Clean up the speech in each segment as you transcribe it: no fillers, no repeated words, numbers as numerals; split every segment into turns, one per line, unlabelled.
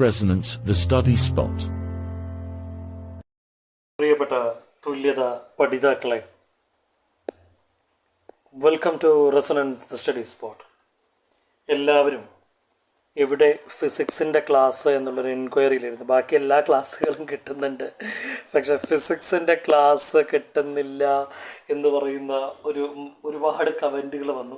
Resonance, the study spot.
പ്രിയപ്പെട്ട തുല്യത പഠിതാക്കളെ, welcome to resonance the study spot. എല്ലാവരും എവിടെ ഫിസിക്സിൻ്റെ ക്ലാസ് എന്നുള്ളൊരു എൻക്വയറിയിലായിരുന്നു. ബാക്കി എല്ലാ ക്ലാസ്സുകളും കിട്ടുന്നുണ്ട്, പക്ഷെ ഫിസിക്സിൻ്റെ ക്ലാസ് കിട്ടുന്നില്ല എന്ന് പറയുന്ന ഒരുപാട് കമൻറ്റുകൾ വന്നു.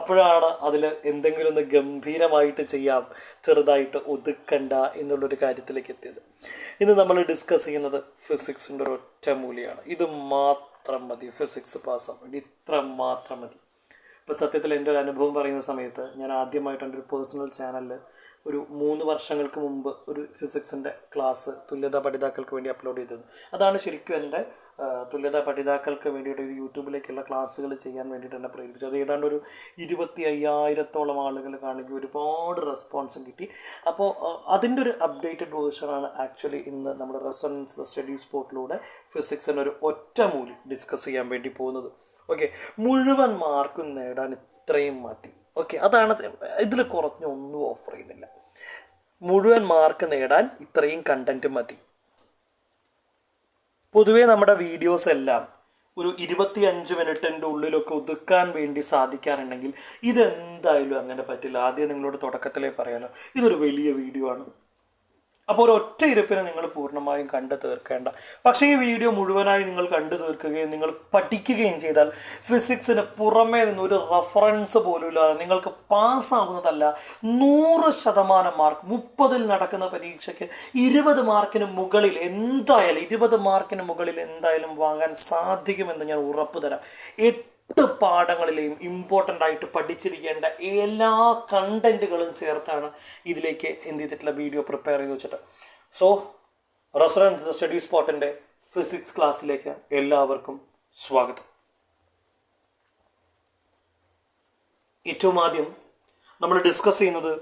അപ്പോഴാണ് അതിൽ എന്തെങ്കിലും ഒന്ന് ഗംഭീരമായിട്ട് ചെയ്യാം, ചെറുതായിട്ട് ഒതുക്കണ്ട എന്നുള്ളൊരു കാര്യത്തിലേക്ക് എത്തിയത്. ഇന്ന് നമ്മൾ ഡിസ്കസ് ചെയ്യുന്നത് ഫിസിക്സിൻ്റെ ഒരു ഒറ്റ മൂല്യമാണ്. ഇത് മാത്രം മതി ഫിസിക്സ് പാസ്സാൻ വേണ്ടി, ഇത്ര മാത്രം മതി. ഇപ്പോൾ സത്യത്തിൽ എൻ്റെ ഒരു അനുഭവം പറയുന്ന സമയത്ത് ഞാൻ ആദ്യമായിട്ട് എൻ്റെ ഒരു പേഴ്സണൽ ചാനലിൽ ഒരു 3 വർഷങ്ങൾക്ക് മുമ്പ് ഒരു ഫിസിക്സിൻ്റെ ക്ലാസ് തുല്യതാ പഠിതാക്കൾക്ക് വേണ്ടി അപ്ലോഡ് ചെയ്തത്. അതാണ് ശരിക്കും എൻ്റെ തുല്യതാ പഠിതാക്കൾക്ക് വേണ്ടിയിട്ട് ഒരു യൂട്യൂബിലേക്കുള്ള ക്ലാസ്സുകൾ ചെയ്യാൻ വേണ്ടിയിട്ട് എന്നെ പ്രേരിപ്പിച്ചു. അത് ഏതാണ്ട് ഒരു 25,000-ഓളം ആളുകൾ കാണുകയും ഒരുപാട് റെസ്പോൺസും കിട്ടി. അപ്പോൾ അതിൻ്റെ ഒരു അപ്ഡേറ്റഡ് വേർഷനാണ് ആക്ച്വലി ഇന്ന് നമ്മുടെ റെസൊണൻസ് സ്റ്റഡി സ്പോട്ടിലൂടെ ഫിസിക്സിൻ്റെ ഒരു ഒറ്റ മൂല്യം ഡിസ്കസ് ചെയ്യാൻ വേണ്ടി പോകുന്നത്. ഓക്കെ, മുഴുവൻ മാർക്കും നേടാൻ ഇത്രയും മതി. ഓക്കെ, അതാണ്, ഇതിൽ കുറഞ്ഞൊന്നും ഓഫർ ചെയ്യുന്നില്ല. മുഴുവൻ മാർക്ക് നേടാൻ ഇത്രയും കണ്ടന്റ് മതി. പൊതുവേ നമ്മുടെ വീഡിയോസ് എല്ലാം ഒരു 25 മിനിറ്റിൻ്റെ ഉള്ളിലൊക്കെ ഒതുക്കാൻ വേണ്ടി സാധിക്കാറുണ്ടെങ്കിൽ ഇതെന്തായാലും അങ്ങനെ പറ്റില്ല. ആദ്യം നിങ്ങളോട് തുടക്കത്തിലേ പറയാലോ, ഇതൊരു വലിയ വീഡിയോ ആണ്. അപ്പോൾ ഒരു ഒറ്റ ഇരുപ്പിനെ നിങ്ങൾ പൂർണ്ണമായും കണ്ടു തീർക്കേണ്ട. പക്ഷേ ഈ വീഡിയോ മുഴുവനായി നിങ്ങൾ കണ്ടു തീർക്കുകയും നിങ്ങൾ പഠിക്കുകയും ചെയ്താൽ ഫിസിക്സിന് പുറമേ നിന്ന് ഒരു റെഫറൻസ് പോലും ഇല്ലാതെ നിങ്ങൾക്ക് പാസ്സാവുന്നതല്ല, 100% മാർക്ക് 30-ൽ നടക്കുന്ന പരീക്ഷയ്ക്ക് 20 മാർക്കിന് മുകളിൽ എന്തായാലും 20 മാർക്കിന് മുകളിൽ എന്തായാലും വാങ്ങാൻ സാധിക്കുമെന്ന് ഞാൻ ഉറപ്പ് തരാം. 8 പാഠങ്ങളിലെയും ഇമ്പോർട്ടൻ്റ് ആയിട്ട് പഠിച്ചിരിക്കേണ്ട എല്ലാ കണ്ടന്റുകളും ചേർത്താണ് ഇതിലേക്ക് എന്ത് ചെയ്തിട്ടുള്ള വീഡിയോ പ്രിപ്പയർ ചെയ്ത് വെച്ചിട്ട്. സോ റെസൊണൻസ് സ്റ്റഡി സ്പോട്ടിൻ്റെ ഫിസിക്സ് ക്ലാസ്സിലേക്ക് എല്ലാവർക്കും സ്വാഗതം. ഏറ്റവും ആദ്യം നമ്മൾ ഡിസ്കസ് ചെയ്യുന്നത്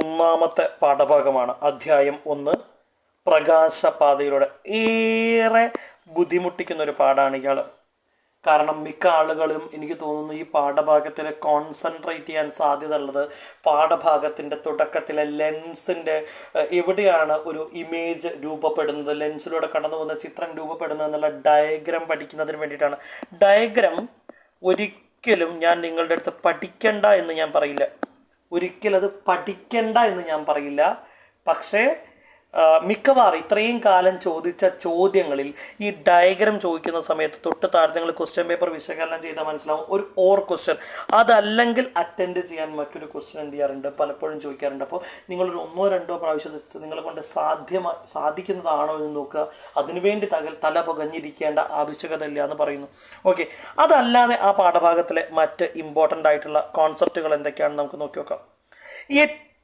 1ാമത്തെ പാഠഭാഗമാണ്. അധ്യായം 1, പ്രകാശപാതയിലൂടെ. ഏറെ ബുദ്ധിമുട്ടിക്കുന്ന ഒരു പാഠമാണ് ഇയാൾ. കാരണം മിക്ക ആളുകളും എനിക്ക് തോന്നുന്നു ഈ പാഠഭാഗത്തിൽ കോൺസെൻട്രേറ്റ് ചെയ്യാൻ സാധ്യത ഉള്ളത് പാഠഭാഗത്തിൻ്റെ തുടക്കത്തിലെ ലെൻസിൻ്റെ എവിടെയാണ് ഒരു ഇമേജ് രൂപപ്പെടുന്നത്, ലെൻസിലൂടെ കടന്നു പോകുന്ന ചിത്രം രൂപപ്പെടുന്നത് എന്നുള്ള ഡയഗ്രാം പഠിക്കുന്നതിന് വേണ്ടിയിട്ടാണ്. ഡയഗ്രാം ഒരിക്കലും ഞാൻ നിങ്ങളുടെ അടുത്ത് പഠിക്കണ്ട എന്ന് ഞാൻ പറയില്ല, ഒരിക്കലും അത് പഠിക്കണ്ട എന്ന് ഞാൻ പറയില്ല. പക്ഷേ മിക്കവാറും ഇത്രയും കാലം ചോദിച്ച ചോദ്യങ്ങളിൽ ഈ ഡയഗ്രാം ചോദിക്കുന്ന സമയത്ത് തൊട്ട് താഴെ നിങ്ങൾ ക്വസ്റ്റ്യൻ പേപ്പർ വിശകലനം ചെയ്താൽ മനസ്സിലാവും ഒരു ഓർ ക്വസ്റ്റ്യൻ, അതല്ലെങ്കിൽ അറ്റൻഡ് ചെയ്യാൻ മറ്റൊരു ക്വസ്റ്റ്യൻ എന്ത് ചെയ്യാറുണ്ട്, പലപ്പോഴും ചോദിക്കാറുണ്ട്. അപ്പോൾ നിങ്ങളൊരു 1-2 പ്രാവശ്യം നിങ്ങളെ കൊണ്ട് സാധിക്കുന്നതാണോ എന്ന് നോക്കുക. അതിനുവേണ്ടി തല പുകഞ്ഞിരിക്കേണ്ട ആവശ്യകത ഇല്ല എന്ന് പറയുന്നു. ഓക്കെ, അതല്ലാതെ ആ പാഠഭാഗത്തിലെ മറ്റ് ഇമ്പോർട്ടൻ്റ് ആയിട്ടുള്ള കോൺസെപ്റ്റുകൾ എന്തൊക്കെയാണെന്ന് നമുക്ക് നോക്കി നോക്കാം.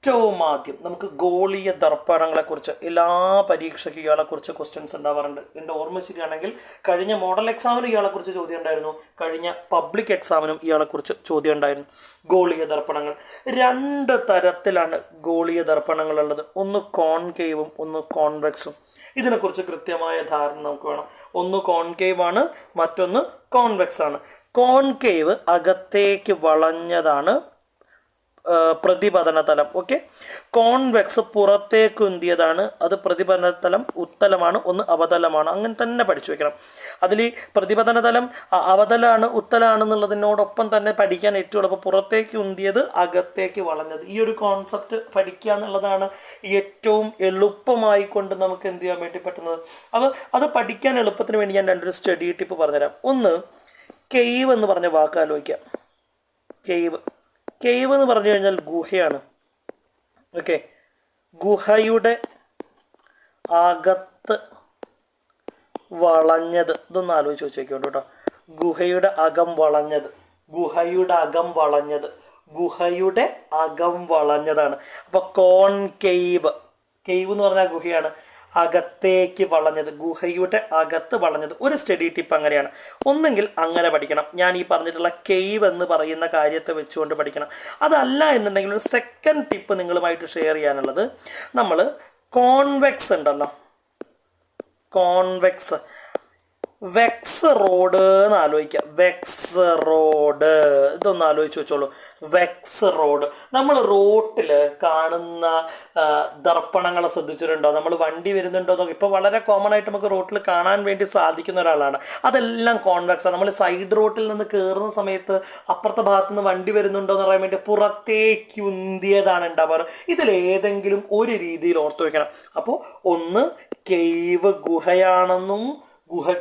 ഏറ്റവും ആദ്യം നമുക്ക് ഗോളീയ ദർപ്പണങ്ങളെക്കുറിച്ച് എല്ലാ പരീക്ഷയ്ക്കും ഇയാളെക്കുറിച്ച് ക്വസ്റ്റ്യൻസ് ഉണ്ടാവാറുണ്ട്. എൻ്റെ ഓർമ്മ ശരിയാണെങ്കിൽ കഴിഞ്ഞ മോഡൽ എക്സാമിനും ഇയാളെക്കുറിച്ച് ചോദ്യം ഉണ്ടായിരുന്നു, കഴിഞ്ഞ പബ്ലിക് എക്സാമിനും ഇയാളെക്കുറിച്ച് ചോദ്യം ഉണ്ടായിരുന്നു. ഗോളീയ ദർപ്പണങ്ങൾ 2 തരത്തിലാണ് ഗോളീയ ദർപ്പണങ്ങൾ ഉള്ളത്. ഒന്ന് കോൺകേവും ഒന്ന് കോൺവെക്സും. ഇതിനെക്കുറിച്ച് കൃത്യമായ ധാരണ നമുക്ക് വേണം. ഒന്ന് കോൺകേവ് ആണ്, മറ്റൊന്ന് കോൺവെക്സ് ആണ്. കോൺകേവ് അകത്തേക്ക് വളഞ്ഞതാണ് പ്രതിപതന തലം. ഓക്കെ, കോൺവെക്സ് പുറത്തേക്ക് ഉന്തിയതാണ്, അത് പ്രതിപതന തലം ഉത്തലമാണ്, ഒന്ന് അവതലമാണ്. അങ്ങനെ തന്നെ പഠിച്ചു വെക്കണം. അതിൽ പ്രതിപതന തലം അവതലാണ് ഉത്തലാണെന്നുള്ളതിനോടൊപ്പം തന്നെ പഠിക്കാൻ ഏറ്റവും എളുപ്പം പുറത്തേക്ക് ഉന്തിയത്, അകത്തേക്ക് വളഞ്ഞത്. ഈ ഒരു കോൺസെപ്റ്റ് പഠിക്കുക എന്നുള്ളതാണ് ഏറ്റവും എളുപ്പമായി കൊണ്ട് നമുക്ക് എന്ത് ചെയ്യാൻ വേണ്ടി പറ്റുന്നത്. അത് പഠിക്കാൻ എളുപ്പത്തിന് വേണ്ടി ഞാൻ 2 സ്റ്റഡി ടിപ്പ് പറഞ്ഞുതരാം. ഒന്ന്, കേവ് എന്ന് പറഞ്ഞ വാക്ക് ആലോചിക്കാം. കേവ് എന്ന് പറഞ്ഞു കഴിഞ്ഞാൽ ഗുഹയാണ്. ഓക്കെ, ഗുഹയുടെ അകത്ത് വളഞ്ഞത്. ഇതൊന്ന് ആലോചിച്ച് വെച്ചേക്കോട്ടോ കേട്ടോ. ഗുഹയുടെ അകം വളഞ്ഞത്, ഗുഹയുടെ അകം വളഞ്ഞതാണ്. അപ്പൊ കോൺകേവ്, കേവ് എന്ന് പറഞ്ഞാൽ ഗുഹയാണ്, അകത്തേക്ക് വളഞ്ഞത്, ഗുഹയുടെ അകത്ത് വളഞ്ഞത്. ഒരു സ്റ്റഡി ടിപ്പ് അങ്ങനെയാണ്. ഒന്നെങ്കിൽ അങ്ങനെ പഠിക്കണം, ഞാൻ ഈ പറഞ്ഞിട്ടുള്ള കേവ് എന്ന് പറയുന്ന കാര്യത്തെ വെച്ചുകൊണ്ട് പഠിക്കണം. അതല്ല എന്നുണ്ടെങ്കിൽ ഒരു സെക്കൻഡ് ടിപ്പ് നിങ്ങളുമായിട്ട് ഷെയർ ചെയ്യാനുള്ളത്, നമ്മൾ കോൺവെക്സ് ഉണ്ടല്ലോ, കോൺവെക്സ് വെക്സ് റോഡ് എന്ന് ആലോചിക്കുക. വെക്സ് റോഡ് ഇതൊന്ന് ആലോചിച്ച് വെച്ചോളൂ. വെക്സ് റോഡ്. നമ്മൾ റോട്ടിൽ കാണുന്ന ദർപ്പണങ്ങളെ ശ്രദ്ധിച്ചിട്ടുണ്ടോ? നമ്മൾ വണ്ടി വരുന്നുണ്ടോ എന്നൊക്കെ ഇപ്പോൾ വളരെ കോമൺ ആയിട്ട് നമുക്ക് റോട്ടിൽ കാണാൻ വേണ്ടി സാധിക്കുന്ന ഒരാളാണ്. അതെല്ലാം കോൺവെക്സാണ്. നമ്മൾ സൈഡ് റോട്ടിൽ നിന്ന് കയറുന്ന സമയത്ത് അപ്പുറത്തെ ഭാഗത്ത് നിന്ന് വണ്ടി വരുന്നുണ്ടോ എന്ന് പറയാൻ വേണ്ടി പുറത്തേക്ക് ഉന്തിയതാണ് ഉണ്ടാവാറ്. ഇതിലേതെങ്കിലും ഒരു രീതിയിൽ ഓർത്തു വെക്കണം. അപ്പോൾ ഒന്ന് കേവ് ഗുഹയാണെന്നും ഗുഹ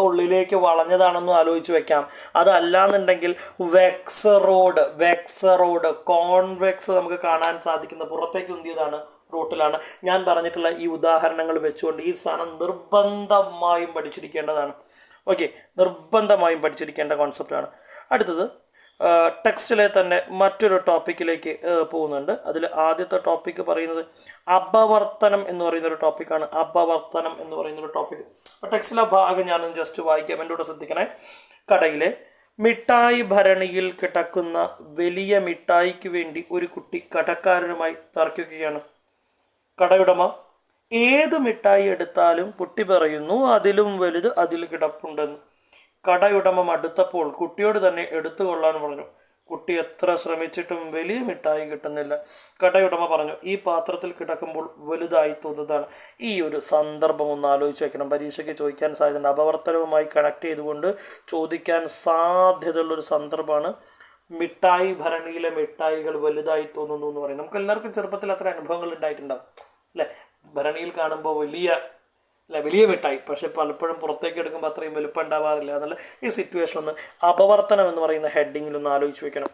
ഉള്ളിലേക്ക് വളഞ്ഞതാണെന്നും ആലോചിച്ച് വെക്കാം. അതല്ലാന്നുണ്ടെങ്കിൽ വെക്സ് റോഡ് കോൺവെക്സ് നമുക്ക് കാണാൻ സാധിക്കുന്ന പുറത്തേക്ക് ഉന്തിയതാണ് റൂട്ടിലാണ്. ഞാൻ പറഞ്ഞിട്ടുള്ള ഈ ഉദാഹരണങ്ങൾ വെച്ചുകൊണ്ട് ഈ സാധനം നിർബന്ധമായും പഠിച്ചിരിക്കേണ്ടതാണ്. ഓക്കെ, നിർബന്ധമായും പഠിച്ചിരിക്കേണ്ട കോൺസെപ്റ്റാണ്. അടുത്തത് ടെക്സ്റ്റിലെ തന്നെ മറ്റൊരു ടോപ്പിക്കിലേക്ക് പോകുന്നുണ്ട്. അതിൽ ആദ്യത്തെ ടോപ്പിക്ക് പറയുന്നത് അപവർത്തനം എന്ന് പറയുന്നൊരു ടോപ്പിക്കാണ്. അപവർത്തനം എന്ന് പറയുന്നൊരു ടോപ്പിക്ക്. ടെക്സ്റ്റിലെ ഭാഗം ഞാനൊന്ന് ജസ്റ്റ് വായിക്കാം, എൻ്റെ കൂടെ ശ്രദ്ധിക്കണേ. കടയിലെ മിഠായി ഭരണിയിൽ കിടക്കുന്ന വലിയ മിഠായിക്ക് വേണ്ടി ഒരു കുട്ടി കടക്കാരനുമായി തർക്കിക്കുകയാണ്. കടയുടമ ഏത് മിഠായി എടുത്താലും കുട്ടി പറയുന്നു അതിലും വലുത് അതിൽ കിടപ്പുണ്ടെന്ന്. കടയുടമ മടുത്തപ്പോൾ കുട്ടിയോട് തന്നെ എടുത്തുകൊള്ളാൻ പറഞ്ഞു. കുട്ടി എത്ര ശ്രമിച്ചിട്ടും വലിയ മിഠായി കിട്ടുന്നില്ല. കടയുടമ പറഞ്ഞു, ഈ പാത്രത്തിൽ കിടക്കുമ്പോൾ വലുതായി തോന്നുന്നതാണ്. ഈ ഒരു സന്ദർഭം ഒന്ന് ആലോചിച്ച് വെക്കണം. പരീക്ഷയ്ക്ക് ചോദിക്കാൻ സാധ്യതയുണ്ട്. അപവർത്തനവുമായി കണക്ട് ചെയ്തുകൊണ്ട് ചോദിക്കാൻ സാധ്യതയുള്ളൊരു സന്ദർഭമാണ് മിഠായി ഭരണിയിലെ മിഠായികൾ വലുതായി തോന്നുന്നു എന്ന് പറയും. നമുക്ക് എല്ലാവർക്കും ചെറുപ്പത്തിൽ അത്ര അനുഭവങ്ങൾ ഉണ്ടായിട്ടുണ്ടാവും അല്ലെ? ഭരണിയിൽ കാണുമ്പോൾ വലിയ മിഠായി, പക്ഷെ പലപ്പോഴും പുറത്തേക്ക് എടുക്കുമ്പോൾ അത്രയും വലുപ്പം ഉണ്ടാവാറില്ല. എന്നുള്ള ഈ സിറ്റുവേഷൻ ഒന്ന് അപവർത്തനം എന്ന് പറയുന്ന ഹെഡിങ്ങിൽ ഒന്ന് ആലോചിച്ച് വെക്കണം.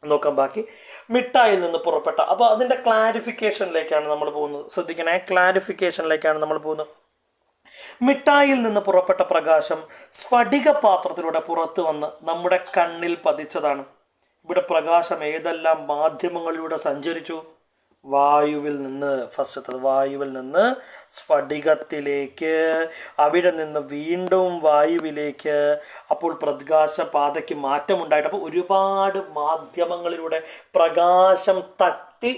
നോക്കാം ബാക്കി. മിഠായിൽ നിന്ന് പുറപ്പെട്ട, അപ്പോൾ അതിൻ്റെ ക്ലാരിഫിക്കേഷനിലേക്കാണ് നമ്മൾ പോകുന്നത്. ശ്രദ്ധിക്കണേ, ക്ലാരിഫിക്കേഷനിലേക്കാണ് നമ്മൾ പോകുന്നത്. മിഠായിൽ നിന്ന് പുറപ്പെട്ട പ്രകാശം സ്ഫടിക പാത്രത്തിലൂടെ പുറത്തു വന്ന് നമ്മുടെ കണ്ണിൽ പതിച്ചതാണ്. ഇവിടെ പ്രകാശം ഏതെല്ലാം മാധ്യമങ്ങളിലൂടെ സഞ്ചരിച്ചു? വായുവിൽ നിന്ന്, ഫസ്റ്റത്തത് വായുവിൽ നിന്ന് സ്ഫടികത്തിലേക്ക്, അവിടെ നിന്ന് വീണ്ടും വായുവിലേക്ക്. അപ്പോൾ പ്രകാശപാതയ്ക്ക് മാറ്റമുണ്ടായിട്ട് അപ്പോൾ ഒരുപാട് മാധ്യമങ്ങളിലൂടെ പ്രകാശം തട്ടി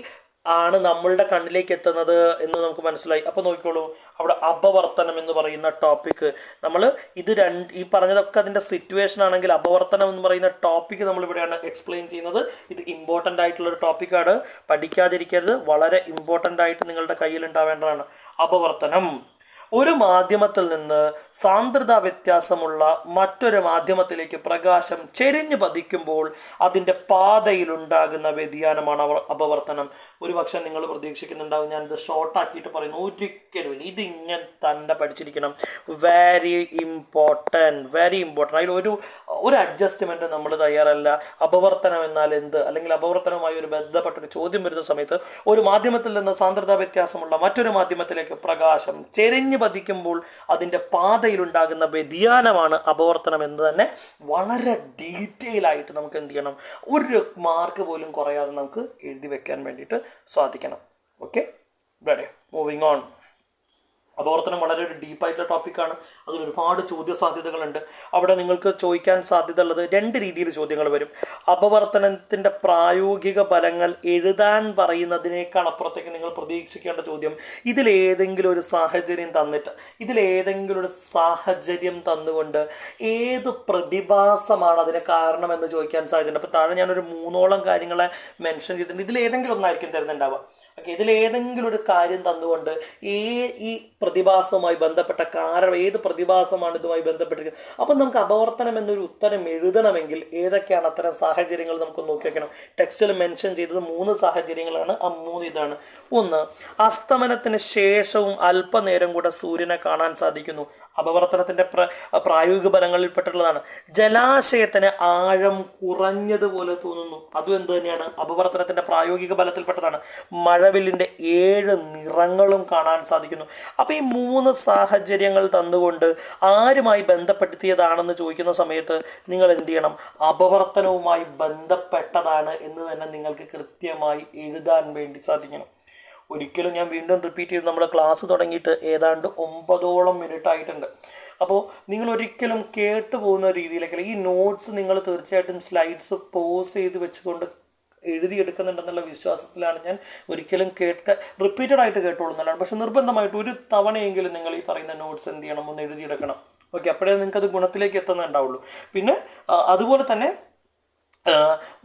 ആണ് നമ്മളുടെ കണ്ണിലേക്ക് എത്തുന്നത് എന്ന് നമുക്ക് മനസ്സിലായി. അപ്പോൾ നോക്കിക്കോളൂ, അവിടെ അപവർത്തനം എന്ന് പറയുന്ന ടോപ്പിക്ക് നമ്മൾ ഈ പറഞ്ഞതൊക്കെ അതിൻ്റെ സിറ്റുവേഷൻ ആണെങ്കിൽ അപവർത്തനം എന്ന് പറയുന്ന ടോപ്പിക്ക് നമ്മൾ ഇവിടെയാണ് എക്സ്പ്ലെയിൻ ചെയ്യുന്നത്. ഇത് ഇമ്പോർട്ടൻ്റ് ആയിട്ടുള്ളൊരു ടോപ്പിക്കാണ്, പഠിക്കാതിരിക്കരുത്. വളരെ ഇമ്പോർട്ടൻ്റ് ആയിട്ട് നിങ്ങളുടെ കയ്യിൽ ഉണ്ടാവേണ്ടതാണ്. അപവർത്തനം ഒരു മാധ്യമത്തിൽ നിന്ന് സാന്ദ്രത വ്യത്യാസമുള്ള മറ്റൊരു മാധ്യമത്തിലേക്ക് പ്രകാശം ചെരിഞ്ഞു പതിക്കുമ്പോൾ അതിൻ്റെ പാതയിലുണ്ടാകുന്ന വ്യതിയാനമാണ് അപവർത്തനം. ഒരുപക്ഷെ നിങ്ങൾ പ്രതീക്ഷിക്കുന്നുണ്ടാവും ഞാനിത് ഷോർട്ടാക്കിയിട്ട് പറയുന്നു. ഒരിക്കലും ഇതിങ്ങനെ തന്നെ പഠിച്ചിരിക്കണം. Very important. അതിൽ ഒരു അഡ്ജസ്റ്റ്മെൻറ്റ് നമ്മൾ തയ്യാറല്ല. അപവർത്തനം എന്നാൽ എന്ത്, അല്ലെങ്കിൽ അപവർത്തനവുമായി ഒരു ബന്ധപ്പെട്ടൊരു ചോദ്യം വരുന്ന സമയത്ത് ഒരു മാധ്യമത്തിൽ നിന്ന് സാന്ദ്രതാ വ്യത്യാസമുള്ള മറ്റൊരു മാധ്യമത്തിലേക്ക് പ്രകാശം ചെരിഞ്ഞ് പതിക്കുമ്പോൾ അതിൻ്റെ പാതയിലുണ്ടാകുന്ന വ്യതിയാനമാണ് അപവർത്തനം എന്ന് തന്നെ വളരെ ഡീറ്റെയിൽ ആയിട്ട് നമുക്ക് എന്ത് ചെയ്യണം, ഒരു മാർക്ക് പോലും കുറയാതെ നമുക്ക് എഴുതി വെക്കാൻ വേണ്ടിയിട്ട് സാധിക്കണം. Okay, ready, moving on. അപവർത്തനം വളരെ ഒരു ഡീപ്പായിട്ടുള്ള ടോപ്പിക്കാണ്. അതിൽ ഒരുപാട് ചോദ്യ സാധ്യതകളുണ്ട്. അവിടെ നിങ്ങൾക്ക് ചോദിക്കാൻ സാധ്യത ഉള്ളത് രണ്ട് രീതിയിൽ ചോദ്യങ്ങൾ വരും. അപവർത്തനത്തിൻ്റെ പ്രായോഗിക ഫലങ്ങൾ എഴുതാൻ പറയുന്നതിനേക്കാൾ അപ്പുറത്തേക്ക് നിങ്ങൾ പ്രതീക്ഷിക്കേണ്ട ചോദ്യം, ഇതിലേതെങ്കിലും ഒരു സാഹചര്യം തന്നുകൊണ്ട് ഏത് പ്രതിഭാസമാണ് അതിന് കാരണമെന്ന് ചോദിക്കാൻ സാധ്യതയുണ്ട്. അപ്പോൾ താഴെ ഞാനൊരു 3ഓളം കാര്യങ്ങളെ മെൻഷൻ ചെയ്തിട്ടുണ്ട്. ഇതിലേതെങ്കിലും ഒന്നായിരിക്കും തരുന്നുണ്ടാവുക. ഓക്കെ, ഇതിലേതെങ്കിലും ഒരു കാര്യം തന്നുകൊണ്ട് ഈ പ്രതിഭാസവുമായി ബന്ധപ്പെട്ട കാരണം, ഏത് പ്രതിഭാസമാണ് ഇതുമായി ബന്ധപ്പെട്ടിരിക്കുന്നത്. അപ്പം നമുക്ക് അപവർത്തനം എന്നൊരു ഉത്തരം എഴുതണമെങ്കിൽ ഏതൊക്കെയാണ് അത്തരം സാഹചര്യങ്ങൾ നമുക്ക് നോക്കി വെക്കണം. ടെക്സ്റ്റിൽ മെൻഷൻ ചെയ്തത് 3 സാഹചര്യങ്ങളാണ്. ആ 3 ഇതാണ്. ഒന്ന്, അസ്തമനത്തിന് ശേഷവും അല്പനേരം കൂടെ സൂര്യനെ കാണാൻ സാധിക്കുന്നു. അപവർത്തനത്തിൻ്റെ പ്രായോഗിക ഫലങ്ങളിൽപ്പെട്ടുള്ളതാണ്. ജലാശയത്തിന് ആഴം കുറഞ്ഞതുപോലെ തോന്നുന്നു. അതും എന്ത് തന്നെയാണ്, അപവർത്തനത്തിൻ്റെ പ്രായോഗിക ഫലത്തിൽപ്പെട്ടതാണ്. മഴവില്ലിൻ്റെ 7 നിറങ്ങളും കാണാൻ സാധിക്കുന്നു. അപ്പോൾ ഈ 3 സാഹചര്യങ്ങൾ തന്നുകൊണ്ട് ആരുമായി ബന്ധപ്പെടുത്തിയതാണെന്ന് ചോദിക്കുന്ന സമയത്ത് നിങ്ങൾ എന്ത് ചെയ്യണം, അപവർത്തനവുമായി ബന്ധപ്പെട്ടതാണ് എന്ന് തന്നെ നിങ്ങൾക്ക് കൃത്യമായി എഴുതാൻ വേണ്ടി സാധിക്കണം. ഒരിക്കലും ഞാൻ വീണ്ടും റിപ്പീറ്റ് ചെയ്ത്, നമ്മുടെ ക്ലാസ് തുടങ്ങിയിട്ട് ഏതാണ്ട് 9ഓളം മിനിറ്റ് ആയിട്ടുണ്ട്. അപ്പോൾ നിങ്ങൾ ഒരിക്കലും കേട്ടു പോകുന്ന രീതിയിലേക്കല്ല. ഈ നോട്ട്സ് നിങ്ങൾ തീർച്ചയായിട്ടും സ്ലൈഡ്സ് പോസ് ചെയ്ത് വെച്ചുകൊണ്ട് എഴുതിയെടുക്കുന്നുണ്ടെന്നുള്ള വിശ്വാസത്തിലാണ് ഞാൻ. ഒരിക്കലും റിപ്പീറ്റഡ് ആയിട്ട് കേട്ടോളുന്നതാണ്. പക്ഷെ നിർബന്ധമായിട്ട് ഒരു തവണയെങ്കിലും നിങ്ങൾ ഈ പറയുന്ന നോട്ട്സ് എന്ത് ചെയ്യണം, ഒന്ന് എഴുതിയെടുക്കണം. ഓക്കെ, അപ്പോഴേ നിങ്ങൾക്ക് അത് ഗുണത്തിലേക്ക് എത്തുന്നുണ്ടാവുള്ളൂ. പിന്നെ അതുപോലെ തന്നെ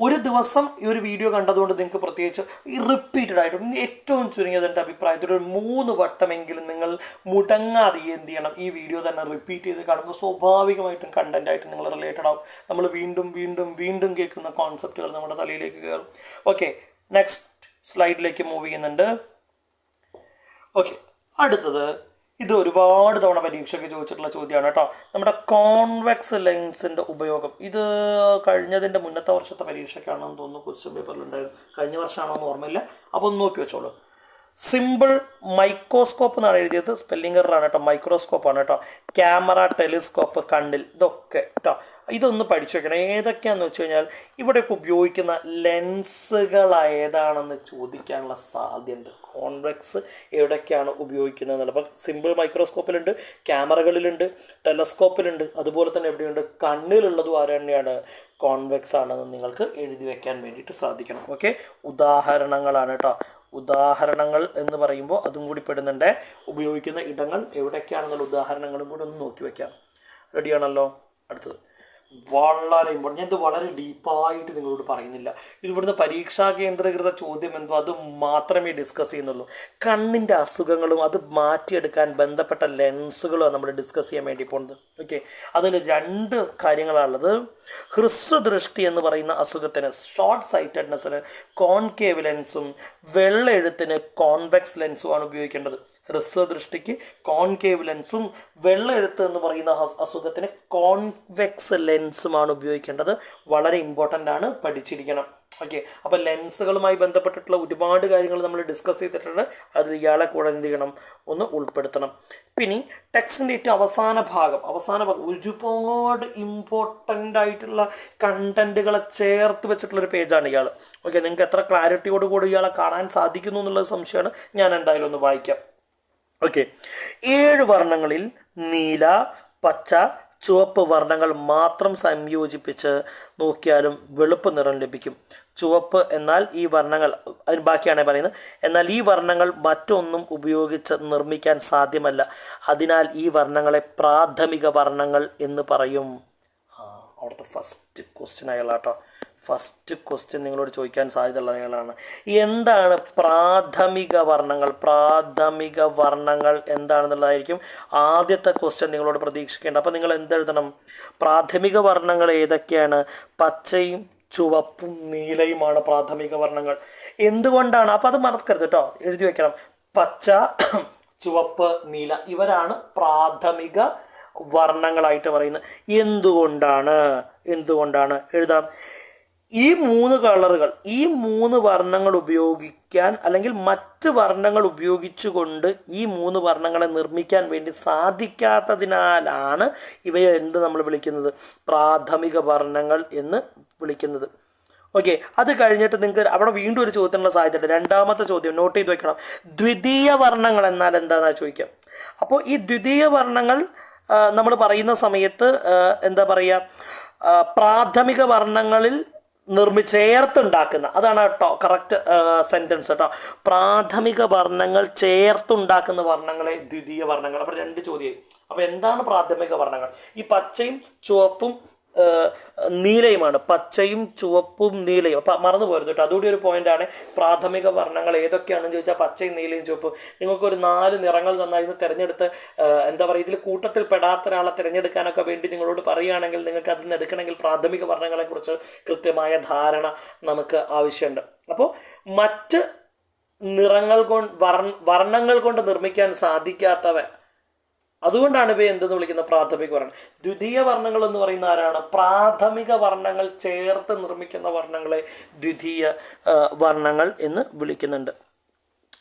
ഒരു ദിവസം ഈ ഒരു വീഡിയോ കണ്ടതുകൊണ്ട് നിങ്ങൾക്ക് പ്രത്യേകിച്ച് ഈ റിപ്പീറ്റഡ് ആയിട്ട് ഏറ്റവും ചുരുങ്ങിയത് എൻ്റെ അഭിപ്രായത്തിൽ ഒരു 3 വട്ടമെങ്കിലും നിങ്ങൾ മുടങ്ങാതെ എന്ത് ചെയ്യണം, ഈ വീഡിയോ തന്നെ റിപ്പീറ്റ് ചെയ്ത് കാണുമ്പോൾ സ്വാഭാവികമായിട്ടും കണ്ടൻറ്റായിട്ട് നിങ്ങൾ റിലേറ്റഡ് ആവും. നമ്മൾ വീണ്ടും വീണ്ടും വീണ്ടും കേൾക്കുന്ന കോൺസെപ്റ്റുകൾ നമ്മുടെ തലയിലേക്ക് കയറും. ഓക്കെ, നെക്സ്റ്റ് സ്ലൈഡിലേക്ക് മൂവ് ചെയ്യുന്നുണ്ട്. ഓക്കെ, അടുത്തത് ഇത് ഒരുപാട് തവണ പരീക്ഷയ്ക്ക് ചോദിച്ചിട്ടുള്ള ചോദ്യമാണ് കേട്ടോ. നമ്മുടെ കോൺവെക്സ് ലെൻസിൻ്റെ ഉപയോഗം. ഇത് കഴിഞ്ഞതിൻ്റെ മുന്നത്തെ വർഷത്തെ പരീക്ഷയ്ക്കാണെന്ന് തോന്നുന്നു ക്വസ്റ്റ്യൻ പേപ്പറിലുണ്ടായിരുന്നു. കഴിഞ്ഞ വർഷമാണോ എന്ന് ഓർമ്മയില്ല. അപ്പോൾ ഒന്ന് നോക്കി വെച്ചോളൂ. സിമ്പിൾ മൈക്രോസ്കോപ്പ് എന്നാണ് എഴുതിയത്, സ്പെല്ലിംഗ് എററാണ് കേട്ടോ. മൈക്രോസ്കോപ്പാണ് കേട്ടോ. ക്യാമറ, ടെലിസ്കോപ്പ്, കണ്ണിൽ, ഇതൊക്കെ കേട്ടോ. ഇതൊന്ന് പഠിച്ചു വെക്കണം. ഏതൊക്കെയാണെന്ന് വെച്ച് കഴിഞ്ഞാൽ ഇവിടെയൊക്കെ ഉപയോഗിക്കുന്ന ലെൻസുകൾ ഏതാണെന്ന് ചോദിക്കാനുള്ള സാധ്യതയുണ്ട്. കോൺവെക്സ് എവിടേക്കാണ് ഉപയോഗിക്കുന്നത് എന്നുള്ളത്. അപ്പം സിമ്പിൾ മൈക്രോസ്കോപ്പിലുണ്ട്, ക്യാമറകളിലുണ്ട്, ടെലസ്കോപ്പിലുണ്ട്, അതുപോലെ തന്നെ എവിടെയുണ്ട് കണ്ണിലുള്ളതും ആരെന്നെയാണ്, കോൺവെക്സ് ആണെന്ന് നിങ്ങൾക്ക് എഴുതി വെക്കാൻ വേണ്ടിയിട്ട് സാധിക്കണം. ഓക്കെ, ഉദാഹരണങ്ങളാണ് കേട്ടോ. ഉദാഹരണങ്ങൾ എന്ന് പറയുമ്പോൾ അതും കൂടി പെടുന്നുണ്ട്. ഉപയോഗിക്കുന്ന ഇടങ്ങൾ എവിടേക്കാണെന്നുള്ള ഉദാഹരണങ്ങളും കൂടി ഒന്ന് നോക്കി വെക്കാം. റെഡിയാണല്ലോ? അടുത്തത് വളരെ ഇമ്പോർട്ടൻ്റ്. ഞാൻ ഇത് വളരെ ഡീപ്പായിട്ട് നിങ്ങളോട് പറയുന്നില്ല. ഇവിടുന്ന് പരീക്ഷാ കേന്ദ്രീകൃത ചോദ്യം എന്തോ അത് മാത്രമേ ഡിസ്കസ് ചെയ്യുന്നുള്ളൂ. കണ്ണിൻ്റെ അസുഖങ്ങളും അത് മാറ്റിയെടുക്കാൻ ബന്ധപ്പെട്ട ലെൻസുകളും നമ്മൾ ഡിസ്കസ് ചെയ്യാൻ വേണ്ടി പോകുന്നത്. ഓക്കെ, അതിൽ 2 കാര്യങ്ങളാണുള്ളത്. ഹ്രസ്വദൃഷ്ടി എന്ന് പറയുന്ന അസുഖത്തിന്, ഷോർട്ട് സൈറ്റഡ്നെസ്സിന് കോൺകേവ് ലെൻസും വെള്ള എഴുത്തിന് കോൺവെക്സ് ലെൻസുമാണ് ഉപയോഗിക്കേണ്ടത്. ഹ്രസ്വദൃഷ്ടിക്ക് കോൺകേവ് ലെൻസും വെള്ള എഴുത്ത് എന്ന് പറയുന്ന അസുഖത്തിന് കോൺവെക്സ് ലെൻസുമാണ് ഉപയോഗിക്കേണ്ടത്. വളരെ ഇമ്പോർട്ടൻ്റ് ആണ്, പഠിച്ചിരിക്കണം. ഓക്കെ, അപ്പോൾ ലെൻസുകളുമായി ബന്ധപ്പെട്ടിട്ടുള്ള ഒരുപാട് കാര്യങ്ങൾ നമ്മൾ ഡിസ്കസ് ചെയ്തിട്ടുണ്ട്. അത് ഇയാളെ കൂടെ എന്ത് ചെയ്യണം, ഒന്ന് ഉൾപ്പെടുത്തണം. പിന്നെ ടെക്സ്റ്റിൻ്റെ ഏറ്റവും അവസാന ഭാഗം ഒരുപാട് ഇമ്പോർട്ടൻ്റ് ആയിട്ടുള്ള കണ്ടന്റുകളെ ചേർത്ത് വെച്ചിട്ടുള്ളൊരു പേജാണ് ഇയാൾ. ഓക്കെ, നിങ്ങൾക്ക് എത്ര ക്ലാരിറ്റിയോടുകൂടി ഇയാളെ കാണാൻ സാധിക്കുന്നു എന്നുള്ളത് സംശയമാണ്. ഞാൻ എന്തായാലും ഒന്ന് വായിക്കാം. ഓക്കെ, 7 വർണ്ണങ്ങളിൽ നീല, പച്ച, ചുവപ്പ് വർണ്ണങ്ങൾ മാത്രം സംയോജിപ്പിച്ച് നോക്കിയാലും വെളുപ്പ് നിറം ലഭിക്കും. ചുവപ്പ് എന്നാൽ ഈ വർണ്ണങ്ങൾ, അതിന് ബാക്കിയാണ് പറയുന്നത്, എന്നാൽ ഈ വർണ്ണങ്ങൾ മറ്റൊന്നും ഉപയോഗിച്ച് നിർമ്മിക്കാൻ സാധ്യമല്ല. അതിനാൽ ഈ വർണ്ണങ്ങളെ പ്രാഥമിക വർണ്ണങ്ങൾ എന്ന് പറയും. അവിടുത്തെ ഫസ്റ്റ് ക്വസ്റ്റ്യൻ അയാളാട്ടോ. ഫസ്റ്റ് ക്വസ്റ്റ്യൻ നിങ്ങളോട് ചോദിക്കാൻ സാധ്യതയുള്ള നിങ്ങളാണ്. എന്താണ് പ്രാഥമിക വർണ്ണങ്ങൾ? പ്രാഥമിക വർണ്ണങ്ങൾ എന്താണെന്നുള്ളതായിരിക്കും ആദ്യത്തെ ക്വസ്റ്റ്യൻ നിങ്ങളോട് പ്രതീക്ഷിക്കേണ്ടത്. അപ്പോൾ നിങ്ങൾ എന്തെഴുതണം? പ്രാഥമിക വർണ്ണങ്ങൾ ഏതൊക്കെയാണ്? പച്ചയും ചുവപ്പും നീലയുമാണ് പ്രാഥമിക വർണ്ണങ്ങൾ. എന്തുകൊണ്ടാണ്? അപ്പോൾ അത് മറക്കരുത് കേട്ടോ, എഴുതി വെക്കണം. പച്ച, ചുവപ്പ്, നീല ഇവരാണ് പ്രാഥമിക വർണ്ണങ്ങളായിട്ട് പറയുന്നത്. എന്തുകൊണ്ടാണ് എഴുതാം. ഈ 3 കളറുകൾ, ഈ 3 വർണ്ണങ്ങൾ ഉപയോഗിക്കാൻ അല്ലെങ്കിൽ മറ്റ് വർണ്ണങ്ങൾ ഉപയോഗിച്ചുകൊണ്ട് ഈ 3 വർണ്ണങ്ങളെ നിർമ്മിക്കാൻ വേണ്ടി സാധിക്കാത്തതിനാലാണ് ഇവയെ നമ്മൾ വിളിക്കുന്നത്? പ്രാഥമിക വർണ്ണങ്ങൾ എന്ന് വിളിക്കുന്നത്. ഓക്കെ, അത് കഴിഞ്ഞിട്ട് നിങ്ങൾക്ക് അവിടെ വീണ്ടും ഒരു ചോദ്യത്തിനുള്ള സാധ്യത. 2ാമത്തെ ചോദ്യം നോട്ട് ചെയ്ത് വെക്കണം. ദ്വിതീയ വർണ്ണങ്ങൾ എന്നാൽ എന്താണെന്ന് ചോദിക്കാം. അപ്പോൾ ഈ ദ്വിതീയ വർണ്ണങ്ങൾ നമ്മൾ പറയുന്ന സമയത്ത് എന്താ പറയുക, പ്രാഥമിക വർണ്ണങ്ങളിൽ ചേർത്തുണ്ടാക്കുന്ന, അതാണ് കേട്ടോ കറക്റ്റ് സെൻറ്റൻസ് കേട്ടോ. പ്രാഥമിക വർണ്ണങ്ങൾ ചേർത്തുണ്ടാക്കുന്ന വർണ്ണങ്ങളെ ദ്വിതീയ വർണ്ണങ്ങൾ. അപ്പോൾ 2 ചോദ്യം. അപ്പോൾ എന്താണ് പ്രാഥമിക വർണ്ണങ്ങൾ? ഈ പച്ചയും ചുവപ്പും നീലയുമാണ്. പച്ചയും ചുവപ്പും നീലയും. അപ്പം മറന്നു പോരുത് കേട്ടോ, അതുകൂടി ഒരു പോയിന്റാണ്. പ്രാഥമിക വർണ്ണങ്ങൾ ഏതൊക്കെയാണെന്ന് ചോദിച്ചാൽ പച്ചയും നീലയും ചുവപ്പും. നിങ്ങൾക്കൊരു 4 നിറങ്ങൾ തന്നായിരുന്നു തിരഞ്ഞെടുത്ത് എന്താ പറയുക, ഇതിൽ കൂട്ടത്തിൽ പെടാത്ത ഒരാളെ തിരഞ്ഞെടുക്കാനൊക്കെ വേണ്ടി നിങ്ങളോട് പറയുകയാണെങ്കിൽ നിങ്ങൾക്ക് അതിൽ നിന്ന് എടുക്കണമെങ്കിൽ പ്രാഥമിക വർണ്ണങ്ങളെക്കുറിച്ച് കൃത്യമായ ധാരണ നമുക്ക് ആവശ്യമുണ്ട്. അപ്പോൾ മറ്റ് വർണ്ണങ്ങൾ കൊണ്ട് നിർമ്മിക്കാൻ സാധിക്കാത്തവ, അതുകൊണ്ടാണ് ഇവയെ എന്തെന്ന് വിളിക്കുന്നത്? പ്രാഥമിക വർണ്ണം. ദ്വിതീയ വർണ്ണങ്ങൾ എന്ന് പറയുന്ന ആരാണ്? പ്രാഥമിക വർണ്ണങ്ങൾ ചേർത്ത് നിർമ്മിക്കുന്ന വർണ്ണങ്ങളെ ദ്വിതീയ വർണ്ണങ്ങൾ എന്ന് വിളിക്കുന്നുണ്ട്.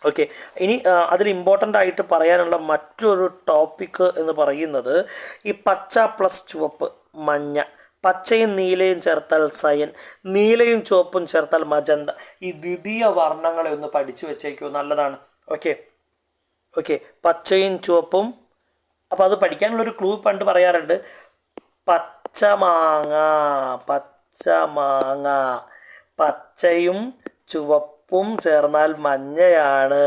ഓക്കെ, ഇനി അതിൽ ഇമ്പോർട്ടൻ്റ് ആയിട്ട് പറയാനുള്ള മറ്റൊരു ടോപ്പിക്ക് എന്ന് പറയുന്നത് ഈ പച്ച പ്ലസ് ചുവപ്പ് മഞ്ഞ, പച്ചയും നീലയും ചേർത്താൽ സയൻ, നീലയും ചുവപ്പും ചേർത്താൽ മജന്ത. ഈ ദ്വിതീയ വർണ്ണങ്ങളെ ഒന്ന് പഠിച്ചു വെച്ചേക്കോ, നല്ലതാണ്. ഓക്കെ, പച്ചയും ചുവപ്പും. അപ്പോൾ അത് പഠിക്കാനുള്ളൊരു ക്ലൂ പണ്ട് പറയാറുണ്ട്. പച്ചമാങ്ങ, പച്ചയും ചുവപ്പും ചേർന്നാൽ മഞ്ഞയാണ്.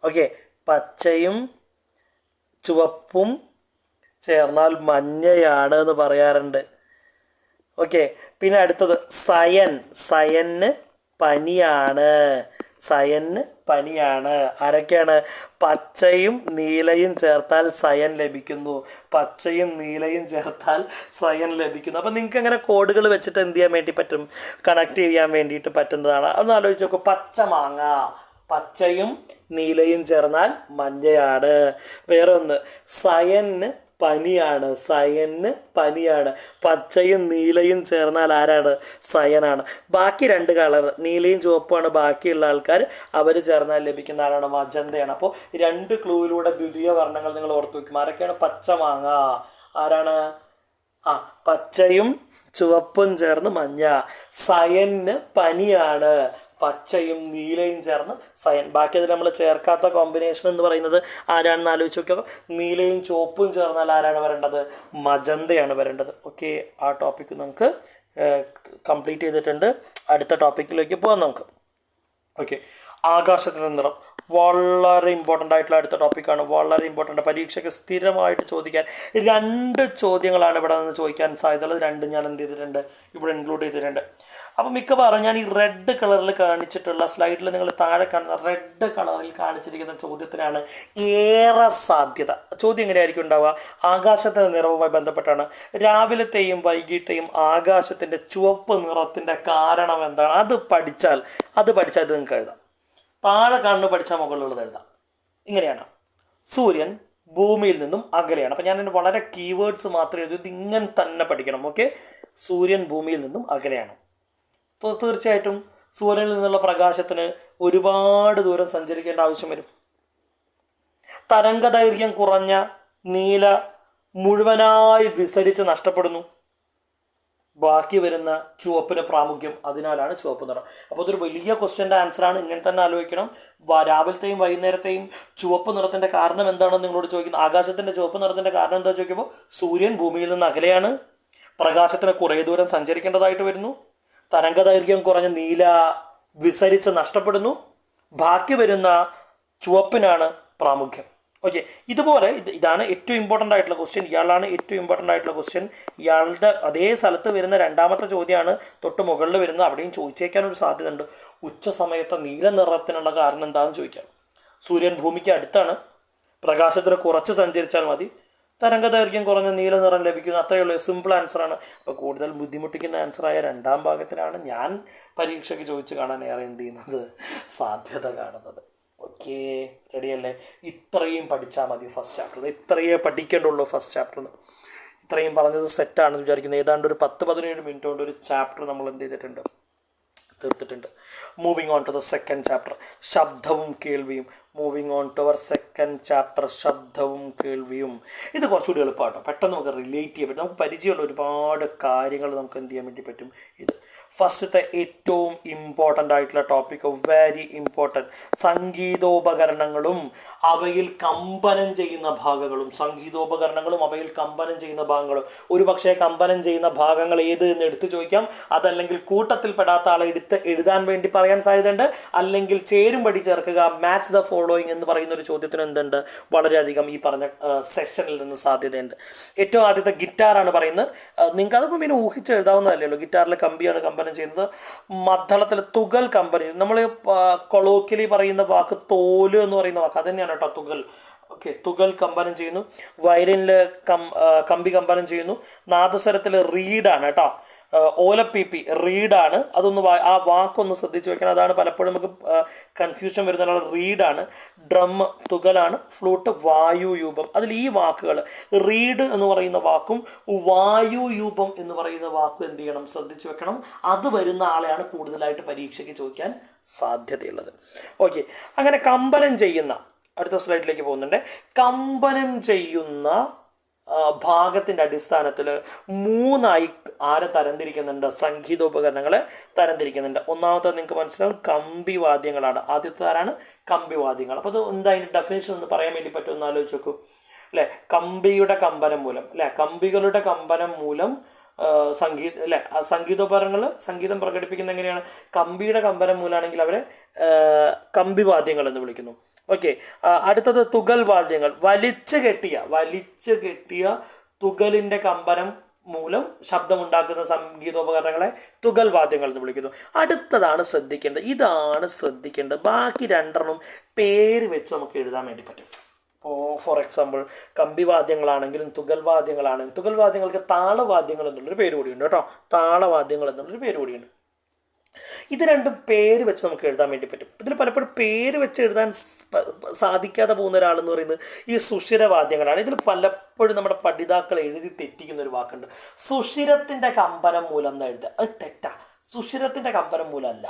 ഓക്കെ, പച്ചയും ചുവപ്പും ചേർന്നാൽ മഞ്ഞയാണ് എന്ന് പറയാറുണ്ട്. ഓക്കെ, പിന്നെ അടുത്തത് സയൻ. സയന് പനിയാണ്. സയന് പനിയാണ്. ആരൊക്കെയാണ്? പച്ചയും നീലയും ചേർത്താൽ സയൻ ലഭിക്കുന്നു. പച്ചയും നീലയും ചേർത്താൽ സയൻ ലഭിക്കുന്നു. അപ്പം നിങ്ങൾക്ക് അങ്ങനെ കോഡുകൾ വെച്ചിട്ട് എന്ത് ചെയ്യാൻ വേണ്ടി പറ്റും? കണക്ട് ചെയ്യാൻ വേണ്ടിയിട്ട് പറ്റുന്നതാണ്. അതൊന്ന് ആലോചിച്ച് നോക്കൂ. പച്ച മാങ്ങ, പച്ചയും നീലയും ചേർന്നാൽ മഞ്ഞയാണ്. വേറെ ഒന്ന്, സയന് പനിയാണ്. സയന് പനിയാണ്. പച്ചയും നീലയും ചേർന്നാൽ ആരാണ്? സയനാണ്. ബാക്കി രണ്ട് കളർ നീലയും ചുവപ്പുമാണ് ബാക്കിയുള്ള ആൾക്കാർ. അവർ ചേർന്നാൽ ലഭിക്കുന്ന ആരാണ്? മജന്തയാണ്. അപ്പോൾ രണ്ട് ക്ലൂയിലൂടെ ദ്വിതീയ വർണ്ണങ്ങൾ നിങ്ങൾ ഓർത്തു വയ്ക്കും. ആരൊക്കെയാണ്? പച്ച മാങ്ങ, ആരാണ്? പച്ചയും ചുവപ്പും ചേർന്ന് മഞ്ഞ. സയന് പനിയാണ്, പച്ചയും നീലയും ചേർന്ന് സയൻ. ബാക്കി അതിൽ നമ്മൾ ചേർക്കാത്ത കോമ്പിനേഷൻ എന്ന് പറയുന്നത് ആരാണെന്ന് ആലോചിച്ച് നോക്കിയോ. നീലയും ചുവപ്പും ചേർന്നാൽ ആരാണ് വരേണ്ടത്? മജന്തയാണ് വരേണ്ടത്. ഓക്കെ, ആ ടോപ്പിക്ക് നമുക്ക് കംപ്ലീറ്റ് ചെയ്തിട്ടുണ്ട്. അടുത്ത ടോപ്പിക്കിലേക്ക് പോകാം നമുക്ക്. ഓക്കെ, ആകാശത്തിൻ്റെ നിറം വളരെ ഇമ്പോർട്ടൻ്റ് ആയിട്ടുള്ള അടുത്ത ടോപ്പിക്കാണ്. വളരെ ഇമ്പോർട്ടൻ്റ്, പരീക്ഷയ്ക്ക് സ്ഥിരമായിട്ട് ചോദിക്കാൻ 2 ചോദ്യങ്ങളാണ് ഇവിടെ നിന്ന് ചോദിക്കാൻ സാധ്യതയുള്ളത്. 2 ഞാൻ എന്ത് ചെയ്തിട്ടുണ്ട്? ഇവിടെ ഇൻക്ലൂഡ് ചെയ്തിട്ടുണ്ട്. അപ്പം മിക്കവാറും ഞാൻ ഈ റെഡ് കളറിൽ കാണിച്ചിട്ടുള്ള സ്ലൈഡിൽ നിങ്ങൾ താഴെ കാണുന്ന റെഡ് കളറിൽ കാണിച്ചിരിക്കുന്ന ചോദ്യത്തിനാണ് ഏറെ സാധ്യത. ചോദ്യം എങ്ങനെയായിരിക്കും ഉണ്ടാവുക? ആകാശത്തിൻ്റെ നിറവുമായി ബന്ധപ്പെട്ടാണ്. രാവിലത്തെയും വൈകിട്ടെയും ആകാശത്തിൻ്റെ ചുവപ്പ് നിറത്തിൻ്റെ കാരണം എന്താണ്? അത് പഠിച്ചാൽ ഇത് നിങ്ങൾക്ക് എഴുതാം. താഴെ കാണുന്നു പഠിച്ചാൽ മുകളിലുള്ളത് എഴുതാം. ഇങ്ങനെയാണ്. സൂര്യൻ ഭൂമിയിൽ നിന്നും അകലെയാണ്. അപ്പം ഞാൻ വളരെ കീവേഡ്സ് മാത്രമേ എഴുതി. ഇത് ഇങ്ങനെ തന്നെ പഠിക്കണം. ഓക്കെ, സൂര്യൻ ഭൂമിയിൽ നിന്നും അകലെയാണ്. തീർച്ചയായിട്ടും സൂര്യനിൽ നിന്നുള്ള പ്രകാശത്തിന് ഒരുപാട് ദൂരം സഞ്ചരിക്കേണ്ട ആവശ്യം വരും. തരംഗദൈർഘ്യം കുറഞ്ഞ നീല മുഴുവനായി വിസരിച്ച് നഷ്ടപ്പെടുന്നു. ബാക്കി വരുന്ന ചുവപ്പിന് പ്രാമുഖ്യം, അതിനാലാണ് ചുവപ്പ് നിറം. അപ്പോൾ ഇതൊരു വലിയ ക്വസ്റ്റ്യൻ്റെ ആൻസറാണ്. ഇങ്ങനെ തന്നെ ആലോചിക്കണം. രാവിലത്തെയും വൈകുന്നേരത്തെയും ചുവപ്പ് നിറത്തിൻ്റെ കാരണം എന്താണെന്ന് നിങ്ങളോട് ചോദിക്കുന്നത്. ആകാശത്തിൻ്റെ ചുവപ്പ് നിറത്തിൻ്റെ കാരണം എന്താ ചോദിക്കുമ്പോൾ സൂര്യൻ ഭൂമിയിൽ നിന്ന് അകലെയാണ്, പ്രകാശത്തിന് കുറേ ദൂരം സഞ്ചരിക്കേണ്ടതായിട്ട് വരുന്നു, തരംഗദൈർഘ്യം കുറഞ്ഞ നീല വിസരിച്ച് നഷ്ടപ്പെടുന്നു, ബാക്കി വരുന്ന ചുവപ്പിനാണ് പ്രാമുഖ്യം. ഓക്കെ, ഇതുപോലെ ഇതാണ് ഏറ്റവും ഇമ്പോർട്ടൻ്റ് ആയിട്ടുള്ള ക്വസ്റ്റ്യൻ. ഇയാളാണ് ഏറ്റവും ഇമ്പോർട്ടൻ്റ് ആയിട്ടുള്ള ക്വസ്റ്റ്യൻ. ഇയാളുടെ അതേ സ്ഥലത്ത് വരുന്ന രണ്ടാമത്തെ ചോദ്യമാണ് തൊട്ട് മുകളിൽ വരുന്നത്. അവിടെയും ചോദിച്ചേക്കാനൊരു സാധ്യത ഉണ്ട്. ഉച്ച സമയത്തെ നീല നിറത്തിനുള്ള കാരണം എന്താണെന്ന് ചോദിക്കാം. സൂര്യൻ ഭൂമിക്ക് അടുത്താണ്, പ്രകാശത്തിന് കുറച്ച് സഞ്ചരിച്ചാൽ മതി, തരംഗദൈർഘ്യം കുറഞ്ഞ നീല നിറം ലഭിക്കുന്നു. അത്രയേ ഉള്ളൂ. സിമ്പിൾ ആൻസറാണ്. അപ്പോൾ കൂടുതൽ ബുദ്ധിമുട്ടിക്കുന്ന ആൻസറായ രണ്ടാം ഭാഗത്തിനാണ് ഞാൻ പരീക്ഷയ്ക്ക് ചോദിച്ച് കാണാൻ ഏറെ എന്ത് ചെയ്യുന്നത് സാധ്യത കാണുന്നത്. ഓക്കെ, റെഡിയല്ലേ? ഇത്രയും പഠിച്ചാൽ മതി ഫസ്റ്റ് ചാപ്റ്ററിൽ. ഇത്രയേ പഠിക്കേണ്ടുള്ളൂ ഫസ്റ്റ് ചാപ്റ്ററിന്. ഇത്രയും പറഞ്ഞത് സെറ്റാണെന്ന് വിചാരിക്കുന്നത്. ഏതാണ്ട് ഒരു 10-17 മിനിറ്റ് കൊണ്ട് ഒരു ചാപ്റ്റർ നമ്മൾ എന്ത് ചെയ്തിട്ടുണ്ട്? തീർത്തിട്ടുണ്ട്. Moving on to the second chapter, ശബ്ദവും കേൾവിയും. Moving on to our second chapter, ശബ്ദവും കേൾവിയും. ഇത് കുറച്ചുകൂടി എളുപ്പമാട്ടോ. പെട്ടെന്ന് നമുക്ക് റിലേറ്റ് ചെയ്യാൻ പറ്റും. നമുക്ക് പരിചയമുള്ള ഒരുപാട് കാര്യങ്ങൾ നമുക്ക് എന്ത് ചെയ്യാൻ വേണ്ടി പറ്റും. ഇത് ഫസ്റ്റത്തെ ഏറ്റവും ഇമ്പോർട്ടൻ്റ് ആയിട്ടുള്ള ടോപ്പിക്ക്, വെരി ഇമ്പോർട്ടൻറ്റ്, സംഗീതോപകരണങ്ങളും അവയിൽ കമ്പനം ചെയ്യുന്ന ഭാഗങ്ങളും. സംഗീതോപകരണങ്ങളും അവയിൽ കമ്പനം ചെയ്യുന്ന ഭാഗങ്ങളും. ഒരു പക്ഷേ കമ്പനം ചെയ്യുന്ന ഭാഗങ്ങൾ ഏത് എന്ന് എടുത്തു ചോദിക്കാം. അതല്ലെങ്കിൽ കൂട്ടത്തിൽപ്പെടാത്ത ആളെ എടുത്ത് എഴുതാൻ വേണ്ടി പറയാൻ സാധ്യതയുണ്ട്. അല്ലെങ്കിൽ ചേരുംപടി ചേർക്കുക, മാച്ച് ദ ഫോളോയിങ് എന്ന് പറയുന്ന ഒരു ചോദ്യത്തിന് എന്തുണ്ട്? വളരെയധികം ഈ പറഞ്ഞ സെഷനിൽ നിന്ന് സാധ്യതയുണ്ട്. ഏറ്റവും ആദ്യത്തെ ഗിറ്റാറാണ് പറയുന്നത്. നിങ്ങൾക്ക് അതിപ്പോൾ പിന്നെ ഊഹിച്ച് എഴുതാവുന്നതല്ലേ ഉള്ളൂ. ഗിറ്റാറിലെ കമ്പിയാണ് കമ്പനം ചെയ്യുന്നത്. മദ്ദളത്തിൽ തുകൽ കമ്പനി, നമ്മൾ കൊളോക്കിയലി പറയുന്ന വാക്ക് തോല് എന്ന് പറയുന്ന വാക്ക്, അത് തന്നെയാണ് കേട്ടോ തുകൽ. ഓക്കെ, തുകൽ കമ്പനം ചെയ്യുന്നു. വയലിനിൽ കമ്പി കമ്പനം ചെയ്യുന്നു. നാദസ്വരത്തിൽ റീഡാണ് കേട്ടോ. ഓലപ്പിപ്പി റീഡാണ്. അതൊന്ന് ആ വാക്കൊന്ന് ശ്രദ്ധിച്ചു വെക്കണം. അതാണ് പലപ്പോഴും നമുക്ക് കൺഫ്യൂഷൻ വരുന്ന റീഡാണ്. ഡ്രം തുകലാണ്. ഫ്ലൂട്ട് വായുയൂപം. അതിൽ ഈ വാക്കുകൾ റീഡ് എന്ന് പറയുന്ന വാക്കും വായുയൂപം എന്ന് പറയുന്ന വാക്കും എന്ത് ചെയ്യണം? ശ്രദ്ധിച്ചു വെക്കണം. അത് വരുന്ന ആളെയാണ് കൂടുതലായിട്ട് പരീക്ഷയ്ക്ക് ചോദിക്കാൻ സാധ്യതയുള്ളത്. ഓക്കെ, അങ്ങനെ കമ്പനം ചെയ്യുന്ന, അടുത്ത സ്ലൈഡിലേക്ക് പോകുന്നുണ്ട്. കമ്പനം ചെയ്യുന്ന ഭാഗത്തിൻ്റെ അടിസ്ഥാനത്തിൽ 3ആയി ആരെ തരംതിരിക്കുന്നുണ്ട്? സംഗീതോപകരണങ്ങളെ തരംതിരിക്കുന്നുണ്ട്. ഒന്നാമത്തെ നിങ്ങൾക്ക് മനസ്സിലാവും, കമ്പിവാദ്യങ്ങളാണ്. ആദ്യത്തെ ആരാണ്? കമ്പിവാദ്യങ്ങൾ. അപ്പോൾ അത് എന്താ അതിൻ്റെ ഡെഫിനേഷൻ ഒന്ന് പറയാൻ വേണ്ടി പറ്റുമെന്ന് ആലോചിച്ച് നോക്കൂ. അല്ലേ, കമ്പിയുടെ കമ്പനം മൂലം, അല്ലേ, കമ്പികളുടെ കമ്പനം മൂലം സംഗീതോപകരണങ്ങൾ സംഗീതം പ്രകടിപ്പിക്കുന്ന എങ്ങനെയാണ്? കമ്പിയുടെ കമ്പനം മൂലമാണെങ്കിൽ അവരെ കമ്പിവാദ്യങ്ങൾ എന്ന് വിളിക്കുന്നു. ഓക്കെ. അടുത്തത് തുകൽ വാദ്യങ്ങൾ. വലിച്ചു കെട്ടിയ തുകലിന്റെ കമ്പനം മൂലം ശബ്ദമുണ്ടാക്കുന്ന സംഗീതോപകരണങ്ങളെ തുകൽ വാദ്യങ്ങൾ എന്ന് വിളിക്കുന്നു. അടുത്തതാണ് ശ്രദ്ധിക്കേണ്ടത്, ഇതാണ് ശ്രദ്ധിക്കേണ്ടത്. ബാക്കി രണ്ടെണ്ണം പേര് വെച്ച് നമുക്ക് എഴുതാൻ വേണ്ടി പറ്റും. ഇപ്പോൾ ഫോർ എക്സാമ്പിൾ കമ്പിവാദ്യങ്ങളാണെങ്കിലും തുകൽ വാദ്യങ്ങൾക്ക് താളവാദ്യങ്ങൾ എന്നുള്ളൊരു പേര് കൂടിയുണ്ട് കേട്ടോ. താളവാദ്യങ്ങൾ എന്നുള്ളൊരു പേര് കൂടിയുണ്ട്. ഇത് രണ്ടും പേര് വെച്ച് നമുക്ക് എഴുതാൻ വേണ്ടി പറ്റും. ഇതിൽ പലപ്പോഴും പേര് വെച്ച് എഴുതാൻ സാധിക്കാതെ പോകുന്ന ഒരാളെന്ന് പറയുന്നത് ഈ സുഷിരവാദ്യങ്ങളാണ്. ഇതിൽ പലപ്പോഴും നമ്മുടെ പഠിതാക്കൾ എഴുതി തെറ്റിക്കുന്ന ഒരു വാക്കുണ്ട്, സുഷിരത്തിൻ്റെ കമ്പനം മൂലം എന്ന് എഴുതുക. അത് തെറ്റാ. സുഷിരത്തിൻ്റെ കമ്പനം മൂലം അല്ല.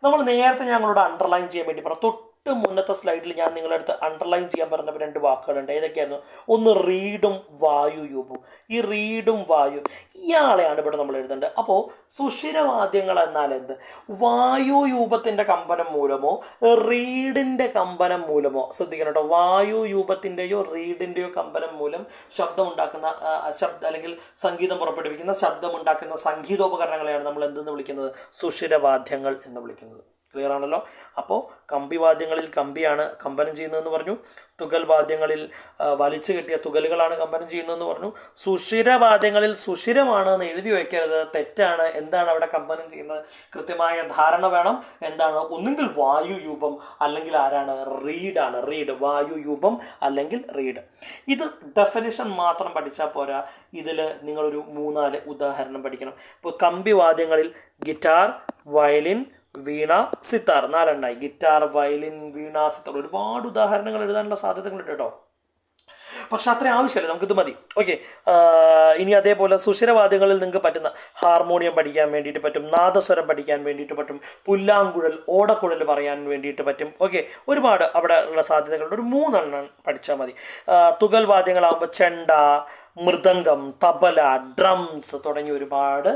നമ്മൾ നേരത്തെ ഞങ്ങളോട് അണ്ടർലൈൻ ചെയ്യാൻ വേണ്ടി പറഞ്ഞു. മുന്നത്തെ സ്ലൈഡിൽ ഞാൻ നിങ്ങളുടെ അടുത്ത് അണ്ടർലൈൻ ചെയ്യാൻ പറഞ്ഞപ്പോൾ രണ്ട് വാക്കുകളുണ്ട്. ഏതൊക്കെയായിരുന്നു? ഒന്ന് റീഡും വായുയൂപും. ഈ റീഡും വായു ഇയാളെയാണ് ഇവിടെ നമ്മൾ എഴുതേണ്ടത്. അപ്പോൾ സുഷിരവാദ്യങ്ങൾ എന്നാൽ എന്ത്? വായുയൂപത്തിൻ്റെ കമ്പനം മൂലമോ റീഡിൻ്റെ കമ്പനം മൂലമോ, ശ്രദ്ധിക്കണം കേട്ടോ, വായുയൂപത്തിൻ്റെയോ റീഡിൻ്റെയോ കമ്പനം മൂലം ശബ്ദമുണ്ടാക്കുന്ന അല്ലെങ്കിൽ സംഗീതം പുറപ്പെടുവിക്കുന്ന ശബ്ദമുണ്ടാക്കുന്ന സംഗീതോപകരണങ്ങളെയാണ് നമ്മൾ എന്തെന്ന് വിളിക്കുന്നത്? സുഷിരവാദ്യങ്ങൾ എന്ന് വിളിക്കുന്നത്. ക്ലിയർ ആണല്ലോ? അപ്പോൾ കമ്പിവാദ്യങ്ങളിൽ കമ്പിയാണ് കമ്പനം ചെയ്യുന്നതെന്ന് പറഞ്ഞു. തുകൽ വാദ്യങ്ങളിൽ വലിച്ചു കെട്ടിയ തുകലുകളാണ് കമ്പനം ചെയ്യുന്നതെന്ന് പറഞ്ഞു. സുഷിരവാദ്യങ്ങളിൽ സുഷിരമാണ് എന്ന് എഴുതി വയ്ക്കരുത്, തെറ്റാണ്. എന്താണ് അവിടെ കമ്പനം ചെയ്യുന്നത്? കൃത്യമായ ധാരണ വേണം. എന്താണ്? ഒന്നുകിൽ വായുയൂപം അല്ലെങ്കിൽ ആരാണ്? റീഡാണ്. റീഡ്, വായുയൂപം അല്ലെങ്കിൽ റീഡ്. ഇത് ഡെഫിനിഷൻ മാത്രം പഠിച്ചാൽ പോരാ, ഇതിൽ നിങ്ങളൊരു 3-4 ഉദാഹരണം പഠിക്കണം. ഇപ്പോൾ കമ്പിവാദ്യങ്ങളിൽ ഗിറ്റാർ, വയലിൻ, വീണ, സിത്താർ, 4 എണ്ണായി. ഗിറ്റാർ, വയലിൻ, വീണ, സിത്താർ. ഒരുപാട് ഉദാഹരണങ്ങൾ എഴുതാനുള്ള സാധ്യതകളുണ്ട് കേട്ടോ. പക്ഷെ അത്ര ആവശ്യമില്ല, നമുക്കിത് മതി. ഓക്കെ. ഇനി അതേപോലെ സുഷിരവാദ്യങ്ങളിൽ നിങ്ങൾക്ക് പറ്റുന്ന ഹാർമോണിയം പഠിക്കാൻ വേണ്ടിയിട്ട് പറ്റും, നാദസ്വരം പഠിക്കാൻ വേണ്ടിയിട്ട് പറ്റും, പുല്ലാങ്കുഴൽ, ഓടക്കുഴൽ പറയാൻ വേണ്ടിയിട്ട് പറ്റും. ഓക്കെ, ഒരുപാട് അവിടെ ഉള്ള സാധ്യതകളുണ്ട്. ഒരു 3 എണ്ണം പഠിച്ചാൽ മതി. തുകൽ വാദ്യങ്ങളാകുമ്പോൾ ചെണ്ട, മൃദംഗം, തബല, ഡ്രംസ് തുടങ്ങിയ ഒരുപാട്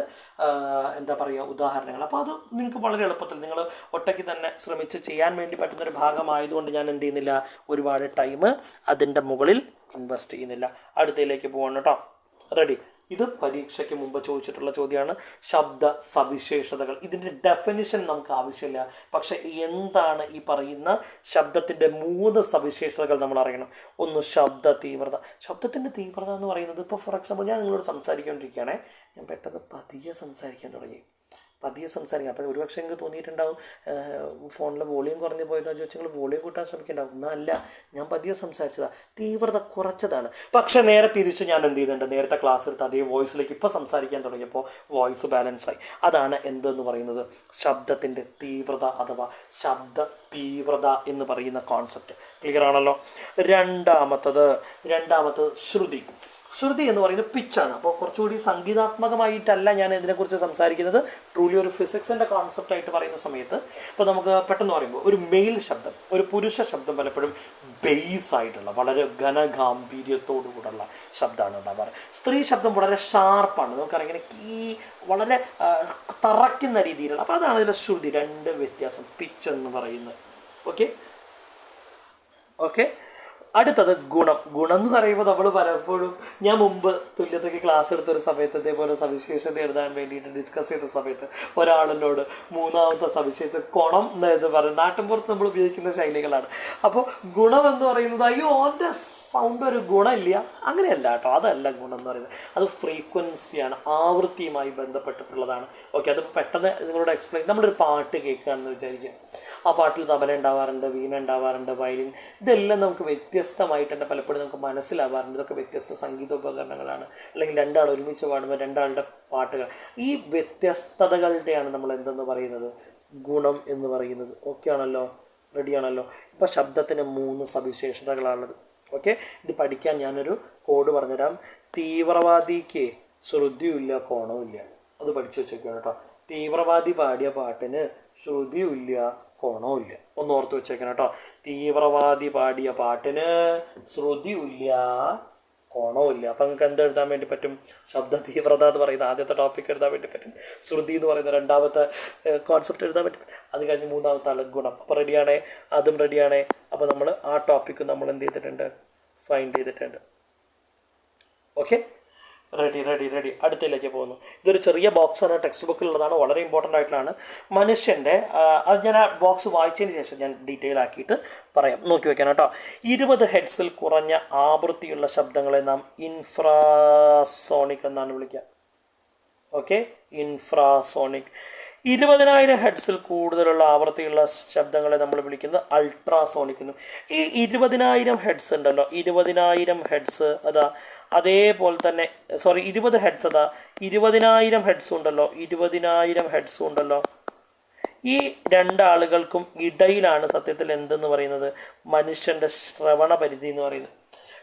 എന്താ പറയുക ഉദാഹരണങ്ങൾ. അപ്പോൾ അത് നിങ്ങൾക്ക് വളരെ എളുപ്പത്തിൽ നിങ്ങൾ ഒറ്റയ്ക്ക് തന്നെ ശ്രമിച്ച് ചെയ്യാൻ വേണ്ടി പറ്റുന്നൊരു ഭാഗമായതുകൊണ്ട് ഞാൻ എന്ത് ചെയ്യുന്നില്ല, ഒരുപാട് ടൈം അതിൻ്റെ മുകളിൽ ഇൻവെസ്റ്റ് ചെയ്യുന്നില്ല. അടുത്തതിലേക്ക് പോകണം കേട്ടോ. റെഡി? ഇത് പരീക്ഷയ്ക്ക് മുമ്പ് ചോദിച്ചിട്ടുള്ള ചോദ്യമാണ്. ശബ്ദ സവിശേഷതകൾ. ഇതിൻ്റെ ഡെഫിനിഷൻ നമുക്ക് ആവശ്യമില്ല, പക്ഷെ എന്താണ് ഈ പറയുന്ന ശബ്ദത്തിൻ്റെ 3 സവിശേഷതകൾ നമ്മൾ അറിയണം. ഒന്ന് ശബ്ദ തീവ്രത. ശബ്ദത്തിൻ്റെ തീവ്രത എന്ന് പറയുന്നത്, ഇപ്പോൾ ഫോർ എക്സാമ്പിൾ ഞാൻ നിങ്ങളോട് സംസാരിച്ചുകൊണ്ടിരിക്കുകയാണേ, ഞാൻ പെട്ടെന്ന് പതിയെ സംസാരിക്കാൻ തുടങ്ങി. അപ്പോൾ ഒരുപക്ഷെ എനിക്ക് തോന്നിയിട്ടുണ്ടാവും ഫോണിൽ വോളിയം കുറഞ്ഞു പോയതോ ചോദിച്ചാൽ നിങ്ങൾ വോളിയം കൂട്ടാൻ ശ്രമിക്കുന്നുണ്ടാവും. എന്നല്ല, ഞാൻ പതിയെ സംസാരിച്ചതാണ്, തീവ്രത കുറച്ചതാണ്. പക്ഷെ നേരെ തിരിച്ച് ഞാൻ എന്ത് ചെയ്യുന്നുണ്ട്, നേരത്തെ ക്ലാസ് എടുത്ത് അതേ വോയിസിലേക്ക് ഇപ്പോൾ സംസാരിക്കാൻ തുടങ്ങിയപ്പോൾ വോയിസ് ബാലൻസായി. അതാണ് എന്തെന്ന് പറയുന്നത്, ശബ്ദത്തിൻ്റെ തീവ്രത അഥവാ ശബ്ദ തീവ്രത എന്ന് പറയുന്ന കോൺസെപ്റ്റ്. ക്ലിയർ ആണല്ലോ? രണ്ടാമത്തത് ശ്രുതി. ശ്രുതി എന്ന് പറയുന്നത് പിച്ചാണ്. അപ്പോൾ കുറച്ചുകൂടി സംഗീതാത്മകമായിട്ടല്ല ഞാൻ ഇതിനെക്കുറിച്ച് സംസാരിക്കുന്നത്, ട്രൂലി ഒരു ഫിസിക്സിൻ്റെ കോൺസെപ്റ്റായിട്ട് പറയുന്ന സമയത്ത് ഇപ്പോൾ നമുക്ക് പെട്ടെന്ന് പറയുമ്പോൾ ഒരു മെയിൽ ശബ്ദം, ഒരു പുരുഷ ശബ്ദം പലപ്പോഴും ബേസ് ആയിട്ടുള്ള വളരെ ഘനഗാംഭീര്യത്തോടു കൂടെയുള്ള ശബ്ദമാണ് ഉണ്ടാവാറ്. സ്ത്രീ ശബ്ദം വളരെ ഷാർപ്പാണ്, നമുക്കറിയാം വളരെ തറയ്ക്കുന്ന രീതിയിലുള്ള. അപ്പോൾ അതാണ് ഇതിലെ ശ്രുതി, 2 വ്യത്യാസം, പിച്ച് എന്ന് പറയുന്നത്. ഓക്കെ. അടുത്തത് ഗുണം. ഗുണം എന്ന് പറയുമ്പോൾ നമ്മൾ പലപ്പോഴും, ഞാൻ മുമ്പ് തുല്യതയ്ക്ക് ക്ലാസ് എടുത്തൊരു സമയത്ത് ഇതേപോലെ സവിശേഷത എഴുതാൻ വേണ്ടിയിട്ട് ഡിസ്കസ് ചെയ്ത സമയത്ത് ഒരാളിനോട് 3ാമത്തെ സവിശേഷത കുണം എന്ന് പറയും. നാട്ടിൻപുറത്ത് നമ്മൾ ഉപയോഗിക്കുന്ന ശൈലികളാണ്. അപ്പോൾ ഗുണം എന്ന് പറയുന്നത് അയ്യോ അവൻ്റെ സൗണ്ട് ഒരു ഗുണമില്ല, അങ്ങനെയല്ല കേട്ടോ. അതല്ല ഗുണം എന്ന് പറയുന്നത്, അത് ഫ്രീക്വൻസിയാണ്, ആവൃത്തിയുമായി ബന്ധപ്പെട്ടിട്ടുള്ളതാണ്. ഓക്കെ, അത് പെട്ടെന്ന് നിങ്ങളോട് എക്സ്പ്ലെയിൻ. നമ്മളൊരു പാട്ട് കേൾക്കുകയാണെന്ന് വിചാരിക്കുക. ആ പാട്ടിൽ തബല ഉണ്ടാവാറുണ്ട്, വീണ ഉണ്ടാവാറുണ്ട്, വയലിൻ, ഇതെല്ലാം നമുക്ക് വ്യത്യസ്തമായിട്ട് തന്നെ പലപ്പോഴും നമുക്ക് മനസ്സിലാവാറുണ്ട്. ഇതൊക്കെ വ്യത്യസ്ത സംഗീതോപകരണങ്ങളാണ്. അല്ലെങ്കിൽ 2 ആൾ ഒരുമിച്ച് പാടുമ്പോൾ 2 ആളുടെ പാട്ടുകൾ. ഈ വ്യത്യസ്തതകളുടെയാണ് നമ്മൾ എന്തെന്ന് പറയുന്നത്, ഗുണം എന്ന് പറയുന്നത്. ഓക്കെ ആണല്ലോ? റെഡിയാണല്ലോ? ഇപ്പോൾ ശബ്ദത്തിന് 3 സവിശേഷതകളാണുള്ളത്. ഓക്കെ, ഇത് പഠിക്കാൻ ഞാനൊരു കോഡ് പറഞ്ഞുതരാം. തീവ്രവാദിക്ക് ശ്രുതിയുമില്ല, കോണവുമില്ല. അത് പഠിച്ചു വെച്ചേക്കാണ് കേട്ടോ. തീവ്രവാദി പാടിയ പാട്ടിന് ശ്രുതിയുമില്ല, കോണവുമില്ല. ഒന്ന് ഓർത്ത് വെച്ചേക്കണം കേട്ടോ. തീവ്രവാദി പാടിയ പാട്ടിന് ശ്രുതിയില്ല, കോണവുമില്ല. അപ്പം നിങ്ങൾക്ക് എന്ത് എഴുതാൻ വേണ്ടി പറ്റും? ശബ്ദ തീവ്രത എന്ന് പറയുന്ന ആദ്യത്തെ ടോപ്പിക് എഴുതാൻ വേണ്ടി പറ്റും. ശ്രുതി എന്ന് പറയുന്ന 2ാമത്തെ കോൺസെപ്റ്റ് എഴുതാൻ പറ്റും. അത് കഴിഞ്ഞ് 3ാമത്തെ ആൾ ഗുണം. അപ്പോൾ റെഡിയാണേ? അതും റെഡിയാണേ. അപ്പോൾ നമ്മൾ ആ ടോപ്പിക്ക് നമ്മൾ എന്ത് ചെയ്തിട്ടുണ്ട്? ഫൈൻഡ് ചെയ്തിട്ടുണ്ട്. Okay, ready. അടുത്തതിലേക്ക് പോകുന്നു. ഇതൊരു ചെറിയ ബോക്സാണ്, ടെക്സ്റ്റ് ബുക്കിലുള്ളതാണ്, വളരെ ഇമ്പോർട്ടൻ്റ് ആയിട്ടുള്ളതാണ്. മനുഷ്യൻ്റെ അത് ഞാൻ ആ ബോക്സ് വായിച്ചതിന് ശേഷം ഞാൻ ഡീറ്റെയിൽ ആക്കിയിട്ട് പറയാം, നോക്കി വെക്കാൻ കേട്ടോ. 20 ഹെഡ്സിൽ കുറഞ്ഞ ആവൃത്തിയുള്ള ശബ്ദങ്ങളെ നാം ഇൻഫ്രാസോണിക് എന്നാണ് വിളിക്കുക. Okay, infrasonic. 20,000 ഹെഡ്സിൽ കൂടുതലുള്ള ആവൃത്തിയുള്ള ശബ്ദങ്ങളെ നമ്മൾ വിളിക്കുന്നത് അൾട്രാസോണിക് എന്നും. ഈ 20,000 ഹെഡ്സ് ഉണ്ടല്ലോ, 20,000 ഹെഡ്സ് അതാ, അതേപോലെ തന്നെ 20 ഹെഡ്സ് അതാ, 20,000 ഹെഡ്സ് ഉണ്ടല്ലോ, 20,000 ഹെഡ്സ് ഉണ്ടല്ലോ. ഈ രണ്ടാളുകൾക്കും ഇടയിലാണ് സത്യത്തിൽ എന്തെന്ന് പറയുന്നത്, മനുഷ്യൻ്റെ ശ്രവണ പരിധി എന്ന് പറയുന്നത്.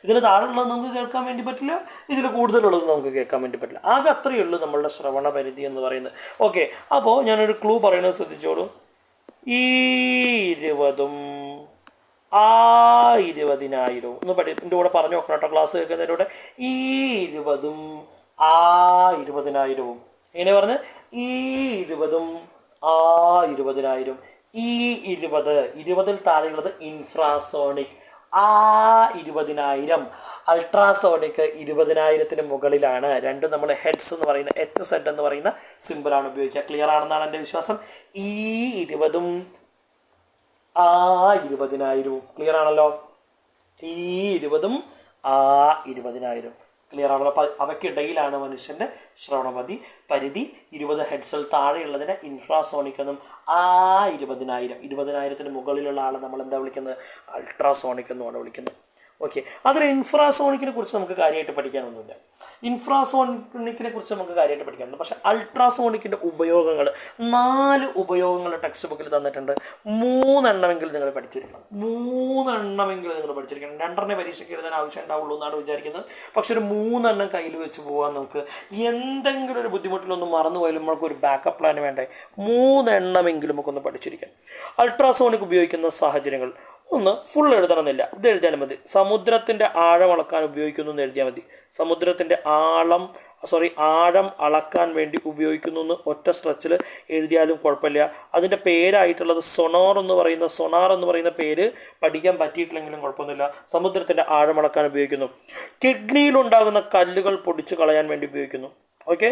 ഇതിൽ താഴെയുള്ളത് നമുക്ക് കേൾക്കാൻ വേണ്ടി പറ്റില്ല, ഇതിൽ കൂടുതലുള്ളത് നമുക്ക് കേൾക്കാൻ വേണ്ടി പറ്റില്ല. ആകെ അത്രയേ ഉള്ളൂ നമ്മളുടെ ശ്രവണ പരിധി എന്ന് പറയുന്നത്. ഓക്കെ, അപ്പോൾ ഞാനൊരു ക്ലൂ പറയുന്നത് ശ്രദ്ധിച്ചോളൂ. ഈ 20ഉം ആ 20,000 ഒന്ന് എൻ്റെ കൂടെ പറഞ്ഞു നോക്കണം കേട്ടോ, ക്ലാസ് കേൾക്കുന്നതിൻ്റെ കൂടെ. ഈ 20ഉം ആ 20,000. എങ്ങനെ പറഞ്ഞ്, ഈ 20ഉം ആ 20,000. ഈ 20ൽ താഴെയുള്ളത് ഇൻഫ്രാസോണിക്, ആ 20,000. അൾട്രാസോണിക് 20,000 മുകളിലാണ്. രണ്ടും നമ്മൾ ഹെഡ്സ് എന്ന് പറയുന്ന HZ എന്ന് പറയുന്ന സിമ്പിളാണ് ഉപയോഗിക്കുക. ക്ലിയർ ആണെന്നാണ് എൻ്റെ വിശ്വാസം. ഈ 20ഉം ആ 20,000. ക്ലിയർ ആണല്ലോ. ഈ 20ഉം ആ 20,000. ക്ലിയർ ആണല്ലോ. അവയ്ക്കിടയിലാണ് മനുഷ്യൻ്റെ ശ്രവണപതി പരിധി. 20 ഹെഡ്സിൽ താഴെയുള്ളതിനെ ഇൻഫ്രാസോണിക് എന്നും, ആ 20,000 മുകളിലുള്ള ആളെ നമ്മൾ എന്താ വിളിക്കുന്നത്, അൾട്രാസോണിക് എന്നുമാണ് വിളിക്കുന്നത്. ഓക്കെ, അതിൽ ഇൻഫ്രാസോണിക്കിനെ കുറിച്ച് നമുക്ക് കാര്യമായിട്ട് പഠിക്കാനൊന്നുമില്ല. ഇൻഫ്രാസോണിക്കിനെ കുറിച്ച് നമുക്ക് കാര്യമായിട്ട് പഠിക്കാനുണ്ട്. പക്ഷേ അൾട്രാസോണിക്കിൻ്റെ ഉപയോഗങ്ങൾ 4 ഉപയോഗങ്ങൾ ടെക്സ്റ്റ് ബുക്കിൽ തന്നിട്ടുണ്ട്. 3 എണ്ണമെങ്കിലും നിങ്ങൾ പഠിച്ചിരിക്കണം. 2 പരീക്ഷയ്ക്ക് എഴുതാൻ ആവശ്യം ഉണ്ടാവുള്ളൂ എന്നാണ് വിചാരിക്കുന്നത്. പക്ഷെ ഒരു 3 എണ്ണം കയ്യിൽ വെച്ച് പോകാൻ നമുക്ക്. എന്തെങ്കിലും ഒരു ബുദ്ധിമുട്ടിലൊന്നും മറന്നു പോയാലും നമ്മൾക്ക് ഒരു ബാക്കപ്പ് പ്ലാൻ വേണ്ടേ. 3 എണ്ണമെങ്കിലും നമുക്ക് ഒന്ന് പഠിച്ചിരിക്കാം. അൾട്രാസോണിക് ഉപയോഗിക്കുന്ന സാഹചര്യങ്ങൾ: 1, ഫുൾ എഴുതണമെന്നില്ല, ഇത് എഴുതിയാലും മതി. സമുദ്രത്തിൻ്റെ ആഴം അളക്കാൻ ഉപയോഗിക്കുന്നു എന്ന് എഴുതിയാൽ മതി. സമുദ്രത്തിൻ്റെ ആഴം അളക്കാൻ വേണ്ടി ഉപയോഗിക്കുന്നു എന്ന് ഒറ്റ സ്ട്രെച്ചിൽ എഴുതിയാലും കുഴപ്പമില്ല. അതിൻ്റെ പേരായിട്ടുള്ളത് സൊണാർ എന്ന് പറയുന്ന പേര് പഠിക്കാൻ പറ്റിയിട്ടില്ലെങ്കിലും കുഴപ്പമൊന്നുമില്ല. സമുദ്രത്തിൻ്റെ ആഴം അളക്കാൻ ഉപയോഗിക്കുന്നു. കിഡ്നിയിലുണ്ടാകുന്ന കല്ലുകൾ പൊടിച്ചു കളയാൻ വേണ്ടി ഉപയോഗിക്കുന്നു. ഓക്കെ,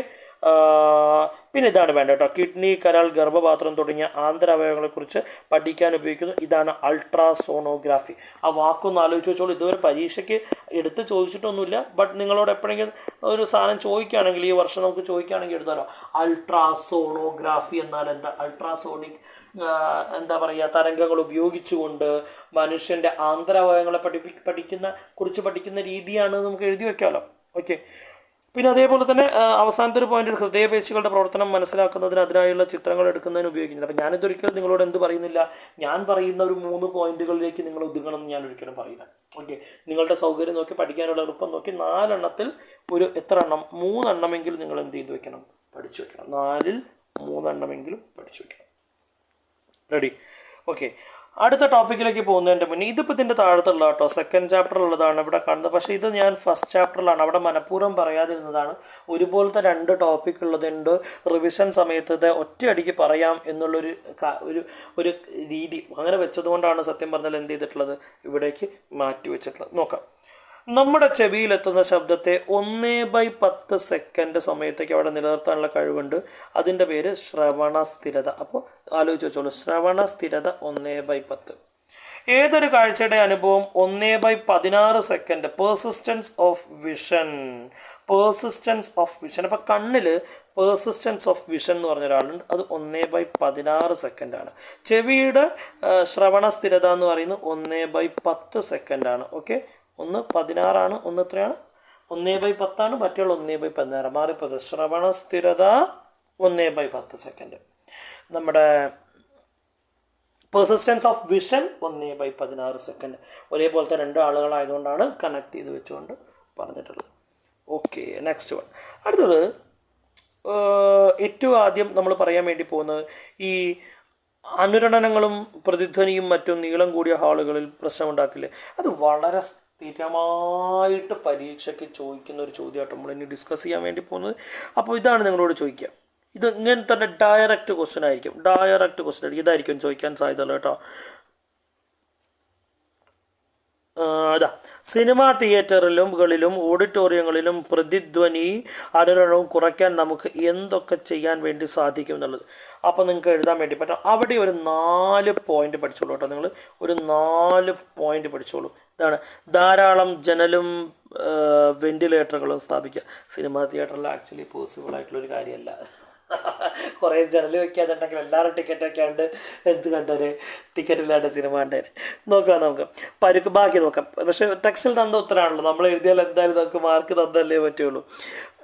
പിന്നെ ഇതാണ് വേണ്ട കേട്ടോ, കിഡ്നി, കരൾ, ഗർഭപാത്രം തുടങ്ങിയ ആന്തരാവയവങ്ങളെക്കുറിച്ച് പഠിക്കാൻ ഉപയോഗിക്കുന്നു. ഇതാണ് അൾട്രാസോണോഗ്രാഫി. ആ വാക്കൊന്ന് ആലോചിച്ച് വെച്ചോളൂ. ഇതുവരെ പരീക്ഷയ്ക്ക് എടുത്ത് ചോദിച്ചിട്ടൊന്നുമില്ല, ബട്ട് നിങ്ങളോട് എപ്പോഴെങ്കിലും ഒരു സാധനം ചോദിക്കുകയാണെങ്കിൽ, ഈ വർഷം നമുക്ക് ചോദിക്കുകയാണെങ്കിൽ എടുത്താലോ, അൾട്രാസോണോഗ്രാഫി എന്നാൽ എന്താ, അൾട്രാസോണിക് എന്താ പറയുക, തരംഗങ്ങൾ ഉപയോഗിച്ചുകൊണ്ട് മനുഷ്യൻ്റെ ആന്തരാവയവങ്ങളെ പഠിക്കുന്ന രീതിയാണ് നമുക്ക് എഴുതി വെക്കാമല്ലോ. ഓക്കെ, പിന്നെ അതേപോലെ തന്നെ അവസാനത്തെ ഒരു പോയിന്റ്, ഹൃദയപേശികളുടെ പ്രവർത്തനം മനസ്സിലാക്കുന്നതിന് അതിനായുള്ള ചിത്രങ്ങൾ എടുക്കുന്നതിന് ഉപയോഗിക്കുന്നില്ല. അപ്പം ഞാനിതൊരിക്കലും നിങ്ങളോട് എന്ത് പറയുന്നില്ല, ഞാൻ പറയുന്ന ഒരു 3 പോയിന്റുകളിലേക്ക് നിങ്ങൾ ഒതുങ്ങണം എന്ന് ഞാൻ ഒരിക്കലും പറയില്ല. ഓക്കെ, നിങ്ങളുടെ സൗകര്യം നോക്കി, പഠിക്കാനുള്ള എളുപ്പം നോക്കി 4 എണ്ണത്തിൽ ഒരു എത്ര എണ്ണം, 3 എണ്ണമെങ്കിലും നിങ്ങൾ എന്ത് ചെയ്ത് വെക്കണം, പഠിച്ചു വെക്കണം. 4ൽ 3 എണ്ണമെങ്കിലും പഠിച്ചു വെക്കണം. റെഡി? ഓക്കെ, അടുത്ത ടോപ്പിക്കിലേക്ക് പോകുന്നതിൻ്റെ മുന്നേ, ഇതിപ്പോൾ ഇതിൻ്റെ താഴത്തുള്ള കേട്ടോ, 2nd ചാപ്റ്ററിലുള്ളതാണ് ഇവിടെ കാണുന്നത്. പക്ഷേ ഇത് ഞാൻ 1st ചാപ്റ്ററിലാണ്, അവിടെ മനഃപൂർവ്വം പറയാതിരുന്നതാണ്. ഒരുപോലത്തെ 2 ടോപ്പിക് ഉള്ളതുണ്ട്. റിവിഷൻ സമയത്ത് ഇത് ഒറ്റയടിക്ക് പറയാം എന്നുള്ളൊരു ഒരു രീതി അങ്ങനെ വെച്ചതുകൊണ്ടാണ് സത്യം പറഞ്ഞാൽ എന്ത് ചെയ്തിട്ടുള്ളത്, ഇവിടേക്ക് മാറ്റി വെച്ചിട്ടുള്ളത്. നോക്കാം. നമ്മുടെ ചെവിയിലെത്തുന്ന ശബ്ദത്തെ 1/10 സെക്കൻഡ് സമയത്തേക്ക് അവിടെ നിലനിർത്താനുള്ള കഴിവുണ്ട്. അതിൻ്റെ പേര് ശ്രവണ സ്ഥിരത. അപ്പോൾ ആലോചിച്ച് വെച്ചോളൂ, ശ്രവണ സ്ഥിരത 1/10. ഏതൊരു കാഴ്ചയുടെ അനുഭവം 1/16 സെക്കൻഡ്. Persistence of vision. അപ്പോൾ കണ്ണിൽ പെർസിസ്റ്റൻസ് ഓഫ് വിഷൻ എന്ന് പറഞ്ഞ ഒരാളുണ്ട്, അത് 1/16 സെക്കൻഡാണ്. ചെവിയുടെ ശ്രവണ സ്ഥിരത എന്ന് പറയുന്നത് 1/10 സെക്കൻഡാണ്. ഓക്കെ, ഒന്ന് 16 ഒന്ന് എത്രയാണ്, 1/10, മറ്റുള്ള 1/16 മാറിപ്പോയത്. ശ്രവണ സ്ഥിരത 1/10 സെക്കൻഡ്. നമ്മുടെ പെർസിസ്റ്റൻസ് ഓഫ് വിഷൻ 1/16 സെക്കൻഡ്. ഒരേപോലത്തെ 2 ആളുകളായതുകൊണ്ടാണ് കണക്ട് ചെയ്ത് വെച്ചുകൊണ്ട് പറഞ്ഞിട്ടുള്ളത്. Okay, next one. അടുത്തത് ഏറ്റവും ആദ്യം നമ്മൾ പറയാൻ വേണ്ടി പോകുന്നത്, ഈ അനുരണനങ്ങളും പ്രതിധ്വനിയും മറ്റും നീളം കൂടിയ ഹാളുകളിൽ പ്രശ്നമുണ്ടാക്കില്ലേ, അത് വളരെ സ്ഥിരമായിട്ട് പരീക്ഷയ്ക്ക് ചോദിക്കുന്ന ഒരു ചോദ്യമായിട്ട് നമ്മൾ ഇനി ഡിസ്കസ് ചെയ്യാൻ വേണ്ടി പോകുന്നത്. അപ്പോൾ ഇതാണ് നിങ്ങളോട് ചോദിക്കുക. ഇത് ഇങ്ങനെ തന്നെ ഡയറക്റ്റ് ക്വസ്റ്റ്യൻ ആയിരിക്കും. ഇതായിരിക്കും ചോദിക്കാൻ സാധ്യതയുള്ളത് കേട്ടോ. അതാ സിനിമാ തിയേറ്ററിലും ഓഡിറ്റോറിയങ്ങളിലും പ്രതിധ്വനി അനുരണവും കുറയ്ക്കാൻ നമുക്ക് എന്തൊക്കെ ചെയ്യാൻ വേണ്ടി സാധിക്കും എന്നുള്ളത്. അപ്പോൾ നിങ്ങൾക്ക് എഴുതാൻ വേണ്ടി പറ്റും. അവിടെ ഒരു 4 പോയിന്റ് പഠിച്ചോളൂ കേട്ടോ. നിങ്ങൾ ഒരു 4 പോയിന്റ് പഠിച്ചോളൂ. ഇതാണ് ധാരാളം ജനലും വെന്റിലേറ്ററുകളും സ്ഥാപിക്കുക. സിനിമാ തിയേറ്ററിൽ ആക്ച്വലി പോസിബിൾ ആയിട്ടുള്ളൊരു കാര്യമല്ല. കുറേ ജനൽ വയ്ക്കാന്നുണ്ടെങ്കിൽ എല്ലാവരും ടിക്കറ്റ് വയ്ക്കാണ്ട് എന്ത് കണ്ടേനെ, ടിക്കറ്റ് ഇല്ലാണ്ട് സിനിമ കണ്ടേനെ. നോക്കാം ബാക്കി നോക്കാം. പക്ഷെ ടെക്സ്റ്റിൽ തന്ന ഉത്തരമാണല്ലോ, നമ്മൾ എഴുതിയാൽ എന്തായാലും നമുക്ക് മാർക്ക് തന്നല്ലേ പറ്റുള്ളൂ.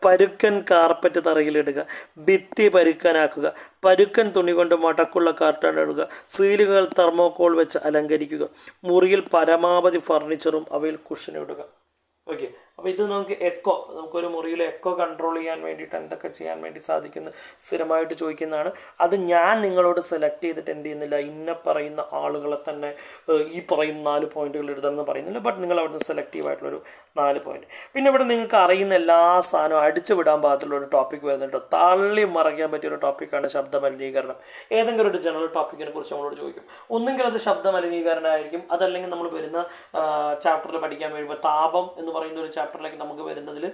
പരുക്കൻ കാർപ്പറ്റ് തറയിലിടുക, ഭിത്തി പരുക്കനാക്കുക, പരുക്കൻ തുണി കൊണ്ട് മടക്കുള്ള കാർട്ടൺ ഇടുക, സീലുകൾ തെർമോക്കോൾ വെച്ച് അലങ്കരിക്കുക, മുറിയിൽ പരമാവധി ഫർണിച്ചറും അവയിൽ കുഷനിടുക. ഓക്കെ, അപ്പോൾ ഇത് നമുക്കൊരു മുറിയിൽ എക്കോ കൺട്രോൾ ചെയ്യാൻ വേണ്ടിയിട്ട് എന്തൊക്കെ ചെയ്യാൻ വേണ്ടി സാധിക്കുന്നു സ്ഥിരമായിട്ട് ചോദിക്കുന്നതാണ്. അത് ഞാൻ നിങ്ങളോട് സെലക്ട് ചെയ്തിട്ട് എന്ത് ചെയ്യുന്നില്ല, ഇന്ന പറയുന്ന ആളുകളെ തന്നെ ഈ പറയുന്ന 4 പോയിന്റുകൾ എഴുതാമെന്ന് പറയുന്നില്ല. ബട്ട് നിങ്ങൾ അവിടുന്ന് സെലക്റ്റീവ് ആയിട്ടുള്ളൊരു 4 പോയിന്റ്. പിന്നെ ഇവിടെ നിങ്ങൾക്ക് അറിയുന്ന എല്ലാ സാധനവും അടിച്ചു വിടാൻ പാകത്തുള്ള ഒരു ടോപ്പിക് വരുന്നുണ്ട്. തള്ളി മറയ്ക്കാൻ പറ്റിയൊരു ടോപ്പിക്കാണ് ശബ്ദ മലിനീകരണം. ഏതെങ്കിലും ഒരു ജനറൽ ടോപ്പിക്കിനെ കുറിച്ച് നമ്മളോട് ചോദിക്കും. ഒന്നെങ്കിൽ അത് ശബ്ദ മലിനീകരണമായിരിക്കും, അതല്ലെങ്കിൽ നമ്മൾ വരുന്ന ചാപ്റ്ററിൽ പഠിക്കാൻ കഴിയുമ്പോൾ താപം എന്ന് പറയുന്ന ഒരു ചാപ്റ്ററിലേക്ക് നമുക്ക് വരുന്നതിൽ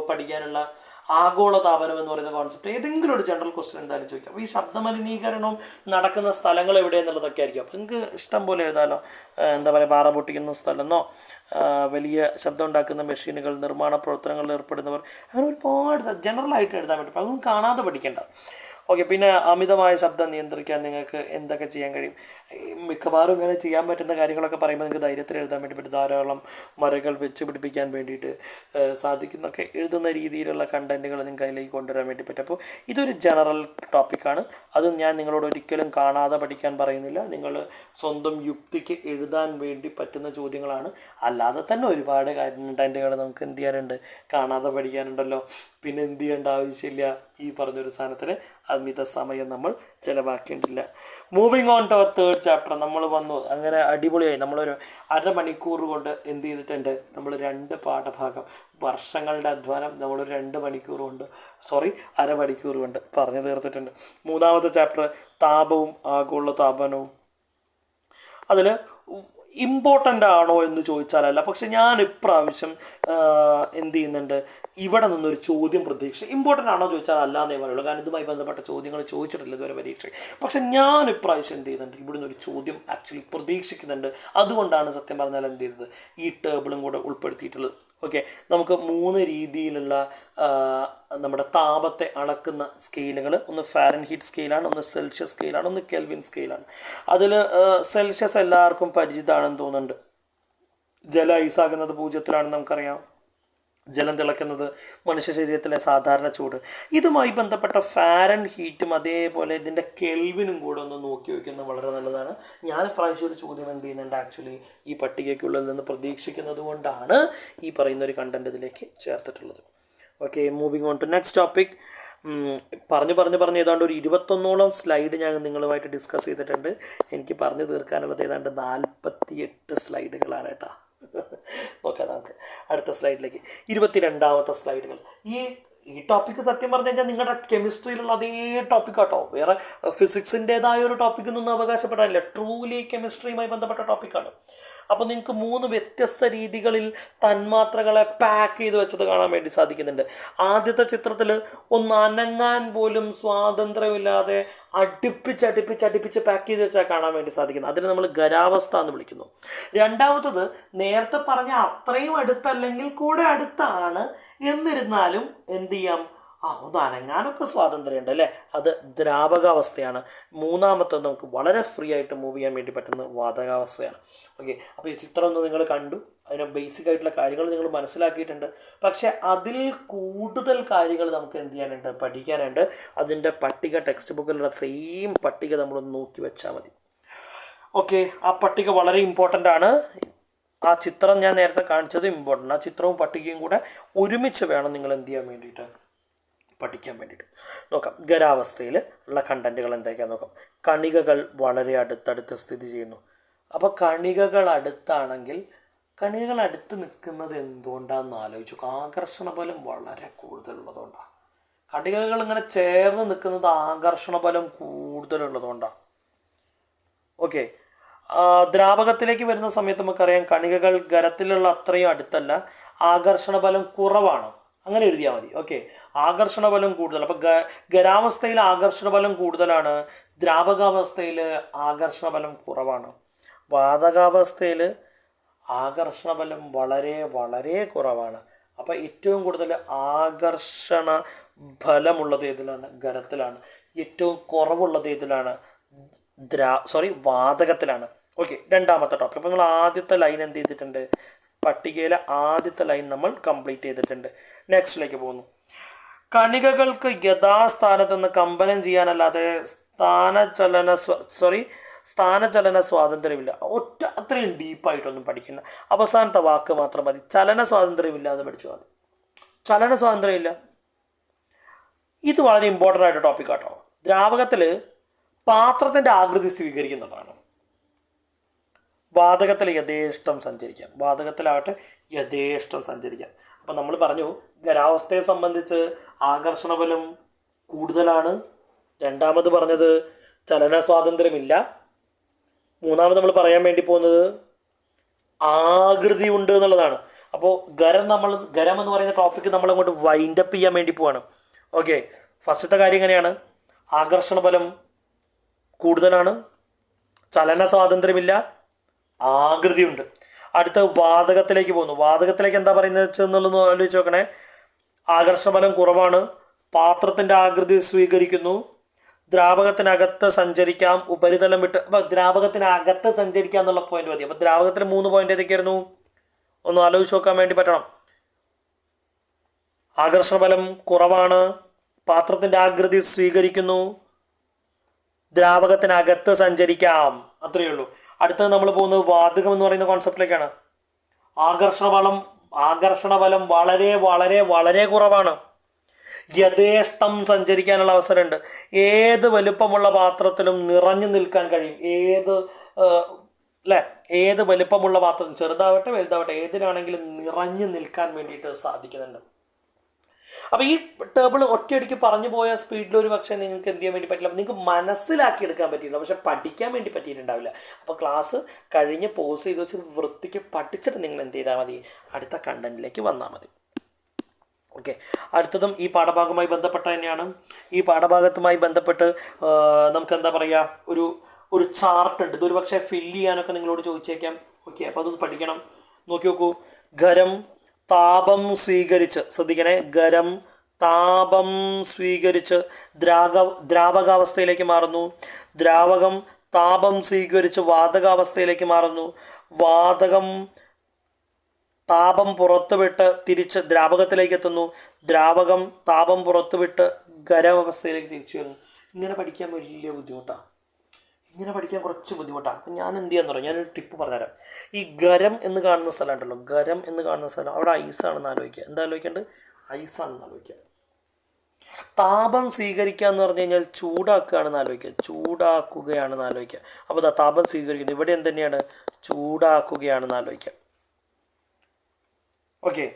പഠിക്കാനുള്ള ആഗോളതാപനം എന്ന് പറയുന്ന കോൺസെപ്റ്റ് ഏതെങ്കിലും ഒരു ജനറൽ ക്വസ്റ്റ്യൻ എന്തായാലും ചോദിക്കാം. അപ്പോൾ ഈ ശബ്ദമലിനീകരണം നടക്കുന്ന സ്ഥലങ്ങൾ എവിടെയെന്നുള്ളതൊക്കെ ആയിരിക്കും. അപ്പോൾ നിങ്ങൾക്ക് ഇഷ്ടം പോലെ എഴുതാമല്ലോ. എന്താ പറയുക, പാറ പൊട്ടിക്കുന്ന സ്ഥലമെന്നോ, വലിയ ശബ്ദം ഉണ്ടാക്കുന്ന മെഷീനുകൾ, നിർമ്മാണ പ്രവർത്തനങ്ങളിൽ ഏർപ്പെടുന്നവർ, അങ്ങനെ ഒരുപാട് ജനറലായിട്ട് എഴുതാൻ പറ്റും. അതൊന്നും കാണാതെ പഠിക്കേണ്ട. ഓക്കെ, പിന്നെ അമിതമായ ശബ്ദം നിയന്ത്രിക്കാൻ നിങ്ങൾക്ക് എന്തൊക്കെ ചെയ്യാൻ കഴിയും? മിക്കവാറും ഇങ്ങനെ ചെയ്യാൻ പറ്റുന്ന കാര്യങ്ങളൊക്കെ പറയുമ്പോൾ നിങ്ങൾക്ക് ധൈര്യത്തിൽ എഴുതാൻ വേണ്ടി പറ്റും. ധാരാളം മരങ്ങൾ വെച്ച് പിടിപ്പിക്കാൻ വേണ്ടിയിട്ട് സാധിക്കുന്നൊക്കെ എഴുതുന്ന രീതിയിലുള്ള കണ്ടൻറ്റുകൾ നിങ്ങൾക്ക് അതിലേക്ക് കൊണ്ടുവരാൻ വേണ്ടി പറ്റും. അപ്പോൾ ഇതൊരു ജനറൽ ടോപ്പിക്കാണ്. അത് ഞാൻ നിങ്ങളോട് ഒരിക്കലും കാണാതെ പഠിക്കാൻ പറയുന്നില്ല. നിങ്ങൾ സ്വന്തം യുക്തിക്ക് എഴുതാൻ വേണ്ടി പറ്റുന്ന ചോദ്യങ്ങളാണ്. അല്ലാതെ തന്നെ ഒരുപാട് കണ്ടൻറ്റുകൾ നമുക്ക് എന്ത് ചെയ്യാനുണ്ട്, കാണാതെ പഠിക്കാനുണ്ടല്ലോ. പിന്നെ എന്ത് ചെയ്യേണ്ട ആവശ്യമില്ല, ഈ പറഞ്ഞൊരു സാധനത്തിന് അമിത സമയം നമ്മൾ ചിലവാക്കേണ്ടില്ല. Moving on to our 3rd chapter നമ്മൾ വന്നു. അങ്ങനെ അടിപൊളിയായി നമ്മളൊരു 1/2 മണിക്കൂർ കൊണ്ട് എന്ത് ചെയ്തിട്ടുണ്ട്, നമ്മൾ 2 പാഠഭാഗം, വർഷങ്ങളുടെ അധ്വാനം നമ്മളൊരു 2 മണിക്കൂർ കൊണ്ട് 1/2 മണിക്കൂർ കൊണ്ട് പറഞ്ഞു തീർത്തിട്ടുണ്ട്. 3ാമത്തെ ചാപ്റ്റർ താപവും ആഗോള താപനവും. അതിൽ ഇമ്പോർട്ടൻ്റ് ആണോ എന്ന് ചോദിച്ചാലല്ല, പക്ഷെ ഞാൻ ഇപ്രാവശ്യം എന്ത് ചെയ്യുന്നുണ്ട്, ഇവിടെ നിന്നൊരു ചോദ്യം ഇമ്പോർട്ടൻ്റ് ആണോ ചോദിച്ചാൽ അല്ലാന്നേ പറയുള്ളൂ. കാരണം ഇതുമായി ബന്ധപ്പെട്ട ചോദ്യങ്ങൾ ചോദിച്ചിട്ടില്ല ഇതുവരെ പരീക്ഷ. പക്ഷെ ഞാൻ ഇപ്രാവശ്യം എന്ത് ചെയ്യുന്നുണ്ട്, ഇവിടുന്ന് ഒരു ചോദ്യം ആക്ച്വലി പ്രതീക്ഷിക്കുന്നുണ്ട്. അതുകൊണ്ടാണ് സത്യം പറഞ്ഞാൽ എന്ത് ചെയ്തത്, ഈ ടേബിളും കൂടെ ഉൾപ്പെടുത്തിയിട്ടുള്ളത്. ഓക്കെ, നമുക്ക് 3 രീതിയിലുള്ള നമ്മുടെ താപത്തെ അളക്കുന്ന സ്കെയിലുകൾ, ഒന്ന് ഫാരൻഹീറ്റ് സ്കെയിലാണ്, ഒന്ന് സെൽഷ്യസ് സ്കെയിലാണ്, ഒന്ന് കെൽവിൻ സ്കെയിലാണ്. അതിൽ സെൽഷ്യസ് എല്ലാവർക്കും പരിചിതമാണെന്ന് തോന്നുന്നുണ്ട്. ജലം ഐസാകുന്നത് 0-ലാണെന്ന് നമുക്കറിയാം. ജലം തിളയ്ക്കുന്നത് മനുഷ്യ ശരീരത്തിലെ സാധാരണ ചൂട്. ഇതുമായി ബന്ധപ്പെട്ട ഫാരൻഹീറ്റും അതേപോലെ ഇതിൻ്റെ കെൽവിനും കൂടെ ഒന്ന് നോക്കി വയ്ക്കുന്നത് വളരെ നല്ലതാണ്. ഞാൻ പ്രാവശ്യം ഒരു ചോദ്യം എന്ത് ചെയ്യുന്നുണ്ട്, ആക്ച്വലി ഈ പട്ടികയ്ക്കുള്ളിൽ നിന്ന് പ്രതീക്ഷിക്കുന്നത് കൊണ്ടാണ് ഈ പറയുന്ന ഒരു കണ്ടന്റ് ഇതിലേക്ക് ചേർത്തിട്ടുള്ളത്. Okay, moving on to next topic. പറഞ്ഞ് ഏതാണ്ട് ഒരു 21ഓളം സ്ലൈഡ് ഞാൻ നിങ്ങളുമായിട്ട് ഡിസ്കസ് ചെയ്തിട്ടുണ്ട്. എനിക്ക് പറഞ്ഞു തീർക്കാനുള്ളത് ഏതാണ്ട് 48 സ്ലൈഡുകളാണ് കേട്ടോ. നോക്കാം നമുക്ക് അടുത്ത സ്ലൈഡിലേക്ക്. 22ാമത്തെ സ്ലൈഡുകൾ. ഈ ടോപ്പിക്ക് സത്യം പറഞ്ഞു കഴിഞ്ഞാൽ നിങ്ങളുടെ കെമിസ്ട്രിയിലുള്ള അതേ ടോപ്പിക് കേട്ടോ. വേറെ ഫിസിക്സിൻ്റെതായ ഒരു ടോപ്പിക്കൊന്നും അവകാശപ്പെടാനില്ല. ട്രൂലി കെമിസ്ട്രിയുമായി ബന്ധപ്പെട്ട ടോപ്പിക്കാണ്. അപ്പോൾ നിങ്ങൾക്ക് 3 വ്യത്യസ്ത രീതികളിൽ തന്മാത്രകളെ പാക്ക് ചെയ്ത് വെച്ചത് കാണാൻ വേണ്ടി സാധിക്കുന്നുണ്ട്. ആദ്യത്തെ ചിത്രത്തിൽ ഒന്ന് അനങ്ങാൻ പോലും സ്വാതന്ത്ര്യമില്ലാതെ അടുപ്പിച്ച് പാക്ക് ചെയ്ത് വെച്ചാൽ കാണാൻ വേണ്ടി സാധിക്കുന്നത്. അതിന് നമ്മൾ ഖരാവസ്ഥ എന്ന് വിളിക്കുന്നു. രണ്ടാമത്തത് നേരത്തെ പറഞ്ഞ അത്രയും അടുത്തല്ലെങ്കിൽ കൂടെ അടുത്താണ്, എന്നിരുന്നാലും എന്ത് ചെയ്യാം, ഒന്ന് അനങ്ങാനൊക്കെ സ്വാതന്ത്ര്യമുണ്ട് അല്ലേ, അത് ദ്രാവകാവസ്ഥയാണ്. മൂന്നാമത്തത് നമുക്ക് വളരെ ഫ്രീ ആയിട്ട് മൂവ് ചെയ്യാൻ വേണ്ടി പറ്റുന്ന വാതകാവസ്ഥയാണ്. ഓക്കെ, അപ്പോൾ ഈ ചിത്രം ഒന്ന് നിങ്ങൾ കണ്ടു, അതിന് ബേസിക് ആയിട്ടുള്ള കാര്യങ്ങൾ നിങ്ങൾ മനസ്സിലാക്കിയിട്ടുണ്ട്. പക്ഷെ അതിൽ കൂടുതൽ കാര്യങ്ങൾ നമുക്ക് എന്ത് ചെയ്യാനുണ്ട്, പഠിക്കാനുണ്ട്. അതിൻ്റെ പട്ടിക ടെക്സ്റ്റ് ബുക്കിലുള്ള സെയിം പട്ടിക നമ്മളൊന്ന് നോക്കി വെച്ചാൽ മതി. ഓക്കെ, ആ പട്ടിക വളരെ ഇമ്പോർട്ടൻ്റ് ആണ്. ആ ചിത്രം ഞാൻ നേരത്തെ കാണിച്ചത് ഇമ്പോർട്ടൻ്റ്. ആ ചിത്രവും പട്ടികയും കൂടെ ഒരുമിച്ച് വേണം നിങ്ങൾ എന്ത് ചെയ്യാൻ വേണ്ടിയിട്ട്, പഠിക്കാൻ വേണ്ടിയിട്ട്. നോക്കാം, ഖരാവസ്ഥയിൽ ഉള്ള കണ്ടന്റുകൾ എന്തൊക്കെയാണെന്ന് നോക്കാം. കണികകൾ വളരെ അടുത്തടുത്ത് സ്ഥിതി ചെയ്യുന്നു. അപ്പോൾ കണികകൾ അടുത്താണെങ്കിൽ കണികകൾ അടുത്ത് നിൽക്കുന്നത് എന്തുകൊണ്ടാണെന്ന് ആലോചിച്ചു. ആകർഷണ ബലം വളരെ കൂടുതലുള്ളതുകൊണ്ടാണ്. കണികകൾ ഇങ്ങനെ ചേർന്ന് നിൽക്കുന്നത് ആകർഷണ ബലം കൂടുതലുള്ളതുകൊണ്ടാണ്. ഓക്കെ, ദ്രാവകത്തിലേക്ക് വരുന്ന സമയത്ത് നമുക്കറിയാം കണികകൾ ഖരത്തിലുള്ള അത്രയും അടുത്തല്ല, ആകർഷണ ബലം കുറവാണ്. അങ്ങനെ എഴുതിയാൽ മതി. ഓക്കെ, ആകർഷണ ബലം കൂടുതൽ. അപ്പം ഖരാവസ്ഥയിൽ ആകർഷണ ബലം കൂടുതലാണ്, ദ്രാവകാവസ്ഥയിൽ ആകർഷണ ബലം കുറവാണ്. വാതകാവസ്ഥയിൽ ആകർഷണ ബലം വളരെ വളരെ കുറവാണ്. അപ്പം ഏറ്റവും കൂടുതൽ ആകർഷണ ബലമുള്ളത് ഏതിലാണ്? ഖരത്തിലാണ്. ഏറ്റവും കുറവുള്ളത് ഏതിലാണ്? വാതകത്തിലാണ്. ഓക്കെ, രണ്ടാമത്തെ ടോപ്പിക്. അപ്പം നിങ്ങൾ ആദ്യത്തെ ലൈൻ എന്ത് ചെയ്തിട്ടുണ്ട്? പട്ടികയിലെ ആദ്യത്തെ ലൈൻ നമ്മൾ കംപ്ലീറ്റ് ചെയ്തിട്ടുണ്ട്. നെക്സ്റ്റിലേക്ക് പോകുന്നു. കണികകൾക്ക് യഥാസ്ഥാനത്ത് നിന്ന് കമ്പനം ചെയ്യാനല്ലാതെ സ്ഥാനചലന സ്വാതന്ത്ര്യമില്ല. അത്രയും ഡീപ്പായിട്ടൊന്നും പഠിക്കുന്ന അവസാനത്തെ വാക്ക് മാത്രം മതി. ചലന സ്വാതന്ത്ര്യമില്ലാതെ പഠിച്ചു മതി. ചലന സ്വാതന്ത്ര്യമില്ല. ഇത് വളരെ ഇമ്പോർട്ടൻ്റ് ആയിട്ട് ടോപ്പിക് ആട്ടോ. ദ്രാവകത്തിൽ പാത്രത്തിൻ്റെ ആകൃതി സ്വീകരിക്കുന്നതാണ്. വാതകത്തിൽ യഥേഷ്ടം സഞ്ചരിക്കാം. വാതകത്തിലാവട്ടെ യഥേഷ്ടം സഞ്ചരിക്കാം. അപ്പം നമ്മൾ പറഞ്ഞു ഖരാവസ്ഥയെ സംബന്ധിച്ച് ആകർഷണ ബലം കൂടുതലാണ്. രണ്ടാമത് പറഞ്ഞത് ചലന സ്വാതന്ത്ര്യമില്ല. മൂന്നാമത് നമ്മൾ പറയാൻ വേണ്ടി പോകുന്നത് ആകൃതി ഉണ്ട് എന്നുള്ളതാണ്. അപ്പോൾ ഖരം എന്ന് പറയുന്ന ടോപ്പിക്ക് നമ്മൾ അങ്ങോട്ട് വൈൻഡപ്പ് ചെയ്യാൻ വേണ്ടി പോവാണ്. ഓക്കെ, ഫസ്റ്റത്തെ കാര്യം എങ്ങനെയാണ്? ആകർഷണ ബലം കൂടുതലാണ്, ചലന സ്വാതന്ത്ര്യമില്ല, ആകൃതിയുണ്ട്. അടുത്ത വാതകത്തിലേക്ക് പോകുന്നു. വാതകത്തിലേക്ക് എന്താ പറയുന്നത് എന്നുള്ളത് ആലോചിച്ച് നോക്കണേ. ആകർഷണ ബലം കുറവാണ്, പാത്രത്തിൻ്റെ ആകൃതി സ്വീകരിക്കുന്നു, ദ്രാവകത്തിനകത്ത് സഞ്ചരിക്കാം, ഉപരിതലം വിട്ട്. അപ്പം ദ്രാവകത്തിനകത്ത് സഞ്ചരിക്കാം എന്നുള്ള പോയിന്റ് മതി. അപ്പം ദ്രാവകത്തിന് 3 പോയിന്റ് ഏതൊക്കെയായിരുന്നു? ഒന്ന് ആലോചിച്ച് നോക്കാൻ വേണ്ടി പറ്റണം. ആകർഷണ ബലം കുറവാണ്, പാത്രത്തിൻ്റെ ആകൃതി സ്വീകരിക്കുന്നു, ദ്രാവകത്തിനകത്ത് സഞ്ചരിക്കാം. അത്രയേ ഉള്ളൂ. അടുത്തത് നമ്മൾ പോകുന്നത് വാതകം എന്ന് പറയുന്ന കോൺസെപ്റ്റിലേക്കാണ്. ആകർഷണ ബലം വളരെ വളരെ വളരെ കുറവാണ്. യഥേഷ്ടം സഞ്ചരിക്കാനുള്ള അവസരമുണ്ട്. ഏത് വലുപ്പമുള്ള പാത്രത്തിലും നിറഞ്ഞു നിൽക്കാൻ കഴിയും. ഏത് വലുപ്പമുള്ള പാത്രം, ചെറുതാവട്ടെ വലുതാവട്ടെ, ഏതിനാണെങ്കിലും നിറഞ്ഞു നിൽക്കാൻ വേണ്ടിയിട്ട് സാധിക്കുന്നുണ്ട്. അപ്പം ഈ ടേബിൾ ഒറ്റയടിക്ക് പറഞ്ഞു പോയ സ്പീഡിൽ ഒരു പക്ഷേ നിങ്ങൾക്ക് എന്ത് ചെയ്യാൻ വേണ്ടി പറ്റില്ല, നിങ്ങൾക്ക് മനസ്സിലാക്കി എടുക്കാൻ പറ്റിയില്ല, പക്ഷെ പഠിക്കാൻ വേണ്ടി പറ്റിയിട്ടുണ്ടാവില്ല. അപ്പോൾ ക്ലാസ് കഴിഞ്ഞ് പോസ് ചെയ്ത് വെച്ച് വൃത്തിക്ക് പഠിച്ചിട്ട് നിങ്ങൾ എന്ത് ചെയ്താൽ മതി? അടുത്ത കണ്ടന്റിലേക്ക് വന്നാൽ മതി. ഓക്കെ, അടുത്തതും ഈ പാഠഭാഗവുമായി ബന്ധപ്പെട്ട തന്നെയാണ്. ഈ പാഠഭാഗത്തുമായി ബന്ധപ്പെട്ട് നമുക്ക് എന്താ പറയുക, ഒരു ചാർട്ട് ഉണ്ട്. ഇതൊരു പക്ഷേ ഫില്ല് ചെയ്യാനൊക്കെ നിങ്ങളോട് ചോദിച്ചേക്കാം. ഓക്കെ, അപ്പോൾ അതൊന്ന് പഠിക്കണം. നോക്കി നോക്കൂ. ഖരം താപം സ്വീകരിച്ച്, ശ്രദ്ധിക്കണേ, ഖരം താപം സ്വീകരിച്ച് ദ്രാവകാവസ്ഥയിലേക്ക് മാറുന്നു. ദ്രാവകം താപം സ്വീകരിച്ച് വാതകാവസ്ഥയിലേക്ക് മാറുന്നു. വാതകം താപം പുറത്തുവിട്ട് തിരിച്ച് ദ്രാവകത്തിലേക്ക് എത്തുന്നു. ദ്രാവകം താപം പുറത്തുവിട്ട് ഖരാവസ്ഥയിലേക്ക് തിരിച്ചു വരുന്നു. ഇങ്ങനെ പഠിക്കാൻ വലിയ ബുദ്ധിമുട്ടാണ്. അപ്പം ഞാൻ എന്ത് ചെയ്യാന്ന് പറയാം, ഞാനൊരു ടിപ്പ് പറഞ്ഞുതരാം. ഈ ഖരം എന്ന് കാണുന്ന സ്ഥലം ഉണ്ടല്ലോ, ഖരം എന്ന് കാണുന്ന സ്ഥലം, അവിടെ ഐസാണെന്ന് ആലോചിക്കുക. എന്താ ആലോചിക്കേണ്ടത്? ഐസാണെന്ന് ആലോചിക്കുക. താപം സ്വീകരിക്കുക എന്ന് പറഞ്ഞു കഴിഞ്ഞാൽ ചൂടാക്കുകയാണെന്ന് ആലോചിക്കുക. അപ്പോൾ താപം സ്വീകരിക്കുന്നത് ഇവിടെ എന്ത് തന്നെയാണ്? ചൂടാക്കുകയാണെന്ന് ആലോചിക്കുക. ഓക്കെ,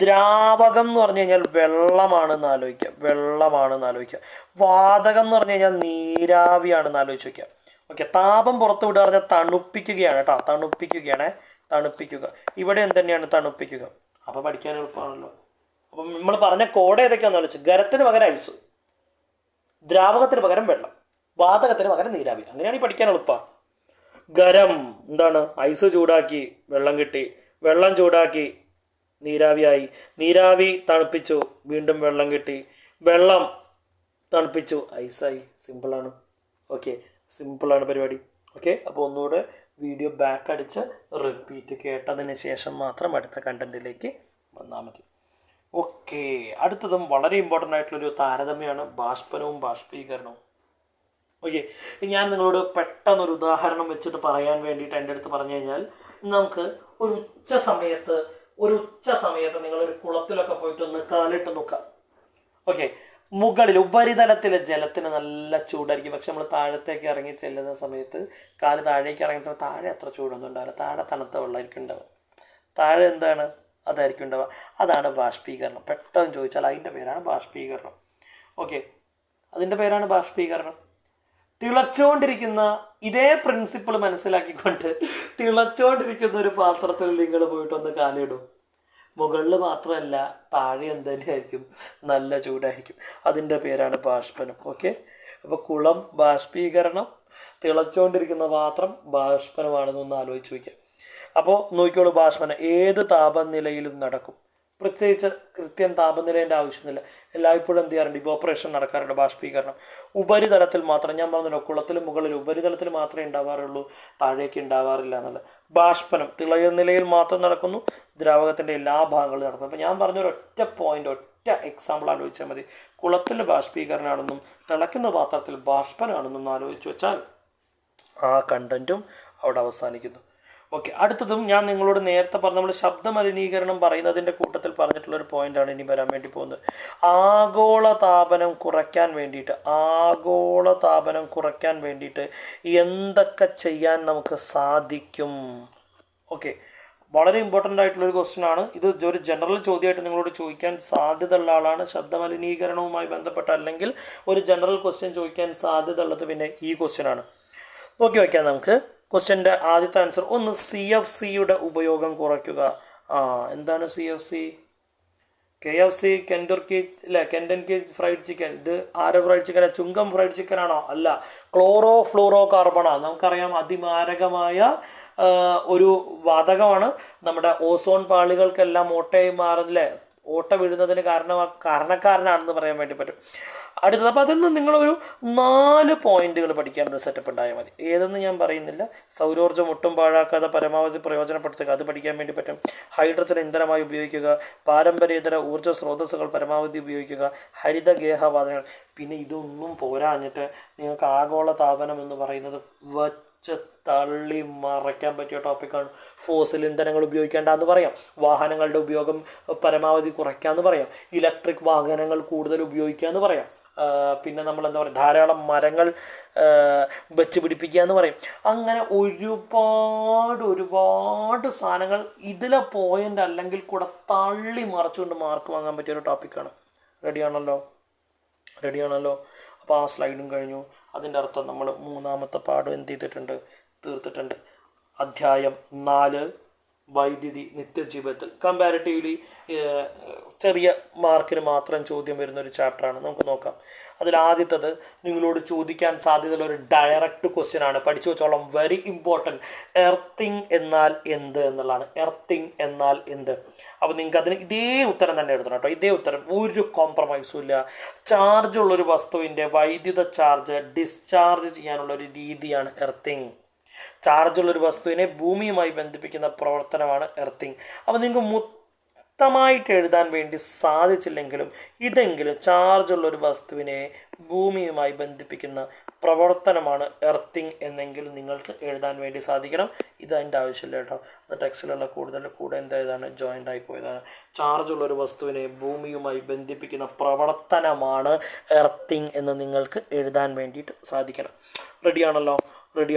ദ്രാവകം എന്ന് പറഞ്ഞു കഴിഞ്ഞാൽ വെള്ളമാണെന്ന് ആലോചിക്കുക. വാതകം എന്ന് പറഞ്ഞു കഴിഞ്ഞാൽ നീരാവിയാണെന്ന് ആലോചിച്ച് വയ്ക്കുക. ഓക്കെ, താപം പുറത്തു വിടുക പറഞ്ഞാൽ തണുപ്പിക്കുകയാണ് കേട്ടോ. തണുപ്പിക്കുക. ഇവിടെ എന്ത് തന്നെയാണ്? തണുപ്പിക്കുക. അപ്പോൾ പഠിക്കാൻ എളുപ്പമാണല്ലോ. അപ്പം നമ്മൾ പറഞ്ഞ കോഡ് ഏതൊക്കെയാണെന്ന് ആലോചിച്ച്, ഖരത്തിന് പകരം ഐസ്, ദ്രാവകത്തിന് പകരം വെള്ളം, വാതകത്തിന് പകരം നീരാവി. അങ്ങനെയാണ് ഈ പഠിക്കാൻ എളുപ്പമാണ്. ഖരം എന്താണ്? ഐസ് ചൂടാക്കി വെള്ളം കിട്ടി, വെള്ളം ചൂടാക്കി നീരാവിയായി, നീരാവി തണുപ്പിച്ചു വീണ്ടും വെള്ളം കിട്ടി, വെള്ളം തണുപ്പിച്ചു ഐസായി. സിമ്പിളാണ്. ഓക്കെ, സിമ്പിളാണ് പരിപാടി. ഓക്കെ, അപ്പോൾ ഒന്നുകൂടെ വീഡിയോ ബാക്ക് അടിച്ച് റിപ്പീറ്റ് കേട്ടതിന് ശേഷം മാത്രം അടുത്ത കണ്ടന്റിലേക്ക് വന്നാൽ മതി. ഓക്കെ, അടുത്തതും വളരെ ഇമ്പോർട്ടൻ്റ് ആയിട്ടുള്ളൊരു താരതമ്യമാണ് ബാഷ്പനവും ബാഷ്പീകരണവും. ഓക്കെ, ഞാൻ നിങ്ങളോട് പെട്ടെന്നൊരു ഉദാഹരണം വെച്ചിട്ട് പറയാൻ വേണ്ടിയിട്ട് എൻ്റെ അടുത്ത് പറഞ്ഞു കഴിഞ്ഞാൽ, നമുക്ക് ഒരു ഉച്ച സമയത്ത് നിങ്ങളൊരു കുളത്തിലൊക്കെ പോയിട്ട് ഒന്ന് കാലിട്ട് നോക്കാം. ഓക്കെ, മുകളിൽ ഉപരിതലത്തിലെ ജലത്തിന് നല്ല ചൂടായിരിക്കും. പക്ഷെ നമ്മൾ താഴത്തേക്ക് ഇറങ്ങി ചെല്ലുന്ന സമയത്ത്, കാല് താഴേക്ക് ഇറങ്ങുന്ന സമയത്ത് താഴെ അത്ര ചൂടൊന്നും ഉണ്ടാവില്ല. താഴെ തണുത്ത വെള്ളമായിരിക്കും ഉണ്ടാവുക. താഴെ എന്താണ്? അതായിരിക്കും ഉണ്ടാവുക. അതാണ് ബാഷ്പീകരണം. പെട്ടെന്ന് ചോദിച്ചാൽ അതിൻ്റെ പേരാണ് ബാഷ്പീകരണം. ഓക്കെ, അതിൻ്റെ പേരാണ് ബാഷ്പീകരണം. തിളച്ചുകൊണ്ടിരിക്കുന്ന ഇതേ പ്രിൻസിപ്പിൾ മനസ്സിലാക്കിക്കൊണ്ട് തിളച്ചുകൊണ്ടിരിക്കുന്ന ഒരു പാത്രത്തിൽ നിങ്ങൾ പോയിട്ടൊന്ന് കാലിടും. മുകളിൽ മാത്രമല്ല താഴെ എന്തുതന്നെയായിരിക്കും, നല്ല ചൂടായിരിക്കും. അതിൻ്റെ പേരാണ് ബാഷ്പനം. ഓക്കെ, അപ്പോൾ കുളം ബാഷ്പീകരണം, തിളച്ചുകൊണ്ടിരിക്കുന്ന പാത്രം ബാഷ്പനമാണെന്നൊന്ന് ആലോചിച്ച് വയ്ക്കാം. അപ്പോൾ നോക്കിയോളൂ, ബാഷ്പനം ഏത് താപനിലയിലും നടക്കും. പ്രത്യേകിച്ച് കൃത്യം താപനിലേൻ്റെ ആവശ്യമില്ല. എല്ലായ്പ്പോഴും എന്ത് ചെയ്യാറുണ്ട്, ഇവോപ്പറേഷൻ നടക്കാറുണ്ട്, ബാഷ്പീകരണം. ഉപരിതലത്തിൽ മാത്രം, ഞാൻ പറഞ്ഞല്ലോ കുളത്തിൽ മുകളിൽ ഉപരിതലത്തിൽ മാത്രമേ ഉണ്ടാവാറുള്ളൂ, താഴേക്ക് ഉണ്ടാവാറില്ല എന്നുള്ളത്. ബാഷ്പനം തിളനിലയിൽ മാത്രം നടക്കുന്നു, ദ്രാവകത്തിൻ്റെ എല്ലാ ഭാഗങ്ങളിലും നടക്കുന്നു. അപ്പോൾ ഞാൻ പറഞ്ഞൊരു ഒറ്റ പോയിന്റ്, ഒറ്റ എക്സാമ്പിൾ ആലോചിച്ചാൽ മതി. കുളത്തിൽ ബാഷ്പീകരണമാണെന്നും തിളയ്ക്കുന്ന പാത്രത്തിൽ ബാഷ്പനാണെന്നും ആലോചിച്ച് വെച്ചാൽ ആ കണ്ടന്റും അവിടെ അവസാനിക്കുന്നു. ഓക്കെ, അടുത്തതും ഞാൻ നിങ്ങളോട് നേരത്തെ പറഞ്ഞ നമ്മൾ ശബ്ദ മലിനീകരണം പറയുന്നതിൻ്റെ കൂട്ടത്തിൽ പറഞ്ഞിട്ടുള്ളൊരു പോയിന്റാണ് ഇനി വരാൻ വേണ്ടി പോകുന്നത്. ആഗോളതാപനം കുറയ്ക്കാൻ വേണ്ടിയിട്ട് എന്തൊക്കെ ചെയ്യാൻ നമുക്ക് സാധിക്കും? ഓക്കെ, വളരെ ഇമ്പോർട്ടൻ്റ് ആയിട്ടുള്ളൊരു ക്വസ്റ്റ്യൻ ആണ് ഇത്. ഒരു ജനറൽ ചോദ്യമായിട്ട് നിങ്ങളോട് ചോദിക്കാൻ സാധ്യതയുള്ള ആളാണ്. ശബ്ദ മലിനീകരണവുമായി ബന്ധപ്പെട്ട അല്ലെങ്കിൽ ഒരു ജനറൽ ക്വസ്റ്റ്യൻ ചോദിക്കാൻ സാധ്യത ഉള്ളത് പിന്നെ ഈ ക്വസ്റ്റ്യൻ ആണ്. നോക്കി വയ്ക്കാം നമുക്ക്. ക്വസ്റ്റ്യൻ്റെ ആദ്യത്തെ ആൻസർ ഒന്ന്, CFCയുടെ ഉപയോഗം കുറയ്ക്കുക. എന്താണ് CFC? KFC, Kentucky fried chicken. ഇത് ആരെ ഫ്രൈഡ് ചിക്കൻ? ചുങ്കം ഫ്രൈഡ് ചിക്കൻ ആണോ? അല്ല, ക്ലോറോ ഫ്ലൂറോ കാർബണാണ്. നമുക്കറിയാം അതിമാരകമായ ഒരു വാതകമാണ്. നമ്മുടെ ഓസോൺ പാളികൾക്കെല്ലാം ഓട്ടയായി മാറുന്നില്ലേ, ഓട്ട വീഴുന്നതിന് കാരണക്കാരനാണെന്ന് പറയാൻ വേണ്ടി പറ്റും. അടുത്തത്, അപ്പോൾ അതിൽ നിന്ന് നിങ്ങളൊരു 4 പോയിന്റുകൾ പഠിക്കാനൊരു സെറ്റപ്പ് ഉണ്ടായാൽ മതി. ഏതെന്ന് ഞാൻ പറയുന്നില്ല. സൗരോർജ്ജം ഒട്ടും പാഴാക്കാതെ പരമാവധി പ്രയോജനപ്പെടുത്തുക, അത് പഠിക്കാൻ വേണ്ടി പറ്റും. ഹൈഡ്രജൻ ഇന്ധനമായി ഉപയോഗിക്കുക, പാരമ്പര്യേതര ഊർജ്ജ സ്രോതസ്സുകൾ പരമാവധി ഉപയോഗിക്കുക, ഹരിതഗേഹവാതകങ്ങൾ. പിന്നെ ഇതൊന്നും പോരാഞ്ഞിട്ട് നിങ്ങൾക്ക് ആഗോള താപനം എന്ന് പറയുന്നത് തള്ളി മറയ്ക്കാൻ പറ്റിയ ടോപ്പിക്കാണ്. ഫോസിൽ ഇന്ധനങ്ങൾ ഉപയോഗിക്കേണ്ടെന്ന് പറയാം, വാഹനങ്ങളുടെ ഉപയോഗം പരമാവധി കുറയ്ക്കാമെന്ന് പറയാം, ഇലക്ട്രിക് വാഹനങ്ങൾ കൂടുതൽ ഉപയോഗിക്കാമെന്ന് പറയാം, പിന്നെ നമ്മൾ എന്താ പറയുക, ധാരാളം മരങ്ങൾ വെച്ച് പിടിപ്പിക്കുക എന്ന് പറയും. അങ്ങനെ ഒരുപാട് സാധനങ്ങൾ ഇതിലെ പോയിന്റ് അല്ലെങ്കിൽ കൂടെ തള്ളി മറച്ചുകൊണ്ട് മാർക്ക് വാങ്ങാൻ പറ്റിയൊരു ടോപ്പിക്കാണ്. റെഡിയാണല്ലോ? അപ്പോൾ ആ സ്ലൈഡും കഴിഞ്ഞു. അതിൻ്റെ അർത്ഥം നമ്മൾ മൂന്നാമത്തെ പാഠം എന്ത് ചെയ്തിട്ടുണ്ട്, തീർത്തിട്ടുണ്ട്. അധ്യായം 4 വൈദ്യുതി നിത്യജീവിതത്തിൽ. കമ്പാരിറ്റീവ്ലി ചെറിയ മാർക്കിന് മാത്രം ചോദ്യം വരുന്ന ഒരു ചാപ്റ്ററാണ്. നമുക്ക് നോക്കാം. അതിൽ ആദ്യത്തത് നിങ്ങളോട് ചോദിക്കാൻ സാധ്യതയുള്ള ഒരു ഡയറക്റ്റ് ക്വസ്റ്റ്യൻ ആണ്, പഠിച്ചു വെച്ചോളം, വെരി ഇമ്പോർട്ടൻറ്റ്. എർത്തിങ് എന്നാൽ എന്ത് എന്നുള്ളതാണ്. എർത്തിങ് എന്നാൽ എന്ത്? അപ്പോൾ നിങ്ങൾക്ക് അതിന് ഇതേ ഉത്തരം തന്നെ എഴുതണം കേട്ടോ, ഇതേ ഉത്തരം, ഒരു കോംപ്രമൈസും ഇല്ല. ചാർജ് ഉള്ളൊരു വസ്തുവിൻ്റെ വൈദ്യുത ചാർജ് ഡിസ്ചാർജ് ചെയ്യാനുള്ള ഒരു രീതിയാണ് എർത്തിങ്. ചാർജുള്ളൊരു വസ്തുവിനെ ഭൂമിയുമായി ബന്ധിപ്പിക്കുന്ന പ്രവർത്തനമാണ് എർത്തിങ്. അപ്പോൾ നിങ്ങൾക്ക് മൊത്തമായിട്ട് എഴുതാൻ വേണ്ടി സാധിച്ചില്ലെങ്കിലും ഇതെങ്കിലും ചാർജുള്ളൊരു വസ്തുവിനെ ഭൂമിയുമായി ബന്ധിപ്പിക്കുന്ന പ്രവർത്തനമാണ് എർത്തിങ് എന്നെങ്കിലും നിങ്ങൾക്ക് എഴുതാൻ വേണ്ടി സാധിക്കണം. ഇതതിൻ്റെ ആവശ്യമില്ല കേട്ടോ, അത് ടെക്സ്റ്റിലുള്ള കൂടെ എന്തായതാണ്, ജോയിൻ്റ് ആയി പോയതാണ്. ചാർജുള്ളൊരു വസ്തുവിനെ ഭൂമിയുമായി ബന്ധിപ്പിക്കുന്ന പ്രവർത്തനമാണ് എർത്തിങ് എന്ന് നിങ്ങൾക്ക് എഴുതാൻ വേണ്ടിയിട്ട് സാധിക്കണം. റെഡിയാണല്ലോ?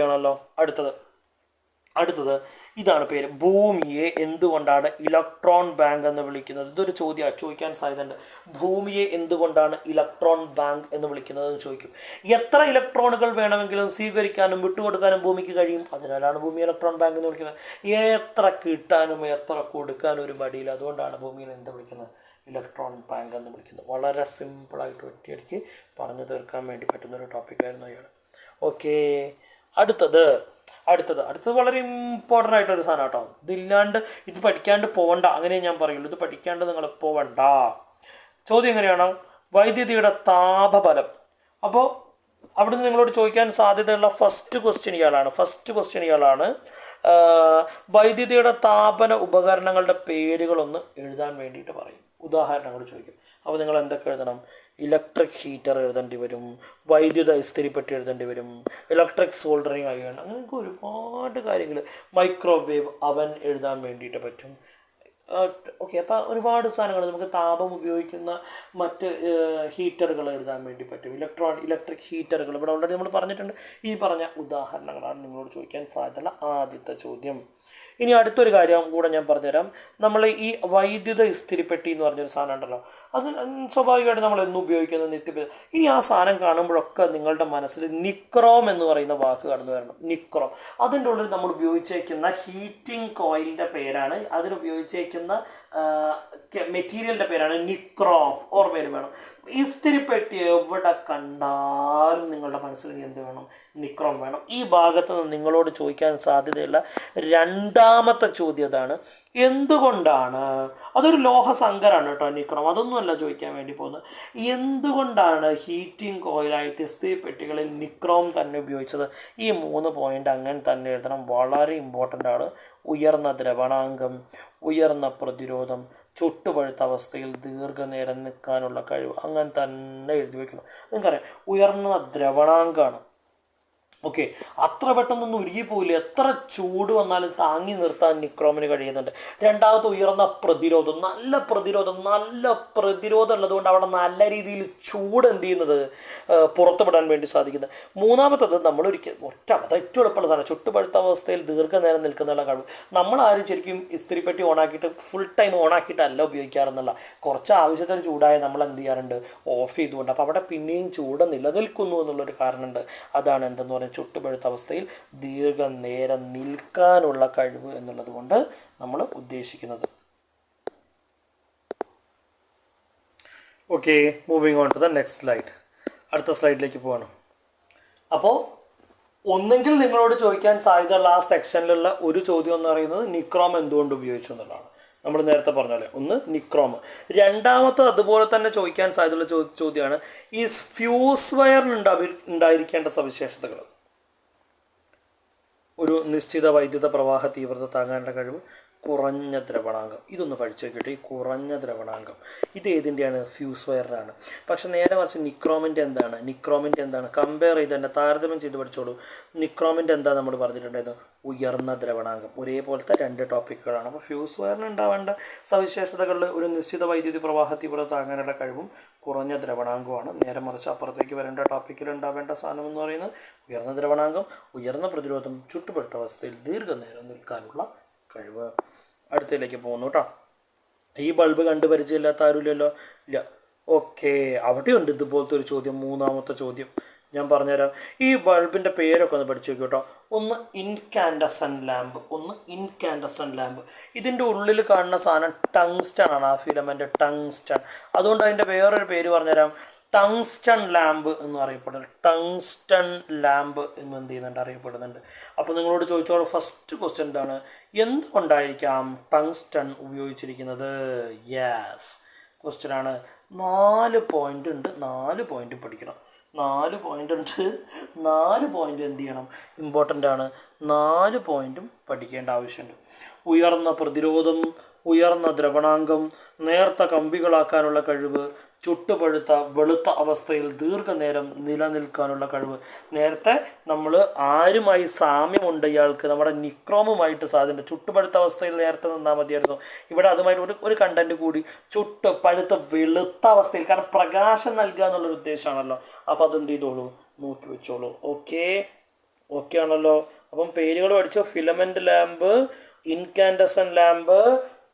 അടുത്തത് ഇതാണ് പേര്. ഭൂമിയെ എന്തുകൊണ്ടാണ് ഇലക്ട്രോൺ ബാങ്ക് എന്ന് വിളിക്കുന്നത്? ഇതൊരു ചോദിക്കാൻ സാധ്യതയുണ്ട്. ഭൂമിയെ എന്തുകൊണ്ടാണ് ഇലക്ട്രോൺ ബാങ്ക് എന്ന് വിളിക്കുന്നത് എന്ന് ചോദിക്കും. എത്ര ഇലക്ട്രോണുകൾ വേണമെങ്കിലും സ്വീകരിക്കാനും വിട്ടുകൊടുക്കാനും ഭൂമിക്ക് കഴിയും, അതിനാലാണ് ഭൂമി ഇലക്ട്രോൺ ബാങ്ക് എന്ന് വിളിക്കുന്നത്. എത്ര കിട്ടാനും എത്ര കൊടുക്കാനും ഒരു മടിയില്ല, അതുകൊണ്ടാണ് ഭൂമിയിൽ എന്ത് വിളിക്കുന്നത്, ഇലക്ട്രോൺ ബാങ്ക് എന്ന് വിളിക്കുന്നത്. വളരെ സിമ്പിളായിട്ട് ഒറ്റയടിക്ക് പറഞ്ഞു തീർക്കാൻ വേണ്ടി പറ്റുന്നൊരു ടോപ്പിക്കായിരുന്നു അയാൾ. ഓക്കെ, അടുത്തത് വളരെ ഇമ്പോർട്ടൻ്റ് ആയിട്ടൊരു സാധനം കേട്ടോ. ഇത് പഠിക്കാണ്ട് പോവണ്ട, അങ്ങനെ ഞാൻ പറയുള്ളൂ. ഇത് പഠിക്കാണ്ട് നിങ്ങൾ പോവണ്ട. ചോദ്യം എങ്ങനെയാണ്? വൈദ്യുതിയുടെ താപബലം. അപ്പോൾ അവിടുന്ന് നിങ്ങളോട് ചോദിക്കാൻ സാധ്യതയുള്ള ഫസ്റ്റ് ക്വസ്റ്റ്യൻ ഇയാളാണ്. വൈദ്യുതിയുടെ താപന ഉപകരണങ്ങളുടെ പേരുകളൊന്ന് എഴുതാൻ വേണ്ടിയിട്ട് പറയും, ഉദാഹരണങ്ങൾ ചോദിക്കും. അപ്പോൾ നിങ്ങൾ എന്തൊക്കെ എഴുതണം? ഇലക്ട്രിക് ഹീറ്റർ എഴുതേണ്ടി വരും, വൈദ്യുത ഇസ്തിരിപ്പെട്ടി എഴുതേണ്ടി വരും, ഇലക്ട്രിക് സോൾഡറിങ് അയൺ, അങ്ങനെയൊക്കെ ഒരുപാട് കാര്യങ്ങൾ. മൈക്രോവേവ് അവൻ എഴുതാൻ വേണ്ടിയിട്ട് പറ്റും. ഓക്കെ. അപ്പോൾ ഒരുപാട് സാധനങ്ങൾ നമുക്ക് താപം ഉപയോഗിക്കുന്ന മറ്റ് ഹീറ്ററുകൾ എഴുതാൻ വേണ്ടി പറ്റും. ഇലക്ട്രിക് ഹീറ്ററുകൾ ഇവിടെ ഓൾറെഡി നമ്മൾ പറഞ്ഞിട്ടുണ്ട്. ഈ പറഞ്ഞ ഉദാഹരണങ്ങളാണ് നിങ്ങളോട് ചോദിക്കാൻ സാധ്യതയുള്ള ആദ്യത്തെ ചോദ്യം. ഇനി അടുത്തൊരു കാര്യം കൂടെ ഞാൻ പറഞ്ഞുതരാം. നമ്മൾ ഈ വൈദ്യുത ഇസ്തിരിപ്പെട്ടി എന്ന് പറഞ്ഞൊരു സാധനം ഉണ്ടല്ലോ, അത് സ്വാഭാവികമായിട്ട് നമ്മൾ എന്നും ഉപയോഗിക്കുന്നത് നിത്യം. ഇനി ആ സാധനം കാണുമ്പോഴൊക്കെ നിങ്ങളുടെ മനസ്സിൽ നിക്രോം എന്ന് പറയുന്ന വാക്ക് കടന്നു വരണം. നിക്രോം, അതിൻ്റെ ഉള്ളിൽ നമ്മൾ ഉപയോഗിച്ചേക്കുന്ന ഹീറ്റിംഗ് കോയിലിൻ്റെ പേരാണ്, അതിനുപയോഗിച്ചേക്കുന്ന മെറ്റീരിയലിൻ്റെ പേരാണ് നിക്രോം. ഓർമ്മയിൽ വേണം. ഇസ്തിരിപ്പെട്ടി എവിടെ കണ്ടാലും നിങ്ങളുടെ മനസ്സിൽ എന്ത് വേണം? നിക്രോം വേണം. ഈ ഭാഗത്ത് നിന്ന് നിങ്ങളോട് ചോദിക്കാൻ സാധ്യതയുള്ള രണ്ടാമത്തെ ചോദ്യം അതാണ്. എന്തുകൊണ്ടാണ്, അതൊരു ലോഹസങ്കരാണ് കേട്ടോ നിക്രോം, അതൊന്നുമല്ല ചോദിക്കാൻ വേണ്ടി പോകുന്നത്. എന്തുകൊണ്ടാണ് ഹീറ്റിംഗ് കോയിലായിട്ട് ഇസ്തിരിപ്പെട്ടികളിൽ നിക്രോം തന്നെ ഉപയോഗിച്ചത്? ഈ 3 പോയിന്റ് അങ്ങനെ തന്നെ എഴുതണം, വളരെ ഇമ്പോർട്ടൻ്റ് ആണ്. ഉയർന്ന ദ്രവണാങ്കം, ഉയർന്ന പ്രതിരോധം, ചുട്ടുപഴുത്ത അവസ്ഥയിൽ ദീർഘനേരം നിൽക്കാനുള്ള കഴിവ്, അങ്ങനെ തന്നെ എഴുതി വയ്ക്കണം. നിങ്ങൾക്കറിയാം ഉയർന്ന ദ്രവണാങ്കമാണ്. ഓക്കെ, അത്ര പെട്ടെന്നൊന്നും ഉരുകിപ്പോയില്ല. എത്ര ചൂട് വന്നാലും താങ്ങി നിർത്താൻ നിക്രോമിന് കഴിയുന്നുണ്ട്. രണ്ടാമത്തെ ഉയർന്ന പ്രതിരോധം, നല്ല പ്രതിരോധം ഉള്ളതുകൊണ്ട് അവിടെ നല്ല രീതിയിൽ ചൂട് എന്ത് ചെയ്യുന്നത് പുറത്തുവിടാൻ വേണ്ടി സാധിക്കുന്നത്. മൂന്നാമത്തത് നമ്മൾ അത് ഏറ്റവും എളുപ്പമുള്ള സാധനം, ചുട്ടുപഴുത്ത അവസ്ഥയിൽ ദീർഘനേരം നിൽക്കുന്നുള്ള കഴിവ്. നമ്മളാരും ശരിക്കും ഇസ്തിരിപ്പെട്ടി ഓണാക്കിയിട്ട് ഫുൾ ടൈം ഓണാക്കിയിട്ടല്ല ഉപയോഗിക്കാറെന്നുള്ള, കുറച്ച് ആവശ്യത്തിന് ചൂടായ നമ്മൾ എന്ത് ചെയ്യാറുണ്ട്? ഓഫ് ചെയ്തുകൊണ്ട്. അപ്പോൾ അവിടെ പിന്നെയും ചൂട് നിലനിൽക്കുന്നു എന്നുള്ളൊരു കാരണമുണ്ട്. അതാണ് എന്തെന്ന് പറയുന്നത്, ചുട്ടുപഴുത്ത അവസ്ഥയിൽ ദീർഘനേരം നിൽക്കാനുള്ള കഴിവ് എന്നുള്ളത് കൊണ്ട് നമ്മൾ ഉദ്ദേശിക്കുന്നത്. Okay, moving on to the next slide. അടുത്ത സ്ലൈഡിലേക്ക് പോവാണ്. അപ്പോൾ ഒന്നെങ്കിൽ നിങ്ങളോട് ചോദിക്കാൻ സാധ്യതയുള്ള ആ സെക്ഷനിലുള്ള ഒരു ചോദ്യം എന്ന് പറയുന്നത് നിക്രോം എന്തുകൊണ്ട് ഉപയോഗിച്ചു എന്നുള്ളതാണ്. നമ്മൾ നേരത്തെ പറഞ്ഞ പോലെ ഒന്ന് നിക്രോം. രണ്ടാമത്തെ അതുപോലെ തന്നെ ചോദിക്കാൻ സാധ്യതയുള്ള ചോദ്യമാണ് ഈ ഫ്യൂസ് വയറിന് ഉണ്ടായിരിക്കേണ്ട സവിശേഷതകൾ. ഒരു നിശ്ചിത വൈദ്യുത പ്രവാഹ തീവ്രത താങ്ങാനുള്ള കഴിവ്, കുറഞ്ഞ ദ്രവണാങ്കം. ഇതൊന്ന് പഠിച്ചു നോക്കിയിട്ട്, ഈ കുറഞ്ഞ ദ്രവണാങ്കം ഇത് ഏതിൻ്റെയാണ്? ഫ്യൂസ് വയറിനാണ്. പക്ഷെ നേരെ മറിച്ച് നിക്രോമിൻ്റെ എന്താണ്? കമ്പയർ ചെയ്ത് തന്നെ താരതമ്യം ചെയ്ത് പഠിച്ചോളൂ. നിക്രോമിൻ്റെ എന്താ നമ്മൾ പറഞ്ഞിട്ടുണ്ടായിരുന്നു? ഉയർന്ന ദ്രവണാങ്കം. ഒരേപോലത്തെ 2 ടോപ്പിക്കുകളാണ്. അപ്പോൾ ഫ്യൂസ് വയറിന് ഉണ്ടാവേണ്ട സവിശേഷതകളിൽ ഒരു നിശ്ചിത വൈദ്യുതി പ്രവാഹ തീവ്രത താങ്ങാനുള്ള കഴിവും കുറഞ്ഞ ദ്രവണാങ്കമാണ്. നേരെ മറിച്ച് അപ്പുറത്തേക്ക് വരേണ്ട ടോപ്പിക്കിൽ ഉണ്ടാവേണ്ട സാധനം എന്ന് പറയുന്നത് ഉയർന്ന ദ്രവണാങ്കം, ഉയർന്ന പ്രതിരോധം, ചുട്ടുപഴുത്ത അവസ്ഥയിൽ ദീർഘനേരം നിൽക്കാനുള്ള കഴിവ്. അടുത്തതിലേക്ക് പോകുന്നു കേട്ടോ. ഈ ബൾബ് കണ്ട് പരിചയമില്ലാത്ത ആരുമില്ലല്ലോ? ഇല്ല. ഓക്കെ, അവിടെയുണ്ട് ഇതുപോലത്തെ ഒരു ചോദ്യം. മൂന്നാമത്തെ ചോദ്യം ഞാൻ പറഞ്ഞുതരാം. ഈ ബൾബിൻ്റെ പേരൊക്കെ ഒന്ന് പഠിച്ചു നോക്കി കേട്ടോ. ഒന്ന് ഇൻകാൻഡസെൻ്റ് ലാമ്പ്. ഇതിൻ്റെ ഉള്ളിൽ കാണുന്ന സാധനം ടങ്സ്റ്റൺ ആണ്. ആ ഫിലമെൻ്റ് ടങ്സ്റ്റൺ. അതുകൊണ്ട് അതിൻ്റെ വേറൊരു പേര് പറഞ്ഞുതരാം, ടങ്സ്റ്റൺ ലാമ്പ് എന്ന് അറിയപ്പെടുന്നത്. ടങ്സ്റ്റൺ ലാമ്പ് എന്ന് എന്ത് ചെയ്യുന്നുണ്ട്? അറിയപ്പെടുന്നുണ്ട്. അപ്പോൾ നിങ്ങളോട് ചോദിച്ചോളൂ, ഫസ്റ്റ് ക്വസ്റ്റ്യൻ എന്താണ്? എന്തുകൊണ്ടായിരിക്കാം ടങ്സ്റ്റൺ ഉപയോഗിച്ചിരിക്കുന്നത്? യെസ്, ക്വസ്റ്റ്യൻ ആണ്. 4 പോയിന്റ് ഉണ്ട്, 4 പോയിന്റ് പഠിക്കണം. 4 പോയിന്റ് ഉണ്ട്, 4 പോയിന്റ് എന്ത് ചെയ്യണം? ഇമ്പോർട്ടൻ്റ് ആണ്. 4 പോയിന്റും പഠിക്കേണ്ട ആവശ്യമുണ്ട്. ഉയർന്ന പ്രതിരോധം, ഉയർന്ന ദ്രവണാങ്കം, നേർത്ത കമ്പികളാക്കാനുള്ള കഴിവ്, ചുട്ടുപഴുത്ത വെളുത്ത അവസ്ഥയിൽ ദീർഘനേരം നിലനിൽക്കാനുള്ള കഴിവ്. നേരത്തെ നമ്മൾ ആരുമായി സാമ്യമുണ്ട് ഇയാൾക്ക്? നമ്മുടെ നിക്രോമുമായിട്ട് സാധ്യത. ചുട്ടുപഴുത്ത അവസ്ഥയിൽ നേരത്തെ നിന്നാൽ മതിയായിരുന്നു. ഇവിടെ അതുമായിട്ട് ഒരു കണ്ടന്റ് കൂടി, ചുട്ടുപഴുത്ത വെളുത്ത അവസ്ഥയിൽ, കാരണം പ്രകാശം നൽകുക എന്നുള്ളൊരു ഉദ്ദേശമാണല്ലോ. അപ്പോൾ അതെന്ത് ചെയ്തോളൂ? നോക്കി വെച്ചോളൂ. ഓക്കെ ആണല്ലോ. അപ്പം പേരുകൾ പഠിച്ചോ. Filament lamp, incandescent lamp,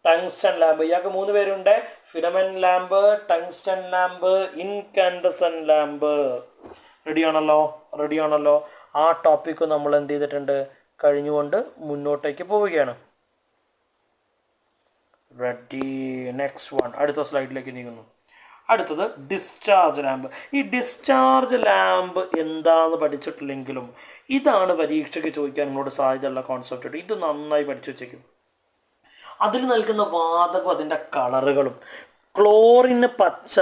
tungsten lamp. ഇയാൾക്ക് 3 പേരുണ്ട്: filament lamp, tungsten lamp, incandescent lamp. റെഡിയാണല്ലോ. ആ ടോപ്പിക്ക് നമ്മൾ എന്ത് ചെയ്തിട്ടുണ്ട്? കഴിഞ്ഞുകൊണ്ട് മുന്നോട്ടേക്ക് പോവുകയാണ്. Ready, next one. അടുത്ത സ്ലൈഡിലേക്ക് നീങ്ങുന്നു. അടുത്തത് ഡിസ്ചാർജ് ലാമ്പ്. ഈ ഡിസ്ചാർജ് ലാമ്പ് എന്താന്ന് പഠിച്ചിട്ടില്ലെങ്കിലും ഇതാണ് പരീക്ഷയ്ക്ക് ചോദിക്കാൻ നിങ്ങളോട് സാധ്യതയുള്ള കോൺസെപ്റ്റ്. ഇത് നന്നായി പഠിച്ചു വെച്ചേക്കും. അതിൽ നൽകുന്ന വാതകം, അതിൻ്റെ കളറുകളും. ക്ലോറിന് പച്ച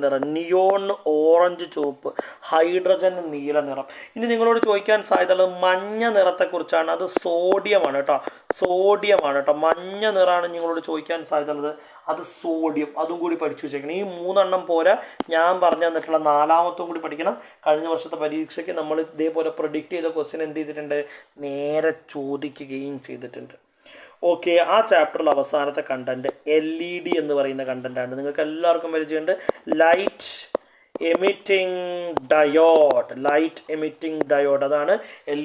നിറം, നിയോണിന് ഓറഞ്ച് ചുവപ്പ്, ഹൈഡ്രജന് നീല നിറം. ഇനി നിങ്ങളോട് ചോദിക്കാൻ സാധ്യതയുള്ളത് മഞ്ഞ നിറത്തെക്കുറിച്ചാണ്. അത് സോഡിയമാണ് കേട്ടോ. മഞ്ഞ നിറമാണ് നിങ്ങളോട് ചോദിക്കാൻ സാധ്യതയുള്ളത്. അത് സോഡിയം. അതും കൂടി പഠിച്ചു വെച്ചേക്കണം. ഈ 3 എണ്ണം പോരാ, ഞാൻ പറഞ്ഞു തന്നിട്ടുള്ള 4ാമത്തും കൂടി പഠിക്കണം. കഴിഞ്ഞ വർഷത്തെ പരീക്ഷയ്ക്ക് നമ്മൾ ഇതേപോലെ പ്രഡിക്റ്റ് ചെയ്ത ക്വസ്റ്റ്യൻ എന്ത് ചെയ്തിട്ടുണ്ട്? നേരെ ചോദിക്കുകയും ചെയ്തിട്ടുണ്ട്. ഓക്കെ, ആ ചാപ്റ്ററിൽ അവസാനത്തെ കണ്ടന്റ് LED എന്ന് പറയുന്ന കണ്ടന്റാണ്. നിങ്ങൾക്ക് എല്ലാവർക്കും പരിചയമുണ്ട്. ലൈറ്റ് എമിറ്റിംഗ് ഡയോഡ് അതാണ് എൽ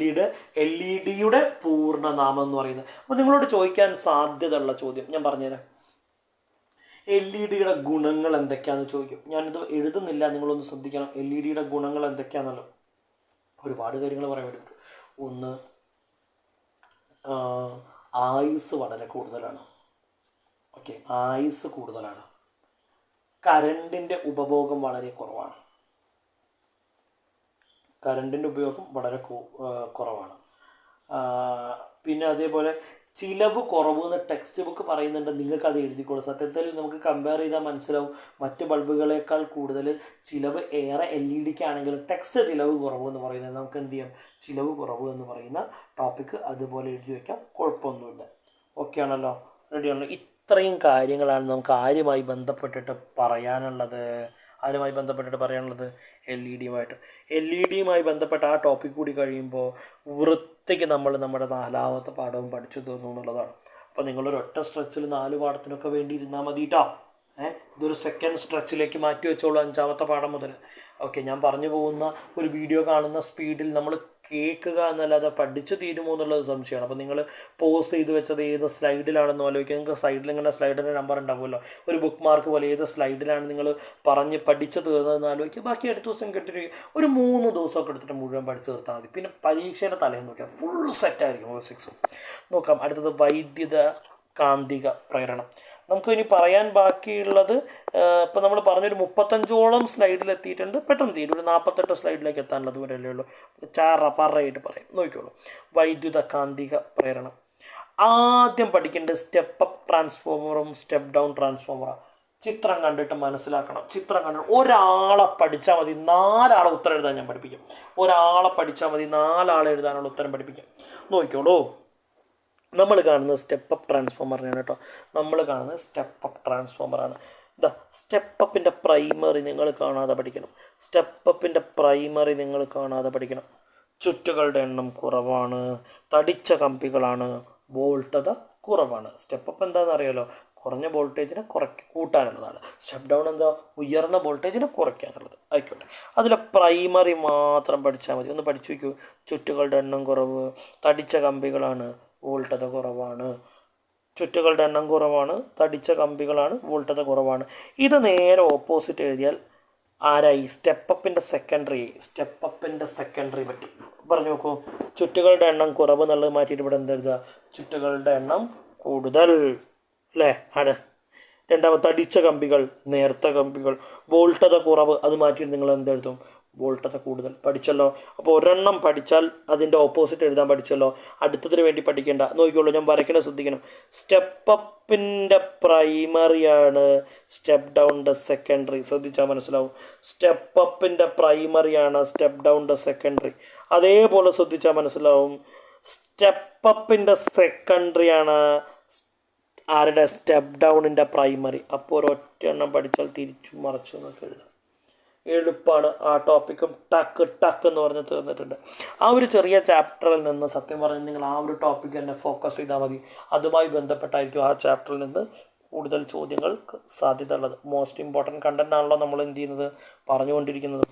ഇ ഡിയുടെ പൂർണ്ണനാമം എന്ന് പറയുന്നത്. അപ്പോൾ നിങ്ങളോട് ചോദിക്കാൻ സാധ്യതയുള്ള ചോദ്യം ഞാൻ പറഞ്ഞുതരാം. LED-യുടെ ഗുണങ്ങൾ എന്തൊക്കെയാണെന്ന് ചോദിക്കും. ഞാനിത് എഴുതുന്നില്ല, നിങ്ങളൊന്ന് ശ്രദ്ധിക്കണം. LED-യുടെ ഗുണങ്ങൾ എന്തൊക്കെയാണെന്നല്ലോ ഒരുപാട് കാര്യങ്ങൾ പറയാൻ വേണ്ടിയിട്ട്. ഒന്ന്, ആയുസ് വളരെ കൂടുതലാണ്. ഓക്കെ, ആയുസ് കൂടുതലാണ്. കറണ്ടിൻ്റെ ഉപഭോഗം വളരെ കുറവാണ്. പിന്നെ അതേപോലെ ചിലവ് കുറവ് എന്ന് ടെക്സ്റ്റ് ബുക്ക് പറയുന്നുണ്ട്. നിങ്ങൾക്ക് അത് എഴുതിക്കോളൂ. സത്യത്തിൽ നമുക്ക് കമ്പയർ ചെയ്താൽ മനസ്സിലാവും, മറ്റ് ബൾബുകളേക്കാൾ കൂടുതൽ ചിലവ് ഏറെ LED-ക്ക് ആണെങ്കിലും ടെക്സ്റ്റ് ചിലവ് കുറവ് എന്ന് പറയുന്നത് നമുക്ക് എന്ത് ചെയ്യാം, ചിലവ് കുറവ് എന്ന് പറയുന്ന ടോപ്പിക്ക് അതുപോലെ എഴുതി വയ്ക്കാം, കുഴപ്പമൊന്നുമില്ല. ഓക്കെ ആണല്ലോ, റെഡിയാണല്ലോ. ഇത്രയും കാര്യങ്ങളാണ് നമുക്ക് ആരുമായി ബന്ധപ്പെട്ടിട്ട് പറയാനുള്ളത്. LED-യുമായി ബന്ധപ്പെട്ട ആ ടോപ്പിക് കൂടി കഴിയുമ്പോൾ വൃത്തിക്ക് നമ്മൾ നമ്മുടെ 4ാമത്തെ പാഠവും പഠിച്ചു തീർന്നു എന്നുള്ളതാണ്. അപ്പോൾ നിങ്ങളൊരു ഒറ്റ സ്ട്രെച്ചിൽ 4 പാഠത്തിനൊക്കെ വേണ്ടി ഇരുന്നാൽ മതി കേട്ടോ. ഇതൊരു സെക്കൻഡ് സ്ട്രെച്ചിലേക്ക് മാറ്റി വെച്ചോളൂ 5ാമത്തെ പാഠം മുതൽ. ഓക്കെ, ഞാൻ പറഞ്ഞു പോകുന്ന ഒരു വീഡിയോ കാണുന്ന സ്പീഡിൽ നമ്മൾ കേൾക്കുക എന്നല്ലാതെ പഠിച്ചു തീരുമോ എന്നുള്ളത് സംശയമാണ്. അപ്പോൾ നിങ്ങൾ പോസ് ചെയ്ത് വെച്ചത് ഏത് സ്ലൈഡിലാണെന്ന് ആലോചിക്കുക. നിങ്ങൾക്ക് സൈഡിൽ ഇങ്ങനെ സ്ലൈഡിൻ്റെ നമ്പർ ഉണ്ടാവുമല്ലോ, ഒരു ബുക്ക് മാർക്ക് പോലെ ഏത് സ്ലൈഡിലാണ് നിങ്ങൾ പറഞ്ഞ് പഠിച്ചു തീർന്നതെന്ന് ആലോചിക്കുക. ബാക്കി അടുത്ത ദിവസം കേട്ടിട്ട് ഒരു 3 ദിവസമൊക്കെ എടുത്തിട്ട് മുഴുവൻ പഠിച്ചു തീർത്താൽ മതി. പിന്നെ പരീക്ഷയുടെ തലേന്ന് നോക്കിയാൽ ഫുൾ സെറ്റായിരിക്കും 6. നോക്കാം. അടുത്തത് വൈദ്യുത കാന്തിക പ്രേരണം. നമുക്ക് ഇനി പറയാൻ ബാക്കിയുള്ളത് ഇപ്പം നമ്മൾ പറഞ്ഞൊരു 35ഓളം സ്ലൈഡിൽ എത്തിയിട്ടുണ്ട്. പെട്ടെന്ന് തീരും, ഒരു 48 സ്ലൈഡിലേക്ക് എത്താനുള്ളത് വരെയല്ലേ ഉള്ളൂ. പറയിട്ട് പറയാം, നോക്കിക്കോളൂ. വൈദ്യുത കാന്തിക പ്രേരണം ആദ്യം പഠിക്കേണ്ടത് സ്റ്റെപ്പ് അപ്പ് ട്രാൻസ്ഫോമറും സ്റ്റെപ്പ് ഡൗൺ ട്രാൻസ്ഫോമറും. ചിത്രം കണ്ടിട്ട് മനസ്സിലാക്കണം. ഒരാളെ പഠിച്ചാൽ മതി, 4 ആളെ ഉത്തരം എഴുതാൻ ഞാൻ പഠിപ്പിക്കും. 4 ആളെ എഴുതാനുള്ള ഉത്തരം പഠിപ്പിക്കാം. നോക്കിക്കോളൂ. നമ്മൾ കാണുന്നത് സ്റ്റെപ്പ് അപ്പ് ട്രാൻസ്ഫോമറിനാണ് കേട്ടോ. ഇതാ സ്റ്റെപ്പ് അപ്പിൻ്റെ പ്രൈമറി നിങ്ങൾ കാണാതെ പഠിക്കണം. ചുറ്റുകളുടെ എണ്ണം കുറവാണ്, തടിച്ച കമ്പികളാണ്, വോൾട്ടത കുറവാണ്. സ്റ്റെപ്പ് അപ്പ് എന്താണെന്ന് അറിയാലോ, കുറഞ്ഞ വോൾട്ടേജിനെ കൂട്ടാനുള്ളതാണ്. സ്റ്റെപ്പ് ഡൗൺ എന്താ, ഉയർന്ന വോൾട്ടേജിനെ കുറയ്ക്കാനുള്ളത്. ആയിക്കോട്ടെ, അതിലെ പ്രൈമറി മാത്രം പഠിച്ചാൽ മതി. ഒന്ന് പഠിച്ചു വയ്ക്കൂ. ചുറ്റുകളുടെ എണ്ണം കുറവ്, തടിച്ച കമ്പികളാണ്, വോൾട്ടത കുറവാണ്. ചുറ്റുകളുടെ എണ്ണം കുറവാണ്, തടിച്ച കമ്പികളാണ്, വോൾട്ടത കുറവാണ്. ഇത് നേരെ ഓപ്പോസിറ്റ് എഴുതിയാൽ ആരായി? സ്റ്റെപ്പ് അപ്പിൻ്റെ സെക്കൻഡറി പറ്റി പറഞ്ഞു നോക്കൂ. ചുറ്റുകളുടെ എണ്ണം കുറവ് എന്നുള്ളത് മാറ്റിയിട്ട് ഇവിടെ എന്തെഴുതുക, ചുറ്റുകളുടെ എണ്ണം കൂടുതൽ അല്ലേ ആണ്. രണ്ടാമത് തടിച്ച കമ്പികൾ, നേർത്ത കമ്പികൾ. വോൾട്ടത കുറവ്, അത് മാറ്റിയിട്ട് നിങ്ങൾ എന്തെഴുതും, വോൾട്ടത കൂടുതൽ. പഠിച്ചല്ലോ. അപ്പോൾ ഒരെണ്ണം പഠിച്ചാൽ അതിൻ്റെ ഓപ്പോസിറ്റ് എഴുതാൻ പഠിച്ചല്ലോ. അടുത്തതിന് വേണ്ടി പഠിക്കേണ്ട. നോക്കിക്കോളൂ, ഞാൻ വരയ്ക്കണ ശ്രദ്ധിക്കണം. സ്റ്റെപ്പ് അപ്പിൻ്റെ പ്രൈമറിയാണ്, സ്റ്റെപ്പ് ഡൗണിൻ്റെ സെക്കൻഡറി. ശ്രദ്ധിച്ചാൽ മനസ്സിലാവും. സ്റ്റെപ്പ് അപ്പിൻ്റെ പ്രൈമറിയാണ്, സ്റ്റെപ്പ് ഡൗണിൻ്റെ സെക്കൻഡറി. അതേപോലെ ശ്രദ്ധിച്ചാൽ മനസ്സിലാവും. സ്റ്റെപ്പ് അപ്പിൻ്റെ സെക്കൻഡറിയാണ് ആരുടെ, സ്റ്റെപ്പ് ഡൗണിൻ്റെ പ്രൈമറി. അപ്പോൾ ഒരൊറ്റ എണ്ണം പഠിച്ചാൽ തിരിച്ചു മറിച്ചു എന്നൊക്കെ എഴുതാം. എളുപ്പമാണ്. ആ ടോപ്പിക്കും ടക്ക് എന്ന് പറഞ്ഞ് തീർന്നിട്ടുണ്ട്. ആ ഒരു ചെറിയ ചാപ്റ്ററിൽ നിന്ന് സത്യം പറഞ്ഞ് നിങ്ങൾ ആ ഒരു ടോപ്പിക്ക് തന്നെ ഫോക്കസ് ചെയ്താൽ മതി. അതുമായി ബന്ധപ്പെട്ടായിരിക്കും ആ ചാപ്റ്ററിൽ നിന്ന് കൂടുതൽ ചോദ്യങ്ങൾക്ക് സാധ്യത ഉള്ളത്. മോസ്റ്റ് ഇമ്പോർട്ടൻറ്റ് കണ്ടന്റ് ആണല്ലോ നമ്മൾ എന്ത് ചെയ്യുന്നത്, പറഞ്ഞുകൊണ്ടിരിക്കുന്നത്.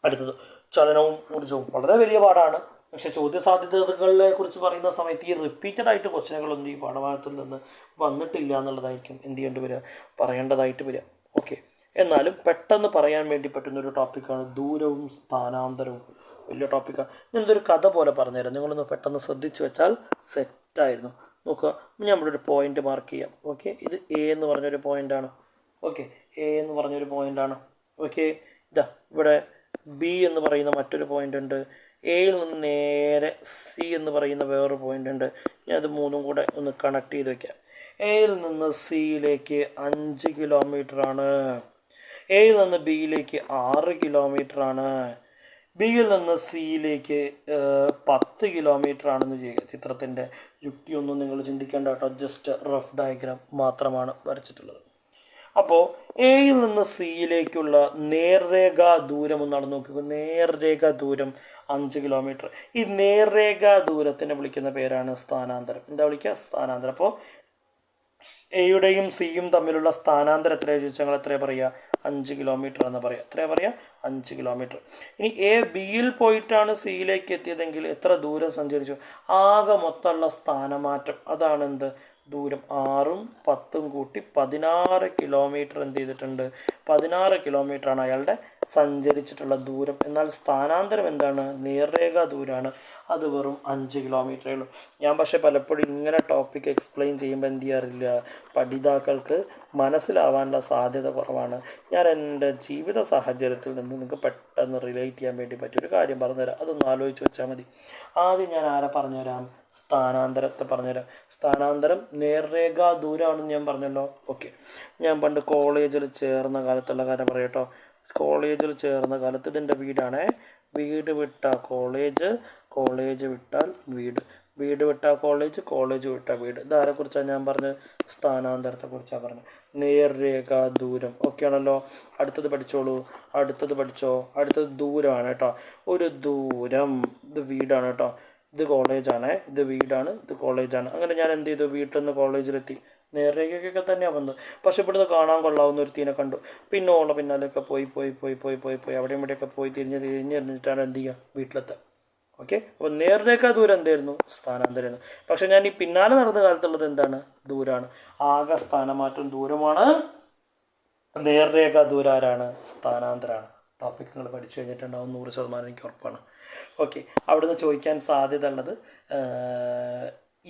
അടുത്തത് ചലനവും ഊർജ്ജവും. വളരെ വലിയ പാടാണ്, പക്ഷേ ചോദ്യ സാധ്യതകളെ കുറിച്ച് പറയുന്ന സമയത്ത് ഈ റിപ്പീറ്റഡ് ആയിട്ട് ക്വസ്റ്റ്യനുകളൊന്നും ഈ പാഠഭാഗത്തിൽ നിന്ന് വന്നിട്ടില്ല എന്നുള്ളതായിരിക്കും എന്ത് ചെയ്യേണ്ടി വരിക, പറയേണ്ടതായിട്ട് വരിക. ഓക്കെ, എന്നാലും പെട്ടെന്ന് പറയാൻ വേണ്ടി പറ്റുന്നൊരു ടോപ്പിക്കാണ് ദൂരവും സ്ഥാനാന്തരവും. വലിയ ടോപ്പിക്കാണ്. ഞാനിതൊരു കഥ പോലെ പറഞ്ഞുതരാം, നിങ്ങളൊന്ന് പെട്ടെന്ന് ശ്രദ്ധിച്ചു വെച്ചാൽ സെറ്റായിരുന്നു. നോക്കുക, നമ്മളിവിടെ ഒരു പോയിന്റ് മാർക്ക് ചെയ്യാം. ഓക്കെ, ഇത് എ എന്ന് പറഞ്ഞൊരു പോയിൻ്റാണ്. ഓക്കെ, ഇതാ ഇവിടെ ബി എന്ന് പറയുന്ന മറ്റൊരു പോയിൻ്റ് ഉണ്ട്. എയിൽ നിന്ന് നേരെ സി എന്ന് പറയുന്ന വേറൊരു പോയിൻ്റ് ഉണ്ട്. ഞാൻ അത് 3ഉം കൂടെ ഒന്ന് കണക്ട് ചെയ്ത് വയ്ക്കാം. എയിൽ നിന്ന് സിയിലേക്ക് 5 കിലോമീറ്ററാണ്. എയിൽ നിന്ന് ബിയിലേക്ക് 6 കിലോമീറ്ററാണ്. ബിയിൽ നിന്ന് സിയിലേക്ക് 10 കിലോമീറ്റർ ആണെന്ന് ചെയ്യുക. ചിത്രത്തിൻ്റെ യുക്തിയൊന്നും നിങ്ങൾ ചിന്തിക്കേണ്ട കേട്ടോ, ജസ്റ്റ് റഫ് ഡയഗ്രാം മാത്രമാണ് വരച്ചിട്ടുള്ളത്. അപ്പോൾ എയിൽ നിന്ന് സിയിലേക്കുള്ള നേർരേഖാ ദൂരം ഒന്ന് നടന്നു നോക്കുക. നേർരേഖാ ദൂരം 5 കിലോമീറ്റർ. ഈ നേർരേഖാ ദൂരത്തിനെ വിളിക്കുന്ന പേരാണ് സ്ഥാനാന്തരം. എന്താ വിളിക്കുക? സ്ഥാനാന്തരം. അപ്പോൾ എയുടെയും സിയും തമ്മിലുള്ള സ്ഥാനാന്തരം എത്രയാണ് ചോദിച്ചാൽ ഞങ്ങൾ എത്രയാണ് പറയുക? 5 കിലോമീറ്റർ എന്ന് പറയാം. എത്രയാണ് പറയുക? 5 കിലോമീറ്റർ. ഇനി എ ബിയിൽ പോയിട്ടാണ് സിയിലേക്ക് എത്തിയതെങ്കിൽ എത്ര ദൂരം സഞ്ചരിച്ചു? ആകെ മൊത്തമുള്ള സ്ഥാനമാറ്റം അതാണ് എന്ത്? ദൂരം. 6ഉം 10ഉം കൂട്ടി 16 കിലോമീറ്റർ എന്ത് ചെയ്തിട്ടുണ്ട്? 16 കിലോമീറ്ററാണ് അയാളുടെ സഞ്ചരിച്ചിട്ടുള്ള ദൂരം. എന്നാൽ സ്ഥാനാന്തരം എന്താണ്? നേർരേഖാ ദൂരമാണ്. അത് വെറും 5 കിലോമീറ്ററേ ഉള്ളൂ. ഞാൻ പക്ഷേ പലപ്പോഴും ഇങ്ങനെ ടോപ്പിക് എക്സ്പ്ലെയിൻ ചെയ്യുമ്പോൾ എന്ത് ചെയ്യാറില്ല, പഠിതാക്കൾക്ക് മനസ്സിലാവാനുള്ള സാധ്യത കുറവാണ്. ഞാൻ എൻ്റെ ജീവിത സാഹചര്യത്തിൽ നിന്ന് നിങ്ങൾക്ക് പെട്ടെന്ന് റിലേറ്റ് ചെയ്യാൻ വേണ്ടി പറ്റിയൊരു കാര്യം പറഞ്ഞുതരാം. അതൊന്ന് ആലോചിച്ച് വെച്ചാൽ മതി. ആദ്യം ഞാൻ ആരെ പറഞ്ഞുതരാം? സ്ഥാനാന്തരത്തെ പറഞ്ഞുതരാം. സ്ഥാനാന്തരം നേർരേഖാ ദൂരമാണെന്ന് ഞാൻ പറഞ്ഞല്ലോ. ഓക്കെ, ഞാൻ പണ്ട് കോളേജിൽ ചേർന്ന കാലത്തുള്ള കാര്യം പറയട്ടോ. കോളേജിൽ ചേർന്ന കാലത്ത് ഇതെൻ്റെ വീടാണേ. വീട് വിട്ടാൽ കോളേജ്, കോളേജ് വിട്ടാൽ വീട്, വീട് വിട്ടാൽ കോളേജ്, കോളേജ് വിട്ടാൽ വീട്. ഇതാരെക്കുറിച്ചാണ് ഞാൻ പറഞ്ഞത്? സ്ഥാനാന്തരത്തെക്കുറിച്ചാണ് പറഞ്ഞത്. നേർരേഖാ ദൂരം. ഓക്കെ ആണല്ലോ. അടുത്തത് പഠിച്ചോളൂ. അടുത്തത് പഠിച്ചോ. അടുത്തത് ദൂരമാണ് കേട്ടോ. ഒരു ദൂരം. ഇത് വീടാണ് കേട്ടോ. ഇത് കോളേജാണ്, ഇത് വീടാണ്, ഇത് കോളേജാണ്. അങ്ങനെ ഞാൻ എന്ത് ചെയ്തു? വീട്ടിൽ നിന്ന് കോളേജിലെത്തി. നേർരേഖയ്ക്കൊക്കെ തന്നെയാണ് വന്നത്. പക്ഷെ ഇവിടുന്ന് കാണാൻ കൊള്ളാവുന്ന ഒരുത്തീനെ കണ്ടു. പിന്നെ ഓളെ പിന്നാലെയൊക്കെ പോയി പോയി പോയി പോയി പോയി പോയി അവിടെയും ഇവിടെയൊക്കെ പോയി തിരിഞ്ഞിട്ടാണ് എന്ത് ചെയ്യുക? വീട്ടിലെത്തുക. ഓക്കെ, അപ്പോൾ നേർരേഖാ ദൂരം എന്തായിരുന്നു? സ്ഥാനാന്തരമായിരുന്നു. പക്ഷെ ഞാൻ ഈ പിന്നാലെ നടന്ന കാലത്തുള്ളത് എന്താണ്? ദൂരമാണ്. ആകെ സ്ഥാനമാറ്റം ദൂരമാണ്. നേർരേഖാ ദൂരം ആരാണ്? സ്ഥാനാന്തരമാണ്. ടോപ്പിക് നിങ്ങൾ പഠിച്ചു കഴിഞ്ഞിട്ടുണ്ടാവും 100% എനിക്ക് ഉറപ്പാണ്. ഓക്കെ, അവിടുന്ന് ചോദിക്കാൻ സാധ്യത ഉള്ളത്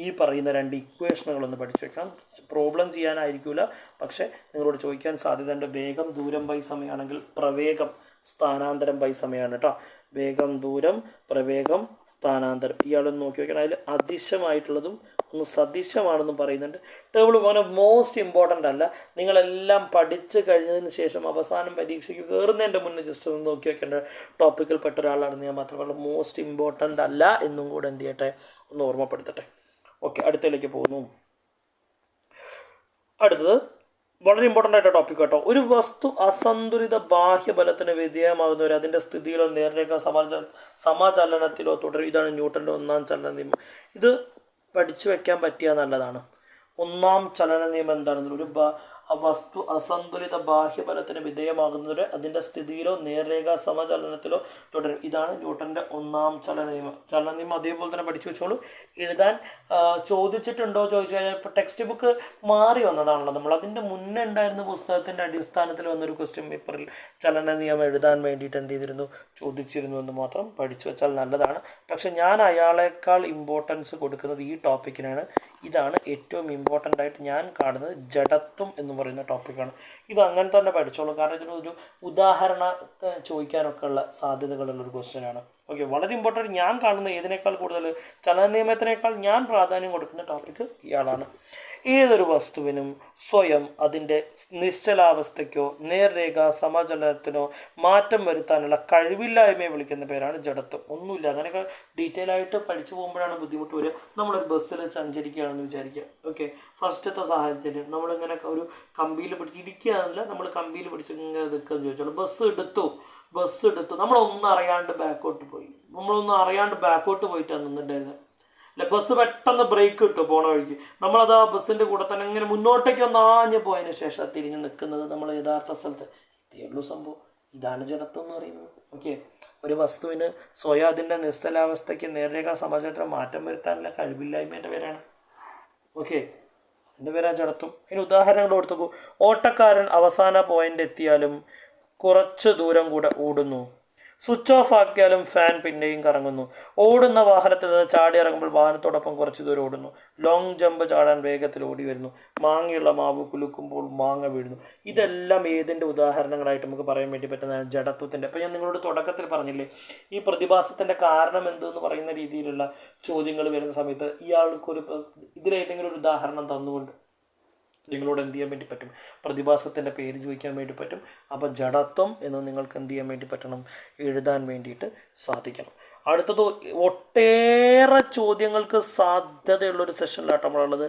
ഈ പറയുന്ന 2 ഇക്വേഷനുകളൊന്ന് പഠിച്ചു വെക്കണം. പ്രോബ്ലം ചെയ്യാനായിരിക്കില്ല, പക്ഷേ നിങ്ങളോട് ചോദിക്കാൻ സാധ്യതയുണ്ട്. വേഗം ദൂരം ബൈ സമയമാണെങ്കിൽ പ്രവേഗം സ്ഥാനാന്തരം ബൈ സമയമാണ് കേട്ടോ. വേഗം ദൂരം, പ്രവേഗം, സ്ഥാനാന്തരം. ഇയാളൊന്ന് നോക്കി വെക്കണം. അതിൽ അദിശമായിട്ടുള്ളതും ഒന്ന് സദിശമാണെന്നും പറയുന്നുണ്ട്. ടേബിൾ മോനെ മോസ്റ്റ് ഇമ്പോർട്ടൻ്റ് അല്ല. നിങ്ങളെല്ലാം പഠിച്ച് കഴിഞ്ഞതിന് ശേഷം അവസാനം പരീക്ഷയ്ക്ക് കയറുന്നതിൻ്റെ മുന്നേ ജസ്റ്റ് ഒന്ന് നോക്കി വെക്കേണ്ട ടോപ്പിക്കിൽ പെട്ട ഒരാളാണെന്ന് ഞാൻ മാത്രമല്ല മോസ്റ്റ് ഇമ്പോർട്ടൻ്റ് അല്ല എന്നും കൂടെ എന്ത് ചെയ്യട്ടെ, ഒന്ന് ഓർമ്മപ്പെടുത്തട്ടെ. ഓക്കെ, അടുത്തതിലേക്ക് പോകുന്നു. അടുത്തത് വളരെ ഇമ്പോർട്ടൻ്റ് ആയിട്ട് ടോപ്പിക് കേട്ടോ. ഒരു വസ്തു അസന്തുലിത ബാഹ്യബലത്തിന് വിധേയമാകുന്നവർ അതിൻ്റെ സ്ഥിതിയിലോ നേർരേഖ സമചലനത്തിലോ തുടരും. ഇതാണ് ന്യൂട്ടൻ്റെ 1ാം ചലന നിയമം. ഇത് പഠിച്ചു വെക്കാൻ പറ്റിയാൽ നല്ലതാണ്. 1ാം ചലന നിയമം എന്താണെന്ന്, ഒരു വസ്തു അസന്തുലിത ബാഹ്യബലത്തിന് വിധേയമാകുന്നവർ അതിൻ്റെ സ്ഥിതിയിലോ നേർരേഖ സമചലനത്തിലോ തുടരും. ഇതാണ് ന്യൂട്ടൻ്റെ 1ാം ചലന നിയമം. ചലന നിയമം അതേപോലെ തന്നെ പഠിച്ചു വെച്ചോളൂ. എഴുതാൻ ചോദിച്ചിട്ടുണ്ടോ ചോദിച്ചു കഴിഞ്ഞാൽ ഇപ്പോൾ ടെക്സ്റ്റ് ബുക്ക് മാറി വന്നതാണല്ലോ. നമ്മൾ അതിൻ്റെ മുന്നേ ഉണ്ടായിരുന്ന പുസ്തകത്തിൻ്റെ അടിസ്ഥാനത്തിൽ വന്നൊരു ക്വസ്റ്റ്യൻ പേപ്പറിൽ ചലന നിയമം എഴുതാൻ വേണ്ടിയിട്ട് എന്ത് ചെയ്തിരുന്നു, ചോദിച്ചിരുന്നു എന്ന് മാത്രം പഠിച്ചു വെച്ചാൽ നല്ലതാണ്. പക്ഷെ ഞാൻ അയാളെക്കാൾ ഇമ്പോർട്ടൻസ് കൊടുക്കുന്നത് ഈ ടോപ്പിക്കിനാണ്. ഇതാണ് ഏറ്റവും ഇമ്പോർട്ടൻ്റ് ആയിട്ട് ഞാൻ കാണുന്നത്. ജഡത്വം എന്ന് പറയുന്ന ടോപ്പിക്കാണ്. ഇത് അങ്ങനെ തന്നെ പഠിച്ചോളൂ. കാരണം ഇതിനൊരു ഉദാഹരണം ചോദിക്കാനൊക്കെ ഉള്ള സാധ്യതകളുള്ളൊരു ക്വസ്റ്റ്യനാണ്. ഓക്കെ, വളരെ ഇമ്പോർട്ടൻ്റ്. ഞാൻ കാണുന്ന ഏതിനേക്കാൾ കൂടുതൽ ചലന നിയമത്തിനേക്കാൾ ഞാൻ പ്രാധാന്യം കൊടുക്കുന്ന ടോപ്പിക്ക് ഇയാളാണ്. ഏതൊരു വസ്തുവിനും സ്വയം അതിൻ്റെ നിശ്ചലാവസ്ഥയ്ക്കോ നേർരേഖ സമചലനത്തിനോ മാറ്റം വരുത്താനുള്ള കഴിവില്ലായ്മയെ വിളിക്കുന്ന പേരാണ് ജഡത്വം. ഒന്നുമില്ല, അങ്ങനെയൊക്കെ ഡീറ്റെയിൽ ആയിട്ട് പഠിച്ചു പോകുമ്പോഴാണ് ബുദ്ധിമുട്ട് വരിക. നമ്മളൊരു ബസ്സിൽ സഞ്ചരിക്കുകയാണെന്ന് വിചാരിക്കുക. ഓക്കെ, ഫസ്റ്റത്തെ സാഹചര്യം നമ്മളിങ്ങനെ ഒരു കമ്പിയിൽ പിടിച്ചിരിക്കുകയാണല്ല, നമ്മൾ കമ്പിയിൽ പിടിച്ച് ഇങ്ങനെ നിൽക്കുകയെന്ന് ചോദിച്ചോളൂ. ബസ് എടുത്തു നമ്മളൊന്നും അറിയാണ്ട് ബാക്കോട്ട് പോയിട്ടാണ് നിന്നിട്ടുണ്ടായിരുന്നത്. അല്ലെ, ബസ് പെട്ടെന്ന് ബ്രേക്ക് ഇട്ടു പോണ വഴിക്ക്. നമ്മളത് ആ ബസ്സിൻ്റെ കൂടെ തന്നെ ഇങ്ങനെ മുന്നോട്ടേക്ക് ഒന്നാഞ്ഞ് പോയതിന് ശേഷം തിരിഞ്ഞ് നിൽക്കുന്നത് നമ്മൾ യഥാർത്ഥ സ്ഥലത്ത്. ഇതേയുള്ളൂ സംഭവം. ഇതാണ് ജഡത്വം എന്ന് പറയുന്നത്. ഓക്കെ, ഒരു വസ്തുവിന് സ്വയം അതിൻ്റെ നിശ്ചലാവസ്ഥയ്ക്ക് നേർരേഖ സമചലനം മാറ്റം വരുത്താനുള്ള കഴിവില്ലായ്മേൻ്റെ പേരാണ്. ഓക്കെ, അതിൻ്റെ പേരാണ് ജഡത്വം. അതിന് ഉദാഹരണങ്ങൾ കൊടുത്തു. ഓട്ടക്കാരൻ അവസാന പോയിന്റ് എത്തിയാലും കുറച്ച് ദൂരം കൂടെ ഓടുന്നു. സ്വിച്ച് ഓഫ് ആക്കിയാലും ഫാൻ പിന്നെയും കറങ്ങുന്നു. ഓടുന്ന വാഹനത്തിൽ നിന്ന് ചാടി ഇറങ്ങുമ്പോൾ വാഹനത്തോടൊപ്പം കുറച്ച് ദൂരം ഓടുന്നു. ലോങ് ജമ്പ് ചാടാൻ വേഗത്തിൽ ഓടി വരുന്നു. മാങ്ങയുള്ള മാവ് കുലുക്കുമ്പോൾ മാങ്ങ വീഴുന്നു. ഇതെല്ലാം ഏതിൻ്റെ ഉദാഹരണങ്ങളായിട്ട് നമുക്ക് പറയാൻ വേണ്ടി പറ്റുന്നതാണ് ജഡത്വത്തിൻ്റെ. അപ്പോൾ ഞാൻ നിങ്ങളോട് തുടക്കത്തിൽ പറഞ്ഞില്ലേ, ഈ പ്രതിഭാസത്തിൻ്റെ കാരണം എന്തെന്ന് പറയുന്ന രീതിയിലുള്ള ചോദ്യങ്ങൾ വരുന്ന സമയത്ത് ഇയാൾക്കൊരു ഇതിലേതെങ്കിലും ഒരു ഉദാഹരണം തന്നുകൊണ്ട് നിങ്ങളോട് എന്ത് ചെയ്യാൻ വേണ്ടി പറ്റും, പ്രതിഭാസത്തിൻ്റെ പേര് ചോദിക്കാൻ വേണ്ടി പറ്റും. അപ്പോൾ ജഡത്വം എന്ന് നിങ്ങൾക്ക് എന്ത് ചെയ്യാൻ വേണ്ടി പറ്റണം, എഴുതാൻ വേണ്ടിയിട്ട് സാധിക്കണം. അടുത്തത് ഒട്ടേറെ ചോദ്യങ്ങൾക്ക് സാധ്യതയുള്ളൊരു സെഷനിലാട്ടോ നമ്മളുള്ളത്.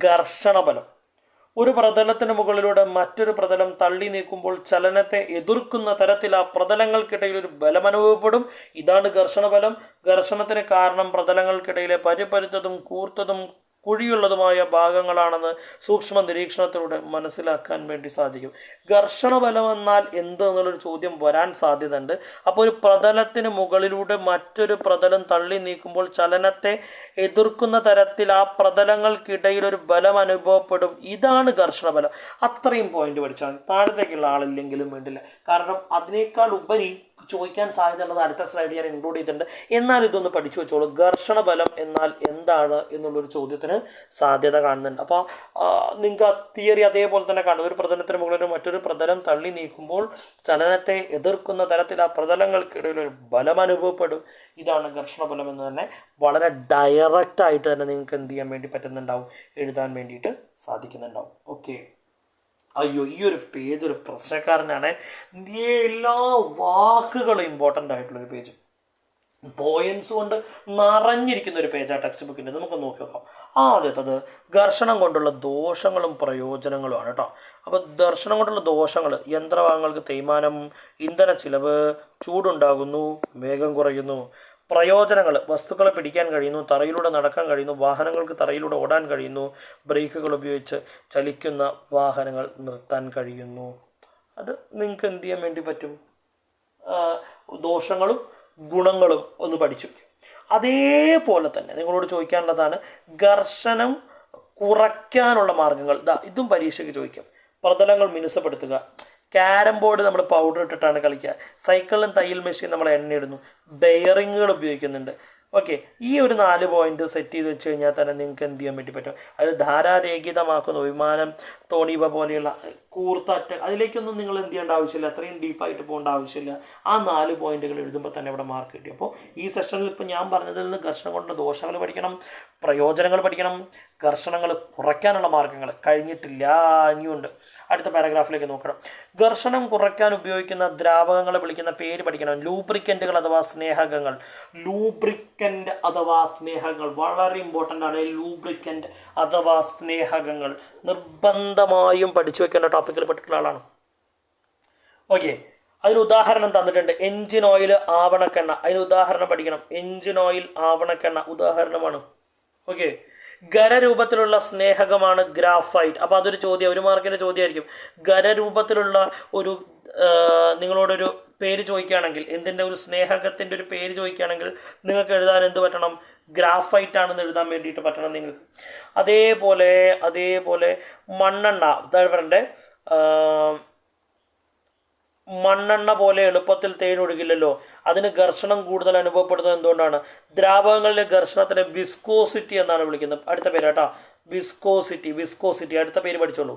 ഘർഷണബലം. ഒരു പ്രതലത്തിന് മുകളിലൂടെ മറ്റൊരു പ്രതലം തള്ളി നീക്കുമ്പോൾ ചലനത്തെ എതിർക്കുന്ന തരത്തിൽ ആ പ്രതലങ്ങൾക്കിടയിൽ ഒരു ബലം അനുഭവപ്പെടും. ഇതാണ് ഘർഷണബലം. ഘർഷണത്തിന് കാരണം പ്രതലങ്ങൾക്കിടയിലെ പരിപരുത്തതും കൂർത്തതും കുഴിയുള്ളതുമായ ഭാഗങ്ങളാണെന്ന് സൂക്ഷ്മ നിരീക്ഷണത്തിലൂടെ മനസ്സിലാക്കാൻ വേണ്ടി സാധിക്കും. ഘർഷണബലം എന്നാൽ എന്ത് എന്നുള്ളൊരു ചോദ്യം വരാൻ സാധ്യതയുണ്ട്. അപ്പോൾ ഒരു പ്രതലത്തിന് മുകളിലൂടെ മറ്റൊരു പ്രതലം തള്ളി നീക്കുമ്പോൾ ചലനത്തെ എതിർക്കുന്ന തരത്തിൽ ആ പ്രതലങ്ങൾക്കിടയിൽ ഒരു ബലം അനുഭവപ്പെടും. ഇതാണ് ഘർഷണബലം. അത്രയും പോയിന്റ് പഠിച്ചാൽ താഴത്തേക്കുള്ള ആളില്ലെങ്കിലും വേണ്ടില്ല. കാരണം അതിനേക്കാൾ ഉപരി ചോദിക്കാൻ സാധ്യതയുള്ളത് അടുത്ത സ്ലൈഡ് ഞാൻ ഇൻക്ലൂഡ് ചെയ്തിട്ടുണ്ട്. എന്നാൽ ഇതൊന്ന് പഠിച്ചു വെച്ചോളൂ. ഘർഷണബലം എന്നാൽ എന്താണ് എന്നുള്ളൊരു ചോദ്യത്തിന് സാധ്യത കാണുന്നുണ്ട്. അപ്പോൾ നിങ്ങൾക്ക് ആ തിയറി അതേപോലെ തന്നെ കാണും. ഒരു പ്രതലത്തിന് മുകളിൽ മറ്റൊരു പ്രതലം തള്ളി നീക്കുമ്പോൾ ചലനത്തെ എതിർക്കുന്ന തരത്തിൽ ആ പ്രതലങ്ങൾക്കിടയിൽ ഒരു ബലം അനുഭവപ്പെടും. ഇതാണ് ഘർഷണബലം എന്ന് തന്നെ വളരെ ഡയറക്റ്റ് ആയിട്ട് തന്നെ നിങ്ങൾക്ക് എന്ത് ചെയ്യാൻ വേണ്ടി പറ്റുന്നുണ്ടാവും, എഴുതാൻ വേണ്ടിയിട്ട് സാധിക്കുന്നുണ്ടാവും. ഓക്കെ. അയ്യോ, ഈ ഒരു പേജ് ഒരു പ്രശ്നക്കാരനാണ്. എല്ലാ വാക്കുകളും ഇമ്പോർട്ടൻ്റ് ആയിട്ടുള്ളൊരു പേജ്, പോയിന്റ്സ് കൊണ്ട് നിറഞ്ഞിരിക്കുന്ന ഒരു പേജാണ് ടെക്സ്റ്റ് ബുക്കിൻ്റെ. നമുക്ക് നോക്കി നോക്കാം. ആദ്യത്തത് ഘർഷണം കൊണ്ടുള്ള ദോഷങ്ങളും പ്രയോജനങ്ങളുമാണ് കേട്ടോ. അപ്പോൾ ഘർഷണം കൊണ്ടുള്ള ദോഷങ്ങൾ: യന്ത്രഭാഗങ്ങൾക്ക് തേയ്മാനം, ഇന്ധന ചിലവ്, ചൂടുണ്ടാകുന്നു, വേഗം കുറയുന്നു. പ്രയോജനങ്ങൾ: വസ്തുക്കളെ പിടിക്കാൻ കഴിയുന്നു, തറയിലൂടെ നടക്കാൻ കഴിയുന്നു, വാഹനങ്ങൾക്ക് തറയിലൂടെ ഓടാൻ കഴിയുന്നു, ബ്രേക്കുകൾ ഉപയോഗിച്ച് ചലിക്കുന്ന വാഹനങ്ങൾ നിർത്താൻ കഴിയുന്നു. അത് നിങ്ങൾക്ക് എന്ത് ചെയ്യാൻ വേണ്ടി പറ്റും? ദോഷങ്ങളും ഗുണങ്ങളും ഒന്ന് പഠിച്ചു വയ്ക്കും. അതേപോലെ തന്നെ നിങ്ങളോട് ചോദിക്കാനുള്ളതാണ് ഘർഷണം കുറയ്ക്കാനുള്ള മാർഗങ്ങൾ. ഇതും പരീക്ഷയ്ക്ക് ചോദിക്കും. പ്രതലങ്ങൾ മിനുസപ്പെടുത്തുക. ക്യാരം ബോർഡ് നമ്മൾ പൗഡർ ഇട്ടിട്ടാണ് കളിക്കുക. സൈക്കിളിലും തയ്യൽ മെഷീൻ നമ്മൾ എണ്ണ ഇടുന്നു. ബെയറിങ്ങുകൾ ഉപയോഗിക്കുന്നുണ്ട്. ഓക്കെ, ഈ ഒരു 4 പോയിന്റ് സെറ്റ് ചെയ്ത് വെച്ച് കഴിഞ്ഞാൽ തന്നെ നിങ്ങൾക്ക് എന്ത് ചെയ്യാൻ വേണ്ടി പറ്റും? അത് ധാരാരേഖിതമാക്കുന്ന വിമാനം, തോണിവ പോലെയുള്ള കൂർത്തറ്റ, അതിലേക്കൊന്നും നിങ്ങൾ എന്ത് ചെയ്യേണ്ട ആവശ്യമില്ല. അത്രയും ഡീപ്പായിട്ട് പോകേണ്ട ആവശ്യമില്ല. ആ 4 പോയിന്റുകൾ എഴുതുമ്പോൾ തന്നെ ഇവിടെ മാർക്ക് കിട്ടി. അപ്പോൾ ഈ സെഷനിൽ ഇപ്പോൾ ഞാൻ പറഞ്ഞതിൽ നിന്ന് ഘർഷണം കൊണ്ടുള്ള ദോഷങ്ങൾ പഠിക്കണം, പ്രയോജനങ്ങൾ പഠിക്കണം, ഘർഷണങ്ങൾ കുറയ്ക്കാനുള്ള മാർഗങ്ങൾ കഴിഞ്ഞിട്ടില്ല, ഇനിയുണ്ട്. അടുത്ത പാരഗ്രാഫിലേക്ക് നോക്കണം. ഘർഷണം കുറയ്ക്കാൻ ഉപയോഗിക്കുന്ന ദ്രാവകങ്ങളെ വിളിക്കുന്ന പേര് പഠിക്കണം. ലൂബ്രിക്കൻറ്റുകൾ അഥവാ സ്നേഹകങ്ങൾ. ലൂബ്രിക്കൻ്റ് അഥവാ സ്നേഹങ്ങൾ വളരെ ഇമ്പോർട്ടൻ്റ് ആണ്. ലൂബ്രിക്കൻ്റ് അഥവാ സ്നേഹകങ്ങൾ നിർബന്ധമായും പഠിച്ചു വെക്കേണ്ട ടോപ്പിക്കിൽ പെട്ടിട്ടുള്ള ആളാണ്. ഓക്കെ, അതിന് ഉദാഹരണം തന്നിട്ടുണ്ട്. എഞ്ചിൻ ഓയിൽ, ആവണക്കെണ്ണ. അതിന് ഉദാഹരണം പഠിക്കണം. എഞ്ചിൻ ഓയിൽ, ആവണക്കെണ്ണ ഉദാഹരണമാണ്. ഓക്കെ, ഖരരൂപത്തിലുള്ള സ്നേഹകമാണ് ഗ്രാഫൈറ്റ്. അപ്പോൾ അതൊരു ചോദ്യം, 1 മാർക്കിൻ്റെ ചോദ്യമായിരിക്കും. ഖരരൂപത്തിലുള്ള ഒരു നിങ്ങളോടൊരു പേര് ചോദിക്കുകയാണെങ്കിൽ, എന്തിൻ്റെ ഒരു സ്നേഹകത്തിൻ്റെ ഒരു പേര് ചോദിക്കുകയാണെങ്കിൽ നിങ്ങൾക്ക് എഴുതാൻ എന്ത് പറ്റണം? ഗ്രാഫൈറ്റ് ആണെന്ന് എഴുതാൻ വേണ്ടിയിട്ട് പറ്റണം നിങ്ങൾക്ക്. അതേപോലെ മണ്ണെണ്ണ. ഉദാഹരണ മണ്ണെണ്ണ പോലെ എളുപ്പത്തിൽ തേൻ ഒഴുകില്ലല്ലോ. അതിന് ഘർഷണം കൂടുതൽ അനുഭവപ്പെടുന്നത് എന്തുകൊണ്ടാണ്? ദ്രാവകങ്ങളിലെ ഘർഷണത്തിനെ വിസ്കോസിറ്റി എന്നാണ് വിളിക്കുന്നത്. അടുത്ത പേര് കേട്ടോ, വിസ്കോസിറ്റി. അടുത്ത പേര് പഠിച്ചോളൂ.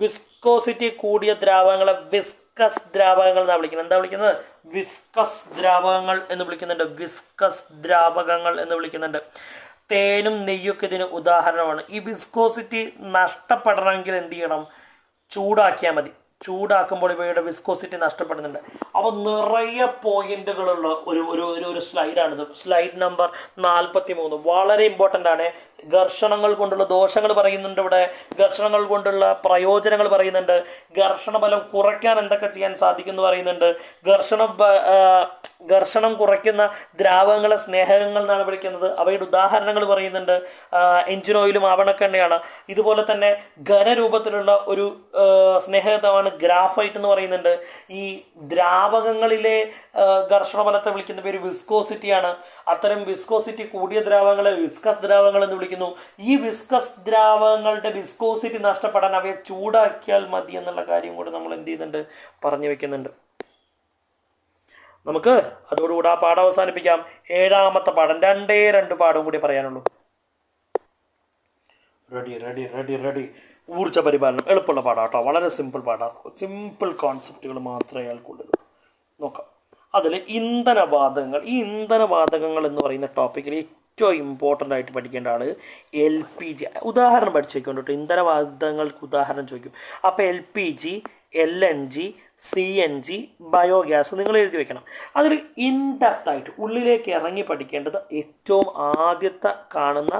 വിസ്കോസിറ്റി കൂടിയ ദ്രാവകങ്ങളെ വിസ്കസ് ദ്രാവകങ്ങൾ എന്നാണ് വിളിക്കുന്നത്. എന്താ വിളിക്കുന്നത്? വിസ്കസ് ദ്രാവകങ്ങൾ എന്ന് വിളിക്കുന്നുണ്ട്. വിസ്കസ് ദ്രാവകങ്ങൾ എന്ന് വിളിക്കുന്നുണ്ട്. തേനും നെയ്യൊക്കെ ഇതിന് ഉദാഹരണമാണ്. ഈ വിസ്കോസിറ്റി നഷ്ടപ്പെടണമെങ്കിൽ എന്ത് ചെയ്യണം? ചൂടാക്കിയാൽ മതി. ചൂടാക്കുമ്പോൾ ഇവയുടെ വിസ്കോസിറ്റി നഷ്ടപ്പെടുന്നുണ്ട്. അപ്പോൾ നിറയെ പോയിന്റുകളുള്ള ഒരു സ്ലൈഡാണിത്. സ്ലൈഡ് നമ്പർ 43 വളരെ ഇമ്പോർട്ടൻ്റ് ആണ്. ഘർഷണങ്ങൾ കൊണ്ടുള്ള ദോഷങ്ങൾ പറയുന്നുണ്ട് ഇവിടെ, ഘർഷണങ്ങൾ കൊണ്ടുള്ള പ്രയോജനങ്ങൾ പറയുന്നുണ്ട്, ഘർഷണ ബലം കുറയ്ക്കാൻ എന്തൊക്കെ ചെയ്യാൻ സാധിക്കും എന്ന് പറയുന്നുണ്ട്, ഘർഷണം കുറയ്ക്കുന്ന ദ്രാവകങ്ങളെ സ്നേഹകങ്ങൾ എന്നാണ് വിളിക്കുന്നത്. അവയുടെ ഉദാഹരണങ്ങൾ പറയുന്നുണ്ട്. എഞ്ചിൻ ഓയിലും ആവണക്കെണ്ണയാണ്. ഇതുപോലെ തന്നെ ഘനരൂപത്തിലുള്ള ഒരു സ്നേഹകമാണ് ഗ്രാഫൈറ്റ് എന്ന് പറയുന്നുണ്ട്. ഈ ദ്രാവകങ്ങളിലെ ഘർഷണ ബലത്തെ വിളിക്കുന്ന പേര് വിസ്കോസിറ്റിയാണ്. അത്തരം വിസ്കോസിറ്റി കൂടിയ ദ്രാവകങ്ങളെ വിസ്കസ് ദ്രാവകങ്ങൾ എന്ന് വിളിക്കുന്നു. ഈ വിസ്കസ് ദ്രാവകങ്ങളുടെ വിസ്കോസിറ്റി നഷ്ടപ്പെടാൻ അവയെ ചൂടാക്കിയാൽ മതി എന്നുള്ള കാര്യം കൂടി നമ്മൾ എന്ത് ചെയ്യുന്നുണ്ട്? പറഞ്ഞു വെക്കുന്നുണ്ട്. നമുക്ക് അതോടുകൂടി ആ പാഠം അവസാനിപ്പിക്കാം. 7ാമത്തെ പാഠം, 2 പാഠം കൂടി പറയാനുള്ളൂ. റെഡി. ഊർജ്ജ പരിപാലനം എളുപ്പമുള്ള പാഠം കേട്ടോ, വളരെ സിമ്പിൾ പാഠം. സിമ്പിൾ കോൺസെപ്റ്റുകൾ മാത്രമേ അയാൾക്കുള്ളൂ. നോക്കാം. അതിൽ ഇന്ധനവാതകങ്ങൾ. ഈ ഇന്ധനവാതകങ്ങൾ എന്ന് പറയുന്ന ടോപ്പിക്കിൽ ഏറ്റവും ഇമ്പോർട്ടൻ്റ് ആയിട്ട് പഠിക്കേണ്ട ആൾ LPG. ഉദാഹരണം പഠിച്ചേക്കൊണ്ട് കേട്ടോ. ഇന്ധനവാതകങ്ങൾക്ക് ഉദാഹരണം ചോദിക്കും. അപ്പോൾ LPG, LNG, CNG, ബയോഗ്യാസ് നിങ്ങൾ എഴുതി വെക്കണം. അതിൽ ഇൻഡെപ്തായിട്ട് ഉള്ളിലേക്ക് ഇറങ്ങി പഠിക്കേണ്ടത് ഏറ്റവും ആദ്യത്തെ കാണുന്ന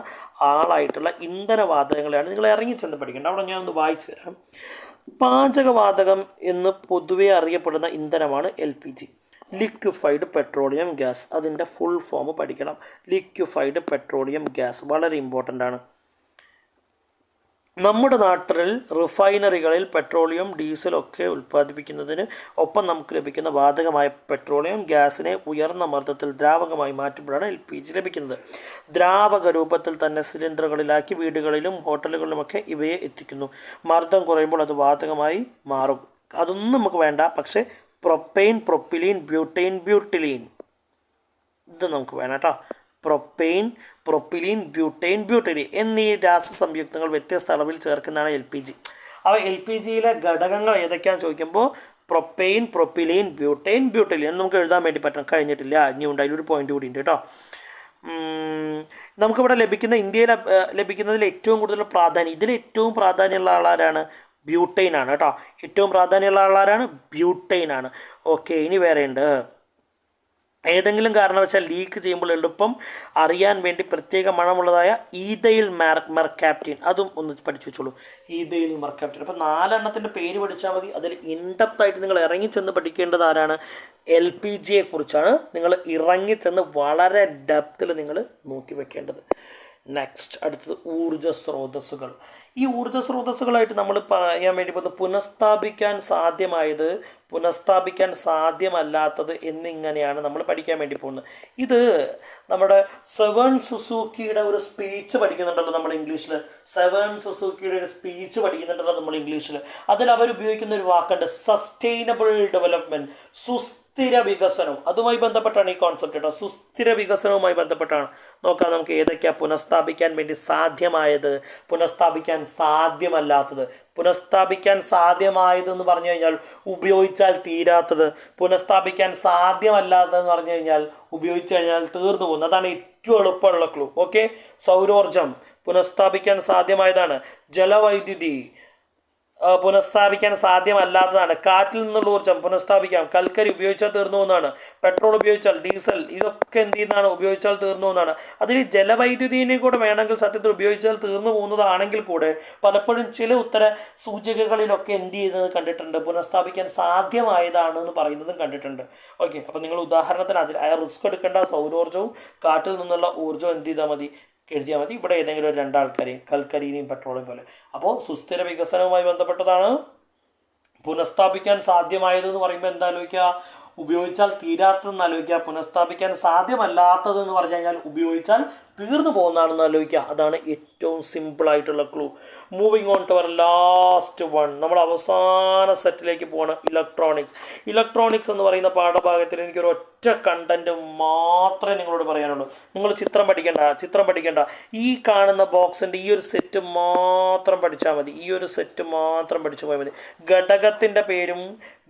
ആളായിട്ടുള്ള ഇന്ധനവാതകങ്ങളെയാണ് നിങ്ങൾ ഇറങ്ങി ചെന്ന് പഠിക്കേണ്ടത്. അവിടെ ഞാൻ ഒന്ന് വായിച്ചു തരാം. പാചകവാതകം എന്ന് പൊതുവെ അറിയപ്പെടുന്ന ഇന്ധനമാണ് LPG, ലിക്വിഫൈഡ് പെട്രോളിയം ഗ്യാസ്. അതിൻ്റെ ഫുൾ ഫോം പഠിക്കണം. ലിക്വിഫൈഡ് പെട്രോളിയം ഗ്യാസ് വളരെ ഇമ്പോർട്ടൻ്റ് ആണ്. നമ്മുടെ നാട്ടിൽ റിഫൈനറികളിൽ പെട്രോളിയം, ഡീസലൊക്കെ ഉൽപ്പാദിപ്പിക്കുന്നതിന് ഒപ്പം നമുക്ക് ലഭിക്കുന്ന വാതകമായ പെട്രോളിയം ഗ്യാസിനെ ഉയർന്ന മർദ്ദത്തിൽ ദ്രാവകമായി മാറ്റുമ്പോഴാണ് LPG ലഭിക്കുന്നത്. ദ്രാവക രൂപത്തിൽ തന്നെ സിലിണ്ടറുകളിലാക്കി വീടുകളിലും ഹോട്ടലുകളിലുമൊക്കെ ഇവയെ എത്തിക്കുന്നു. മർദ്ദം കുറയുമ്പോൾ അത് വാതകമായി മാറും. അതൊന്നും നമുക്ക് വേണ്ട. പക്ഷേ പ്രൊപ്പെയിൻ, പ്രൊപ്പിലീൻ, ബ്യൂട്ടൈൻ, ബ്യൂട്ടിലീൻ ഇത് നമുക്ക് വേണം കേട്ടോ. പ്രൊപ്പെയിൻ, പ്രൊപ്പിലീൻ, ബ്യൂട്ടൈൻ, ബ്യൂട്ടിലീൻ എന്നീ രാസസംയുക്തങ്ങൾ വ്യത്യസ്ത അളവിൽ ചേർക്കുന്നതാണ് LPG. അവ LPGയിലെ ഘടകങ്ങൾ ഏതൊക്കെയാണെന്ന് ചോദിക്കുമ്പോൾ പ്രൊപ്പെയിൻ, പ്രൊപ്പിലീൻ, ബ്യൂട്ടൈൻ, ബ്യൂട്ടിലീൻ എന്ന് നമുക്ക് എഴുതാൻ വേണ്ടി പറ്റും. കഴിഞ്ഞിട്ടില്ല, ഇനി ഉണ്ട്. അതിലൊരു പോയിന്റ് കൂടി ഉണ്ട് കേട്ടോ. നമുക്കിവിടെ ഇന്ത്യയിൽ ലഭിക്കുന്നതിൽ ഏറ്റവും കൂടുതൽ പ്രാധാന്യം, ഇതിൽ ഏറ്റവും പ്രാധാന്യമുള്ള ആളാരാണ്? ബ്യൂട്ടൈൻ ആണ് കേട്ടോ. ഏറ്റവും പ്രാധാന്യമുള്ള ആളാരാണ്? ബ്യൂട്ടൈൻ ആണ്. ഓക്കെ, ഇനി വേറെ ഉണ്ട്. ഏതെങ്കിലും കാരണവശാൽ ലീക്ക് ചെയ്യുമ്പോൾ എളുപ്പം അറിയാൻ വേണ്ടി പ്രത്യേക മണമുള്ളതായ ഈഥൈൽ മെർകാപ്റ്റീൻ, അതും ഒന്ന് പഠിച്ചു വെച്ചോളൂ. ഈഥൈൽ മെർകാപ്റ്റീൻ. അപ്പോൾ 4 പേര് പഠിച്ചാൽ മതി. അതിൽ ഇൻഡെപ്തായിട്ട് നിങ്ങൾ ഇറങ്ങിച്ചെന്ന് പഠിക്കേണ്ടത് ആരാണ്? LPGയെ കുറിച്ചാണ് നിങ്ങൾ ഇറങ്ങിച്ചെന്ന് വളരെ ഡെപ്തിൽ നിങ്ങൾ നോക്കി വെക്കേണ്ടത്. നെക്സ്റ്റ്, അടുത്തത് ഊർജ്ജ സ്രോതസ്സുകൾ. ഈ ഊർജ്ജ സ്രോതസ്സുകളായിട്ട് നമ്മൾ പറയാൻ വേണ്ടി പോകുന്നത് പുനഃസ്ഥാപിക്കാൻ സാധ്യമായത്, പുനഃസ്ഥാപിക്കാൻ സാധ്യമല്ലാത്തത് എന്നിങ്ങനെയാണ് നമ്മൾ പഠിക്കാൻ വേണ്ടി പോകുന്നത്. ഇത് നമ്മുടെ സെവൻ സുസൂക്കിയുടെ ഒരു സ്പീച്ച് പഠിക്കുന്നുണ്ടല്ലോ നമ്മൾ ഇംഗ്ലീഷിൽ. സെവൻ സുസൂക്കിയുടെ ഒരു സ്പീച്ച് പഠിക്കുന്നുണ്ടല്ലോ നമ്മൾ ഇംഗ്ലീഷിൽ. അതിൽ അവർ ഉപയോഗിക്കുന്ന ഒരു വാക്കുണ്ട്, സസ്റ്റൈനബിൾ ഡെവലപ്മെൻറ്റ്, സുസ്ഥിര വികസനം. അതുമായി ബന്ധപ്പെട്ടാണ് ഈ കോൺസെപ്റ്റ് കേട്ടോ. സുസ്ഥിര വികസനവുമായി ബന്ധപ്പെട്ടാണ്. നോക്കാം നമുക്ക് ഏതൊക്കെയാണ് പുനഃസ്ഥാപിക്കാൻ വേണ്ടി സാധ്യമായത്, പുനഃസ്ഥാപിക്കാൻ സാധ്യമല്ലാത്തത്. പുനഃസ്ഥാപിക്കാൻ സാധ്യമായത് എന്ന് പറഞ്ഞു കഴിഞ്ഞാൽ ഉപയോഗിച്ചാൽ തീരാത്തത്. പുനഃസ്ഥാപിക്കാൻ സാധ്യമല്ലാത്തതെന്ന് പറഞ്ഞു കഴിഞ്ഞാൽ ഉപയോഗിച്ച് കഴിഞ്ഞാൽ തീർന്നു പോകുന്നത്. അതാണ് ഏറ്റവും എളുപ്പമുള്ള ക്ലൂ. ഓക്കെ, സൗരോർജം പുനഃസ്ഥാപിക്കാൻ സാധ്യമായതാണ്. ജലവൈദ്യുതി പുനഃസ്ഥാപിക്കാൻ സാധ്യമല്ലാത്തതാണ്. കാറ്റിൽ നിന്നുള്ള ഊർജ്ജം പുനഃസ്ഥാപിക്കാം. കൽക്കരി ഉപയോഗിച്ചാൽ തീർന്നു പോകുന്നതാണ്. പെട്രോൾ ഉപയോഗിച്ചാൽ, ഡീസൽ ഇതൊക്കെ എന്ത് ചെയ്യുന്നതാണ്? ഉപയോഗിച്ചാൽ തീർന്നു പോകുന്നതാണ്. അതിൽ ജലവൈദ്യുതിനെ കൂടെ വേണമെങ്കിൽ സത്യത്തിൽ ഉപയോഗിച്ചാൽ തീർന്നു പോകുന്നതാണെങ്കിൽ കൂടെ പലപ്പോഴും ചില ഉത്തര സൂചികകളിലൊക്കെ എന്ത് ചെയ്യുന്നത് കണ്ടിട്ടുണ്ട്, പുനഃസ്ഥാപിക്കാൻ സാധ്യമായതാണ് എന്ന് പറയുന്നതും കണ്ടിട്ടുണ്ട്. ഓക്കെ, അപ്പം നിങ്ങൾ ഉദാഹരണത്തിന് അതിൽ റിസ്ക് എടുക്കേണ്ട. സൗരോർജ്ജവും കാറ്റിൽ നിന്നുള്ള ഊർജ്ജവും എന്ത് ചെയ്താൽ മതി? എഴുതിയാൽ മതി. ഇവിടെ ഏതെങ്കിലും ഒരു 2 ആൾക്കാരെയും, കൽക്കരിനെയും പെട്രോളും പോലെ. അപ്പോൾ സുസ്ഥിര വികസനവുമായി ബന്ധപ്പെട്ടതാണ്. പുനഃസ്ഥാപിക്കാൻ സാധ്യമായതെന്ന് പറയുമ്പോൾ എന്താ ആലോചിക്കുക? ഉപയോഗിച്ചാൽ തീരാത്തതെന്ന് ആലോചിക്കുക. പുനഃസ്ഥാപിക്കാൻ സാധ്യമല്ലാത്തതെന്ന് പറഞ്ഞു കഴിഞ്ഞാൽ ഉപയോഗിച്ചാൽ തീർന്നു പോകുന്നതാണെന്ന് ആലോചിക്കുക. അതാണ് ഏറ്റവും സിമ്പിളായിട്ടുള്ള clue. Moving on to our last one. നമ്മൾ അവസാന സെറ്റിലേക്ക് പോവാണ്, ഇലക്ട്രോണിക്സ്. ഇലക്ട്രോണിക്സ് എന്ന് പറയുന്ന പാഠഭാഗത്തിൽ എനിക്കൊരു ഒറ്റ കണ്ടന്റ് മാത്രമേ നിങ്ങളോട് പറയാനുള്ളൂ. നിങ്ങൾ ചിത്രം പഠിക്കേണ്ട. ഈ കാണുന്ന ബോക്സിൻ്റെ ഈ ഒരു സെറ്റ് മാത്രം പഠിച്ചാൽ മതി. ഈ ഒരു സെറ്റ് മാത്രം പഠിച്ചു പോയാൽ മതി.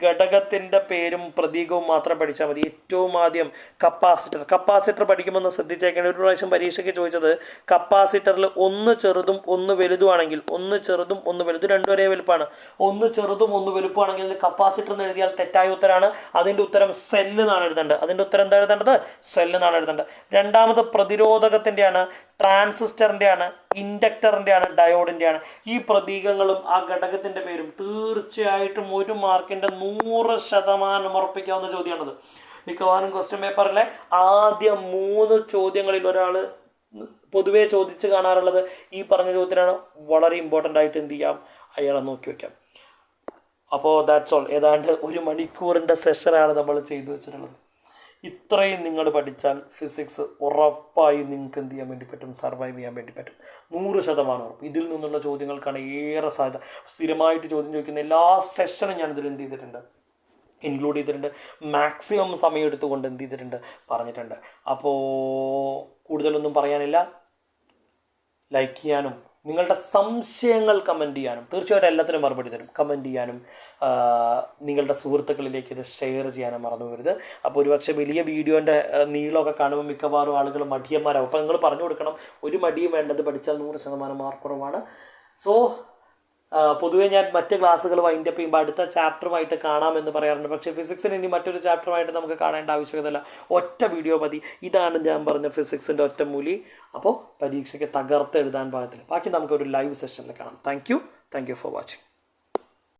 ഘടകത്തിൻ്റെ പേരും പ്രതീകവും മാത്രം പഠിച്ചാൽ മതി. ഏറ്റവും ആദ്യം കപ്പാസിറ്റർ പഠിക്കുമ്പോൾ ശ്രദ്ധിച്ചേക്കേണ്ട. ഒരു പ്രാവശ്യം പരീക്ഷയ്ക്ക് ചോദിച്ചത് കപ്പാസിറ്ററിൽ ഒന്ന് ചെറുതും ഒന്ന് വലുതുമാണെങ്കിൽ, ഒന്ന് ചെറുതും ഒന്ന് വലുതും രണ്ടും ഒരേ വലുപ്പമാണ്. ഒന്ന് ചെറുതും ഒന്ന് വലുപ്പമാണെങ്കിൽ കപ്പാസിറ്റർ എന്ന് എഴുതിയാൽ തെറ്റായ ഉത്തരമാണ്. അതിൻ്റെ ഉത്തരം സെല്ല് എന്നാണ് എഴുതേണ്ടത്. അതിൻ്റെ ഉത്തരം എന്താ എഴുതേണ്ടത്? സെല്ല് എന്നാണ് എഴുതേണ്ടത്. രണ്ടാമത് പ്രതിരോധകത്തിൻ്റെയാണ്, ട്രാൻസിസ്റ്ററിൻ്റെയാണ്, ഇൻഡക്ടറിൻ്റെയാണ്, ഡയോഡിൻ്റെയാണ്. ഈ പ്രതീകങ്ങളും ആ ഘടകത്തിൻ്റെ പേരും തീർച്ചയായിട്ടും 1 മാർക്കിൻ്റെ 100% ഉറപ്പിക്കാവുന്ന ചോദ്യമാണത്. മിക്കവാറും ക്വസ്റ്റ്യൻ പേപ്പറിലെ ആദ്യ 3 ചോദ്യങ്ങളിൽ ഒരാൾ പൊതുവെ ചോദിച്ച് കാണാറുള്ളത് ഈ പറഞ്ഞ ചോദ്യത്തിനാണ്. വളരെ ഇമ്പോർട്ടൻ്റ് ആയിട്ട് എന്ത് ചെയ്യാം? അയാളെ നോക്കി വയ്ക്കാം. അപ്പോൾ ദാറ്റ്സ് ഓൾ. ഏതാണ്ട് 1 മണിക്കൂറിൻ്റെ സെഷനാണ് നമ്മൾ ചെയ്തു വെച്ചിട്ടുള്ളത്. ഇത്രയും നിങ്ങൾ പഠിച്ചാൽ ഫിസിക്സ് ഉറപ്പായും നിങ്ങൾക്ക് എന്ത് ചെയ്യാൻ വേണ്ടി പറ്റും? സർവൈവ് ചെയ്യാൻ വേണ്ടി പറ്റും. 100% ഉറപ്പ്. ഇതിൽ നിന്നുള്ള ചോദ്യങ്ങൾക്കാണ് ഏറെ സാധ്യത. സ്ഥിരമായിട്ട് ചോദ്യം ചോദിക്കുന്ന എല്ലാ സെഷനും ഞാനിതിൽ എന്ത് ചെയ്തിട്ടുണ്ട്? ഇൻക്ലൂഡ് ചെയ്തിട്ടുണ്ട്. മാക്സിമം സമയം എടുത്തുകൊണ്ട് എന്ത് ചെയ്തിട്ടുണ്ട്? പറഞ്ഞിട്ടുണ്ട്. അപ്പോൾ കൂടുതലൊന്നും പറയാനില്ല. ലൈക്ക് ചെയ്യാനും നിങ്ങളുടെ സംശയങ്ങൾ കമൻറ്റ് ചെയ്യാനും, തീർച്ചയായിട്ടും എല്ലാത്തിനും മറുപടി തരും. കമൻറ്റ് ചെയ്യാനും നിങ്ങളുടെ സുഹൃത്തുക്കളിലേക്ക് ഇത് ഷെയർ ചെയ്യാനും മറന്നു പോകരുത്. അപ്പോൾ ഒരുപക്ഷെ വലിയ വീഡിയോൻ്റെ നീളമൊക്കെ കാണുമ്പോൾ മിക്കവാറും ആളുകൾ മടിയന്മാരാകും. അപ്പോൾ നിങ്ങൾ പറഞ്ഞു കൊടുക്കണം, ഒരു മടിയും വേണ്ടത്, പഠിച്ചാൽ 100% മാർക്ക് കുറവാണ്. സോ പൊതുവേ ഞാൻ മറ്റ് ക്ലാസ്സുകൾ വൈൻഡപ്പ് ചെയ്യുമ്പോൾ അടുത്ത ചാപ്റ്ററുമായിട്ട് കാണാമെന്ന് പറയാറുണ്ട്. പക്ഷേ ഫിസിക്സിന് ഇനി മറ്റൊരു ചാപ്റ്ററുമായിട്ട് നമുക്ക് കാണേണ്ട ആവശ്യകതയില്ല. ഒറ്റ വീഡിയോ മതി. ഇതാണ് ഞാൻ പറഞ്ഞ ഫിസിക്സിൻ്റെ ഒറ്റമൂലി. അപ്പോൾ പരീക്ഷയ്ക്ക് തകർത്തെഴുതാൻ പാകത്തില്ല. ബാക്കി നമുക്കൊരു ലൈവ് സെഷനിൽ കാണാം. Thank you for watching.